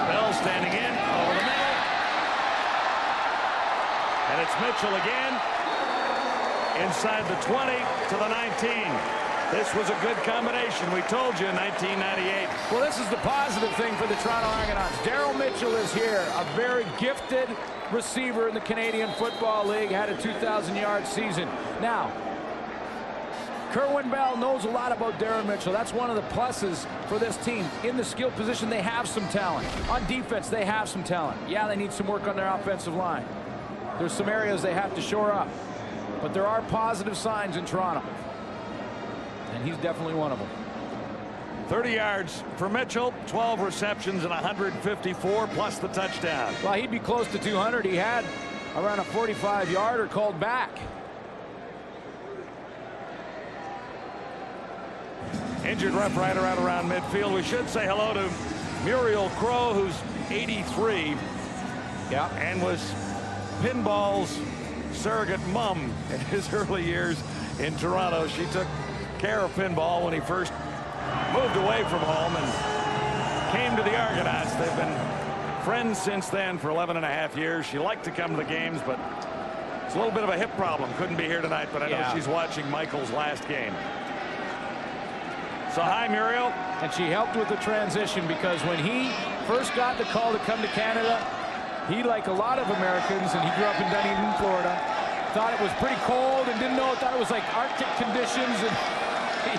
Bell standing in over the middle. And it's Mitchell again. Inside the 20 to the 19. This was a good combination. We told you in 1998. Well, this is the positive thing for the Toronto Argonauts. Daryl Mitchell is here, a very gifted receiver in the Canadian Football League, had a 2,000-yard season. Now, Kerwin Bell knows a lot about Darren Mitchell. That's one of the pluses for this team. In the skill position, they have some talent. On defense, they have some talent. Yeah, they need some work on their offensive line. There's some areas they have to shore up. But there are positive signs in Toronto. And he's definitely one of them. 30 yards for Mitchell, 12 receptions and 154 plus the touchdown. Well, he'd be close to 200. He had around a 45-yarder called back. Injured Rough Rider out around midfield. We should say hello to Muriel Crow, who's 83. Yeah. And was Pinball's surrogate mom in his early years in Toronto. She took care of Pinball when he first moved away from home and came to the Argonauts. They've been friends since then for 11.5 years. She liked to come to the games, but it's a little bit of a hip problem. Couldn't be here tonight, but I know she's watching Michael's last game. So hi, Muriel. And she helped with the transition, because when he first got the call to come to Canada, he, like a lot of Americans, and he grew up in Dunedin, Florida, thought it was pretty cold and didn't know, thought it was like Arctic conditions, and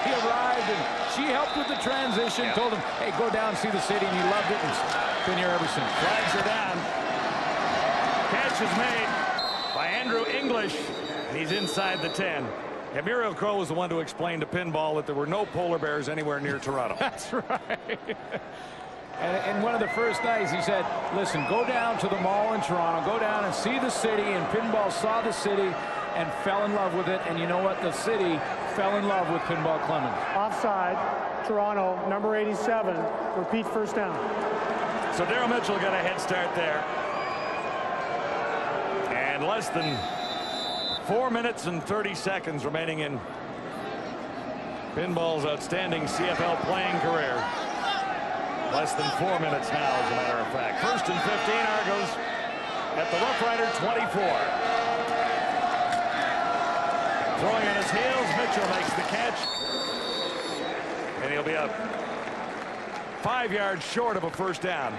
he arrived and she helped with the transition, told him, hey, go down and see the city, and he loved it and been here ever since. Flags are down. Catch is made by Andrew English, and he's inside the 10. And Muriel Crow was the one to explain to Pinball that there were no polar bears anywhere near Toronto. That's right. And one of the first nights, he said, listen, go down to the mall in Toronto, go down and see the city. And Pinball saw the city and fell in love with it. And you know what? The city fell in love with Pinball Clemons. Offside, Toronto, number 87. Repeat first down. So Daryl Mitchell got a head start there. And less than 4 minutes and 30 seconds remaining in Pinball's outstanding CFL playing career. Less than 4 minutes now, as a matter of fact. First and 15, Argos at the Roughrider 24. Throwing on his heels, Mitchell makes the catch. And he'll be up 5 yards short of a first down.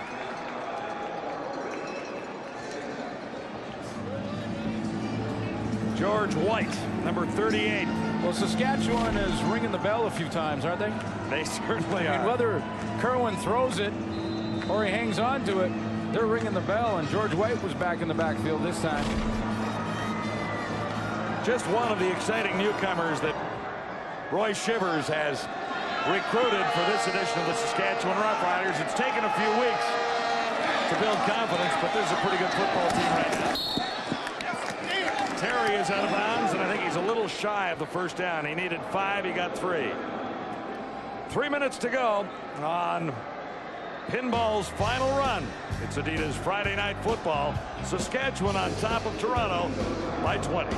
George White, number 38. Well, Saskatchewan is ringing the bell a few times, aren't they? They certainly are. I mean, whether Kerwin throws it or he hangs on to it, they're ringing the bell, and George White was back in the backfield this time. Just one of the exciting newcomers that Roy Shivers has recruited for this edition of the Saskatchewan Roughriders. It's taken a few weeks to build confidence, but this is a pretty good football team right now. Terry is out of bounds, and I think he's a little shy of the first down. He needed 5, he got 3. 3 minutes to go on Pinball's final run. It's Adidas Friday Night Football. Saskatchewan on top of Toronto by 20.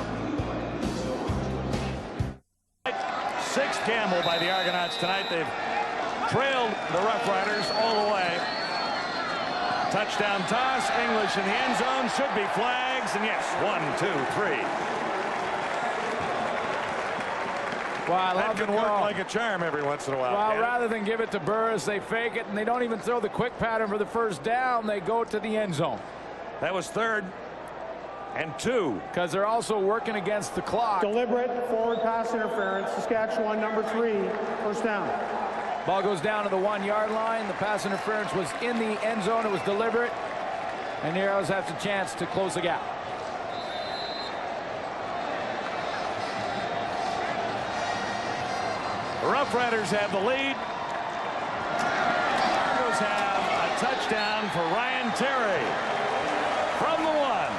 6th gamble by the Argonauts tonight. They've trailed the Roughriders all the way. Touchdown toss, English in the end zone, should be flags, and yes, 1, 2, 3. Well, I love that can work like a charm every once in a while. Well, rather than give it to Burris, they fake it, and they don't even throw the quick pattern for the first down. They go to the end zone. That was 3rd and 2. Because they're also working against the clock. Deliberate forward pass interference. Saskatchewan, number 3, first down. Ball goes down to the 1-yard line. The pass interference was in the end zone. It was deliberate. And the Arrows have a chance to close the gap. The Roughriders have the lead. Argos have a touchdown for Ryan Terry from the 1.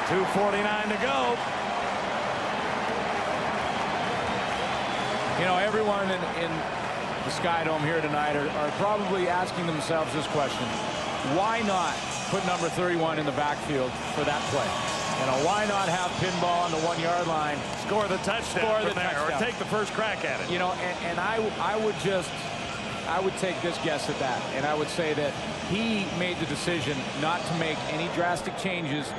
2:49 to go. You know, everyone in the Sky Dome here tonight are probably asking themselves this question. Why not put number 31 in the backfield for that play? You know, why not have Pinball on the 1-yard line? Score the touchdown from there, or take the first crack at it. You know, and I would take this guess at that, and I would say that he made the decision not to make any drastic changes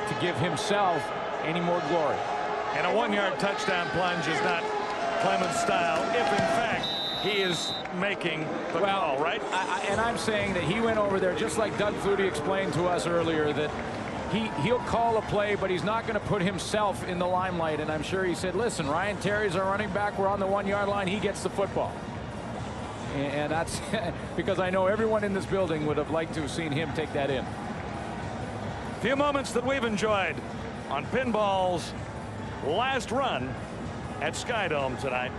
to give himself any more glory. And a 1-yard touchdown plunge is not Clemons style, if in fact he is making the call, right? And I'm saying that he went over there, just like Doug Flutie explained to us earlier, that he'll call a play, but he's not going to put himself in the limelight. And I'm sure he said, listen, Ryan Terry's our running back. We're on the 1-yard line. He gets the football. And that's because I know everyone in this building would have liked to have seen him take that in. Few moments that we've enjoyed on Pinball's last run at Sky Dome tonight.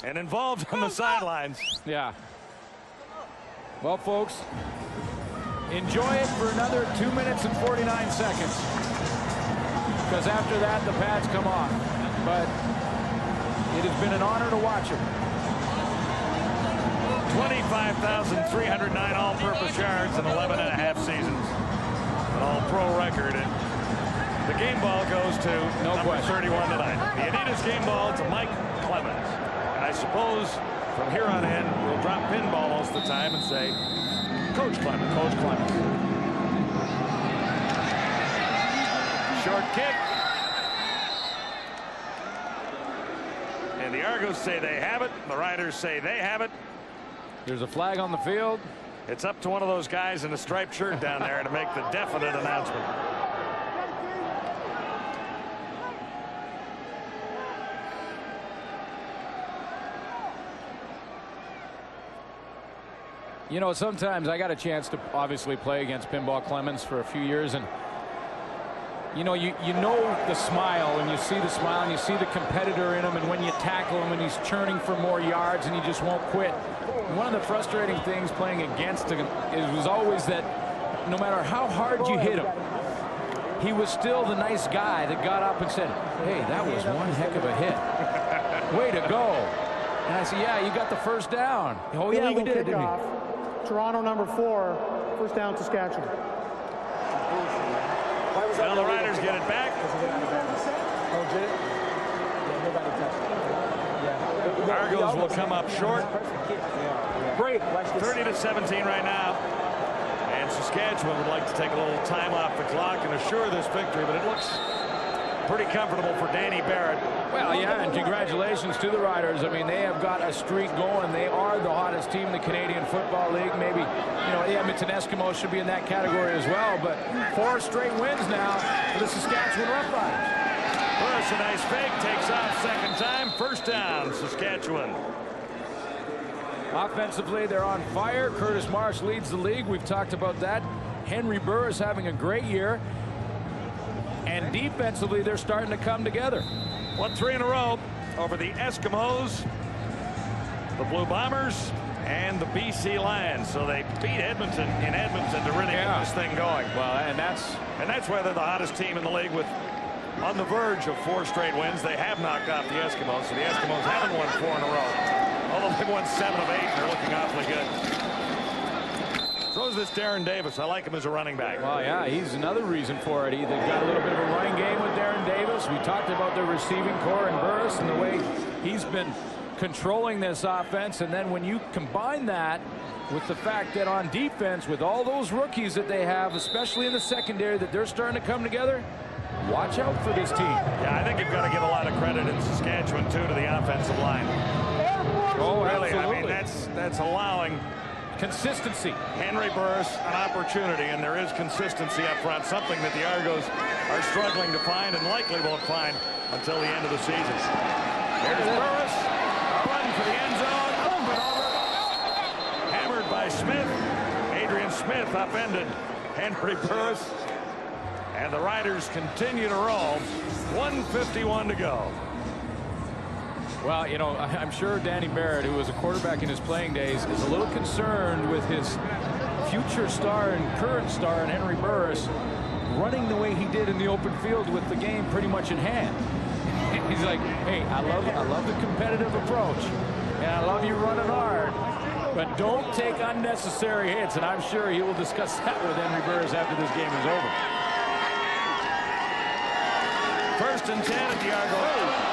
and involved on the sidelines. Yeah. Well, folks, enjoy it for another 2 minutes and 49 seconds. Because after that, the pads come off. But it has been an honor to watch him. 25,309 all-purpose yards in 11.5 seasons. An all-pro record. And the game ball goes to number 31 tonight. The Adidas game ball to Mike Clemons. And I suppose from here on in, we'll drop pinball most of the time and say, Coach Clemons. Coach Clemons. Short kick. And the Argos say they have it. The Riders say they have it. There's a flag on the field. It's up to one of those guys in a striped shirt down there to make the definite announcement. You know, sometimes I got a chance to obviously play against Pinball Clemons for a few years, and you know the smile, and you see the smile, and you see the competitor in him, and when you tackle him and he's churning for more yards and he just won't quit. And one of the frustrating things playing against him was always that no matter how hard you hit him, he was still the nice guy that got up and said, hey, that was one heck of a hit. Way to go. And I said, yeah, you got the first down. Oh, yeah, we did, didn't we? Toronto number 4, first down, Saskatchewan. Well, the Riders get it back. Argos will come up short. 30-17 right now. And Saskatchewan would like to take a little time off the clock and assure this victory, but it looks pretty comfortable for Danny Barrett. Well, yeah, and congratulations to the Riders. I mean, they have got a streak going. They are the hottest team in the Canadian Football League. Maybe, you know, the Edmonton Eskimos should be in that category as well. But 4 straight wins now for the Saskatchewan Roughriders. First, a nice fake, takes off second time. First down, Saskatchewan. Offensively, they're on fire. Curtis Marsh leads the league. We've talked about that. Henry Burris having a great year. And defensively, they're starting to come together. Won 3 in a row over the Eskimos, the Blue Bombers, and the BC Lions. So they beat Edmonton in Edmonton to really get this thing going. Well, and that's why they're the hottest team in the league, with on the verge of 4 straight wins. They have knocked off the Eskimos, so the Eskimos haven't won 4 in a row. Although they've won 7 of 8, and they're looking awfully good. So is this Darren Davis. I like him as a running back. Well, yeah, he's another reason for it. They've got a little bit of a running game with Darren Davis. We talked about their receiving core and Burris and the way he's been controlling this offense. And then when you combine that with the fact that on defense, with all those rookies that they have, especially in the secondary, that they're starting to come together, watch out for this team. Yeah, I think you've got to give a lot of credit in Saskatchewan, too, to the offensive line. Oh, really, absolutely. I mean, that's allowing consistency. Henry Burris an opportunity, and there is consistency up front, something that the Argos are struggling to find and likely won't find until the end of the season. Here's Burris, run for the end zone, hammered by Smith. Adrian Smith upended Henry Burris, and the Riders continue to roll. 1:51 to go. Well, you know, I'm sure Danny Barrett, who was a quarterback in his playing days, is a little concerned with his future star and current star in Henry Burris running the way he did in the open field with the game pretty much in hand. He's like, hey, I love the competitive approach, and I love you running hard, but don't take unnecessary hits, and I'm sure he will discuss that with Henry Burris after this game is over. 1st and 10 at the Argonauts.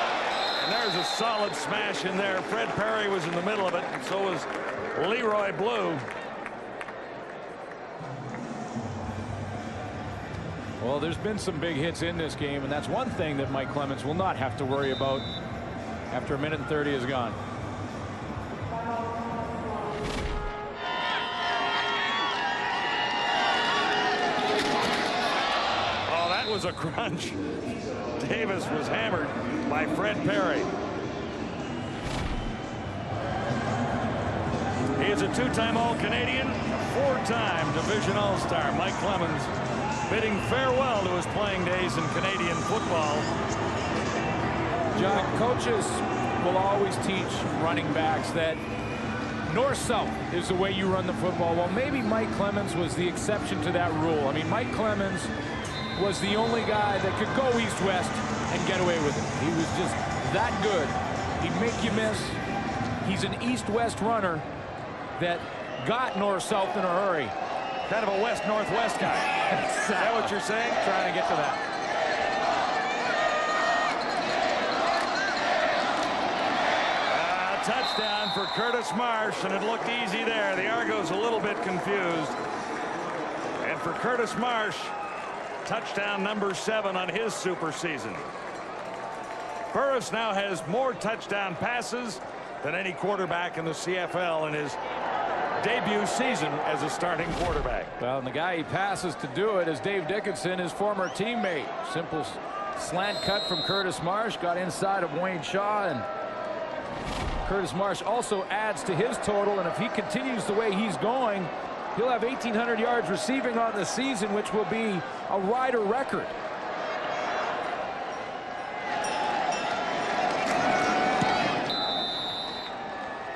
And there's a solid smash in there. Fred Perry was in the middle of it, and so was Leroy Blue. Well, there's been some big hits in this game, and that's one thing that Mike Clemons will not have to worry about after 1 minute and 30 is gone. Oh, that was a crunch. Davis was hammered by Fred Perry. He is a 2-time All-Canadian, a 4-time Division All-Star. Mike Clemons bidding farewell to his playing days in Canadian football. John, coaches will always teach running backs that north-south is the way you run the football. Well, maybe Mike Clemons was the exception to that rule. I mean, Mike Clemons was the only guy that could go east-west and get away with it. He was just that good. He'd make you miss. He's an east-west runner that got north-south in a hurry. Kind of a west-northwest guy. Is that what you're saying? Trying to get to that. Touchdown for Curtis Marsh, and it looked easy there. The Argos a little bit confused. And for Curtis Marsh, touchdown number 7 on his super season. Burris now has more touchdown passes than any quarterback in the CFL in his debut season as a starting quarterback. Well, and the guy he passes to do it is Dave Dickinson, his former teammate. Simple slant cut from Curtis Marsh, got inside of Wayne Shaw, and Curtis Marsh also adds to his total, and if he continues the way he's going, he'll have 1,800 yards receiving on the season, which will be a Rider record.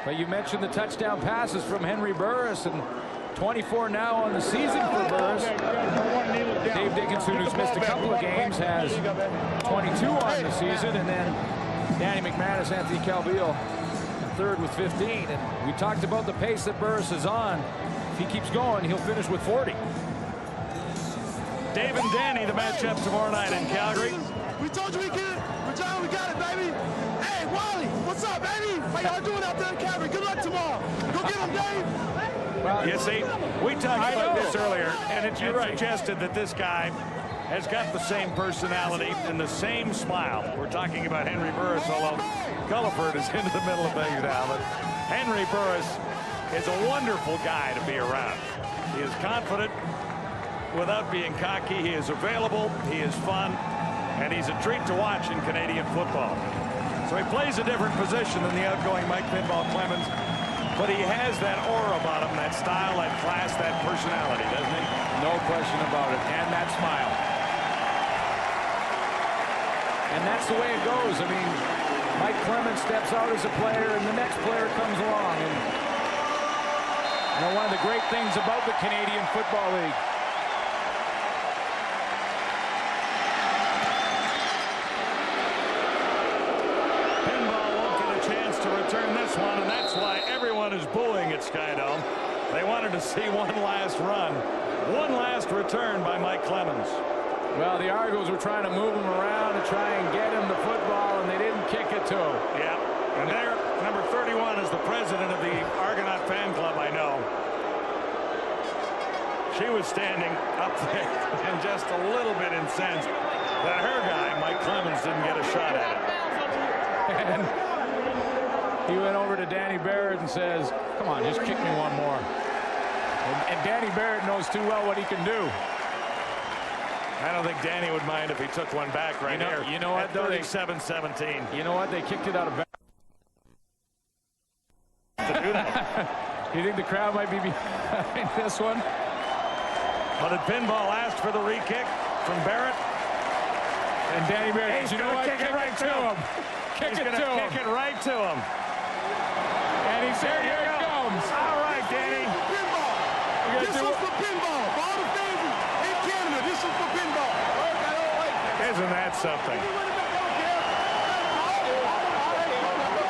But you mentioned the touchdown passes from Henry Burris, and 24 now on the season for Burris. Dave Dickinson, who's missed a couple of games, has 22 on the season, and then Danny McManus, Anthony Calvillo third with 15. And we talked about the pace that Burris is on. If he keeps going, he'll finish with 40. Dave and Danny, the matchup tomorrow night in Calgary. We told you we get it. John, we got it, baby. Hey, Wally, what's up, baby? How y'all doing out there in Calgary? Good luck tomorrow. Go get him, Dave. Well, you see, we talked about this earlier, and it suggested that this guy has got the same personality and the same smile. We're talking about Henry Burris, although Gulliford is into the middle of things now. But Henry Burris is a wonderful guy to be around. He is confident without being cocky. He is available. He is fun. And he's a treat to watch in Canadian football. So he plays a different position than the outgoing Mike Pinball Clemons. But he has that aura about him, that style, that class, that personality, doesn't he? No question about it. And that smile. And that's the way it goes. I mean, Mike Clemons steps out as a player, and the next player comes along. And you know, one of the great things about the Canadian Football League, Pinball won't get a chance to return this one, and that's why everyone is booing at Skydome. They wanted to see one last run, one last return by Mike Clemons. Well, the Argos were trying to move him around and try and get him the football, and they didn't kick it to him. Yeah, and there, number 31 is the president of the Argonaut fan club, I know. She was standing up there and just a little bit incensed that her guy, Mike Clemons, didn't get a shot at it. And he went over to Danny Barrett and says, come on, just kick me one more. And Danny Barrett knows too well what he can do. I don't think Danny would mind if he took one back right here. You know what, though? 37-17. You know what? They kicked it out of bounds. To do that. You think the crowd might be behind this one? Well, did Pinball ask for the re-kick from Barrett? And Danny Barrett, he's going to kick it right to him. Kick it to him. Kick it right to him. And he said, here it comes. All right, Danny. Pinball. This was for Pinball. For all the fans in Canada, this was for Pinball. Isn't that something?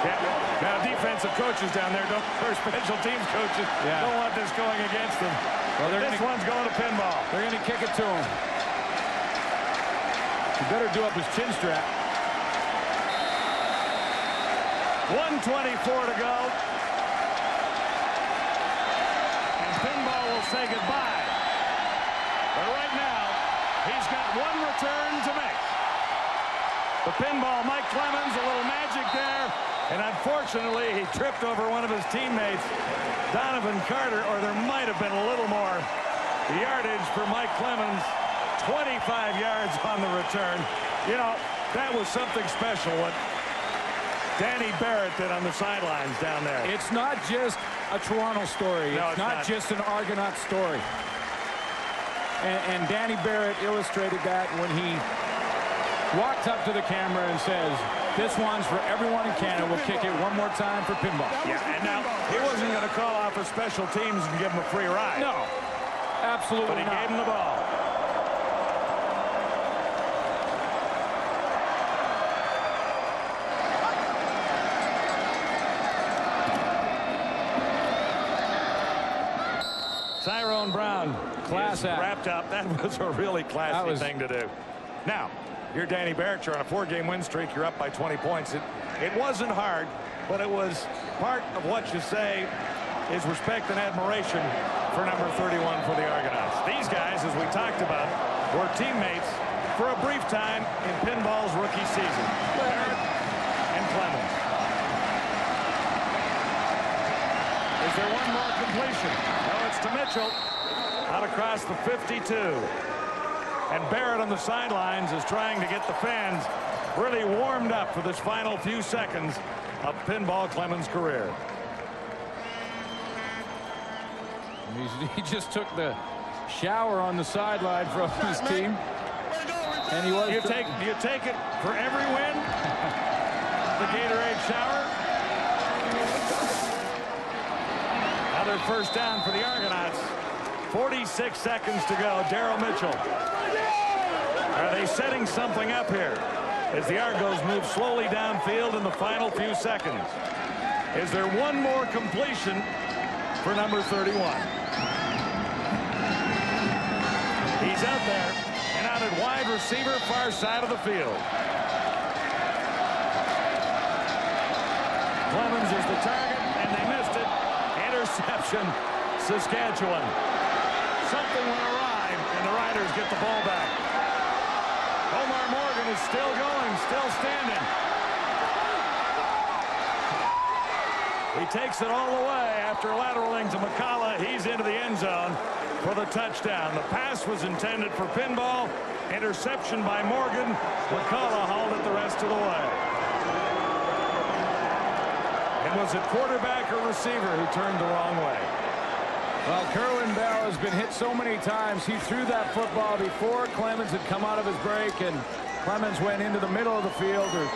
Yeah. Now, defensive coaches down there, or special teams coaches, don't want this going against them. Well, this one's going to Pinball. They're going to kick it to him. He better do up his chin strap. 1:24 to go. And Pinball will say goodbye. But right now, he's got one return to make. The Pinball, Mike Clemons, a little magic there. And unfortunately, he tripped over one of his teammates, Donovan Carter, or there might have been a little more yardage for Mike Clemons. 25 yards on the return. You know, that was something special what Danny Barrett did on the sidelines down there. It's not just a Toronto story. No, it's not just an Argonaut story. And Danny Barrett illustrated that when he walked up to the camera and says, this one's for everyone in Canada. We'll kick it one more time for pinball. Yeah, and now he wasn't going to call off his special teams and give him a free ride. No, absolutely but he not. gave him the ball. Tyrone Brown Class act. wrapped up. That was a really classy thing to do. Now, you're Danny Barrett. You're on a 4-game win streak. You're up by 20 points. It wasn't hard, but it was part of what you say is respect and admiration for number 31 for the Argonauts. These guys, as we talked about, were teammates for a brief time in pinball's rookie season. Barrett and Clemons. Is there one more completion? No, it's to Mitchell. Out across the 52. And Barrett on the sidelines is trying to get the fans really warmed up for this final few seconds of Pinball Clemons' career. He just took the shower on the sideline from his team. And he was. You take it for every win? The Gatorade shower? Another first down for the Argonauts. 46 seconds to go. Daryl Mitchell. Are they setting something up here as the Argos move slowly downfield in the final few seconds? Is there one more completion for number 31? He's out there and out at wide receiver, far side of the field. Clemons is the target, and they missed it. Interception, Saskatchewan. Something went awry, and the Riders get the ball back. Omar Morgan is still going, still standing. He takes it all the way after lateraling to McCullough. He's into the end zone for the touchdown. The pass was intended for pinball. Interception by Morgan. McCullough hauled it the rest of the way. And was it quarterback or receiver who turned the wrong way? Well, Kerwin Bell has been hit so many times. He threw that football before Clemons had come out of his break, and Clemons went into the middle of the field or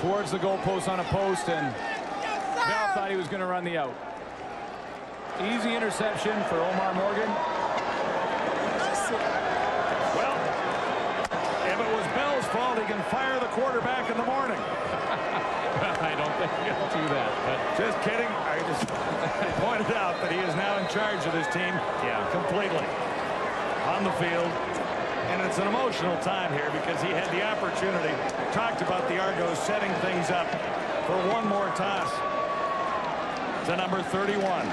towards the goalpost on a post, and Bell thought he was going to run the out. Easy interception for Omar Morgan. Well, if it was Bell's fault, he can fire the quarterback in the morning. I don't think he'll do that. But just kidding. I just pointed out that he is now in charge of his team completely on the field. And it's an emotional time here because he had the opportunity. Talked about the Argos setting things up for one more toss to number 31.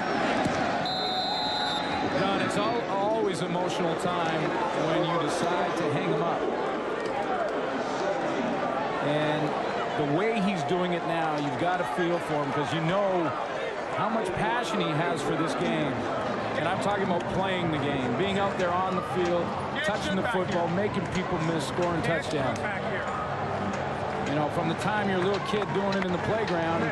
Don, it's always emotional time when you decide to hang him up. And the way he's doing it now, you've got to feel for him because you know how much passion he has for this game. And I'm talking about playing the game, being out there on the field, touching the football, making people miss, scoring touchdowns. You know, from the time you're a little kid doing it in the playground,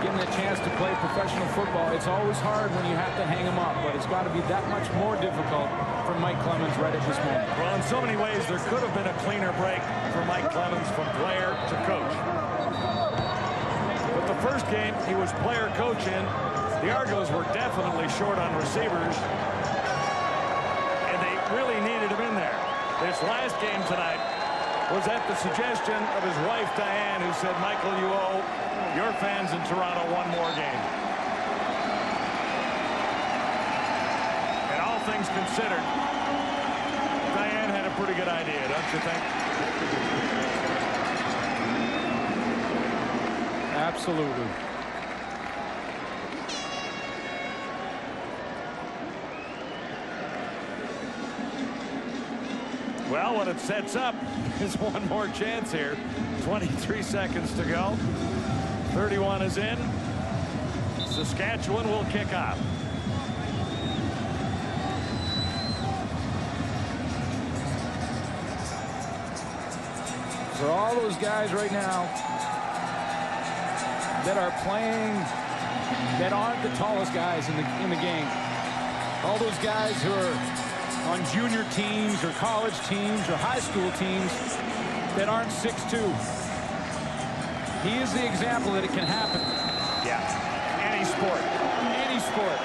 getting a chance to play professional football, it's always hard when you have to hang him up, but it's got to be that much more difficult for Mike Clemons right at this moment. Well, in so many ways, there could have been a cleaner break for Mike Clemons from player to coach. But the first game he was player coach in, the Argos were definitely short on receivers, and they really needed him in there. This last game tonight was at the suggestion of his wife, Diane, who said, Michael, you owe your fans in Toronto one more game. And all things considered, Diane had a pretty good idea, don't you think? Absolutely. Well, what it sets up is one more chance here. 23 seconds to go. 31 is in. Saskatchewan will kick off. For all those guys right now that are playing that aren't the tallest guys in the game, all those guys who are on junior teams or college teams or high school teams that aren't 6'2". He is the example that it can happen. Yeah, any sport. Any sport.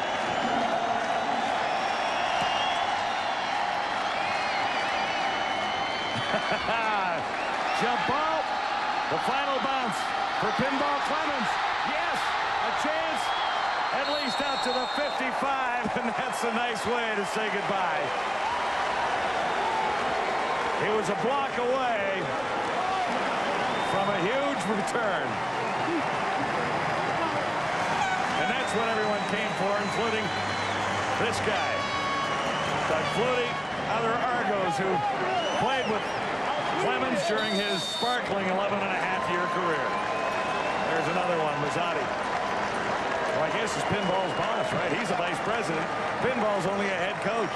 Jump ball. The final bounce for Pinball Clemons. Yes, a chance at least out to the 55, and that's a nice way to say goodbye. He was a block away from a huge return. And that's what everyone came for, including this guy. Doug Flutie, other Argos who played with Clemons during his sparkling 11-and-a-half-year career. There's another one, Mazzotti. Well, I guess it's Pinball's boss, right? He's a vice president. Pinball's only a head coach.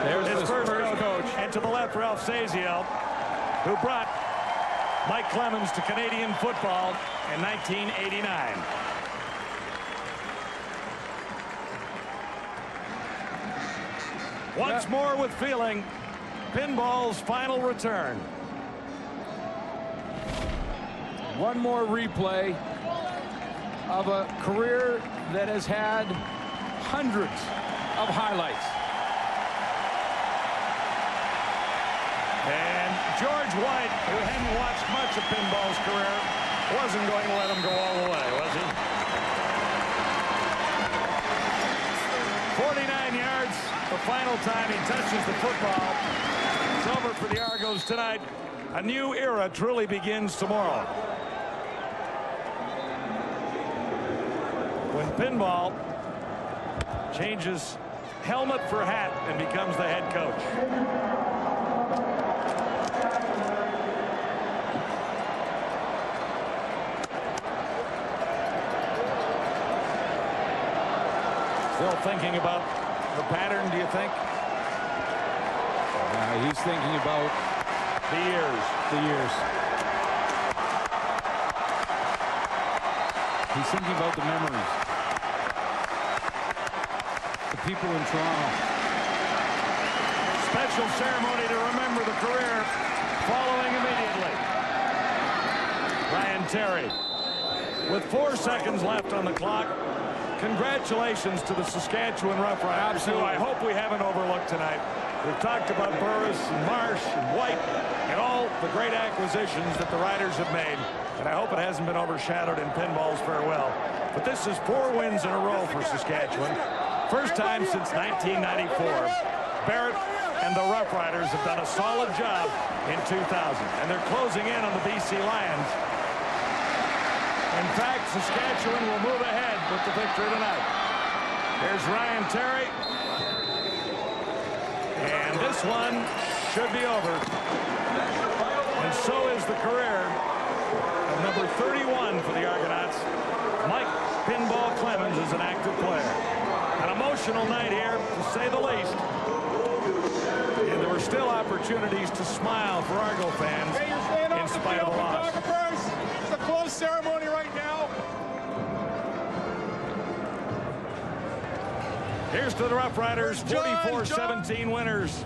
There's his his first coach. And to the left, Ralph Sazio, who brought Mike Clemons to Canadian football in 1989. Once more with feeling, Pinball's final return. One more replay of a career that has had hundreds of highlights. And George White, who hadn't watched much of Pinball's career, wasn't going to let him go all the way, was he? 49 yards, the final time he touches the football. It's over for the Argos tonight. A new era truly begins tomorrow, when Pinball changes helmet for hat and becomes the head coach. Still thinking about the pattern, do you think? He's thinking about the years. He's thinking about the memories. The people in Toronto. Special ceremony to remember the career following immediately. Ryan Terry with 4 seconds left on the clock. Congratulations to the Saskatchewan Roughriders, who I hope we haven't overlooked tonight. We've talked about Burris and Marsh and White and all the great acquisitions that the Riders have made. And I hope it hasn't been overshadowed in Pinball's farewell. But this is 4 wins in a row for Saskatchewan. First time since 1994. Barrett and the Roughriders have done a solid job in 2000. And they're closing in on the BC Lions. In fact, Saskatchewan will move ahead with the victory tonight. Here's Ryan Terry. And this one should be over. And so is the career of number 31 for the Argonauts. Mike Pinball Clemons is an active player. An emotional night here, to say the least. And there were still opportunities to smile for Argo fans in spite of the loss. It's a close ceremony right now. Here's to the Roughriders, 44-17 winners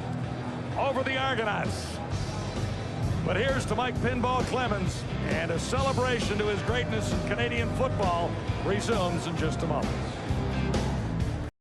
over the Argonauts. But here's to Mike Pinball Clemons, and a celebration to his greatness in Canadian football resumes in just a moment.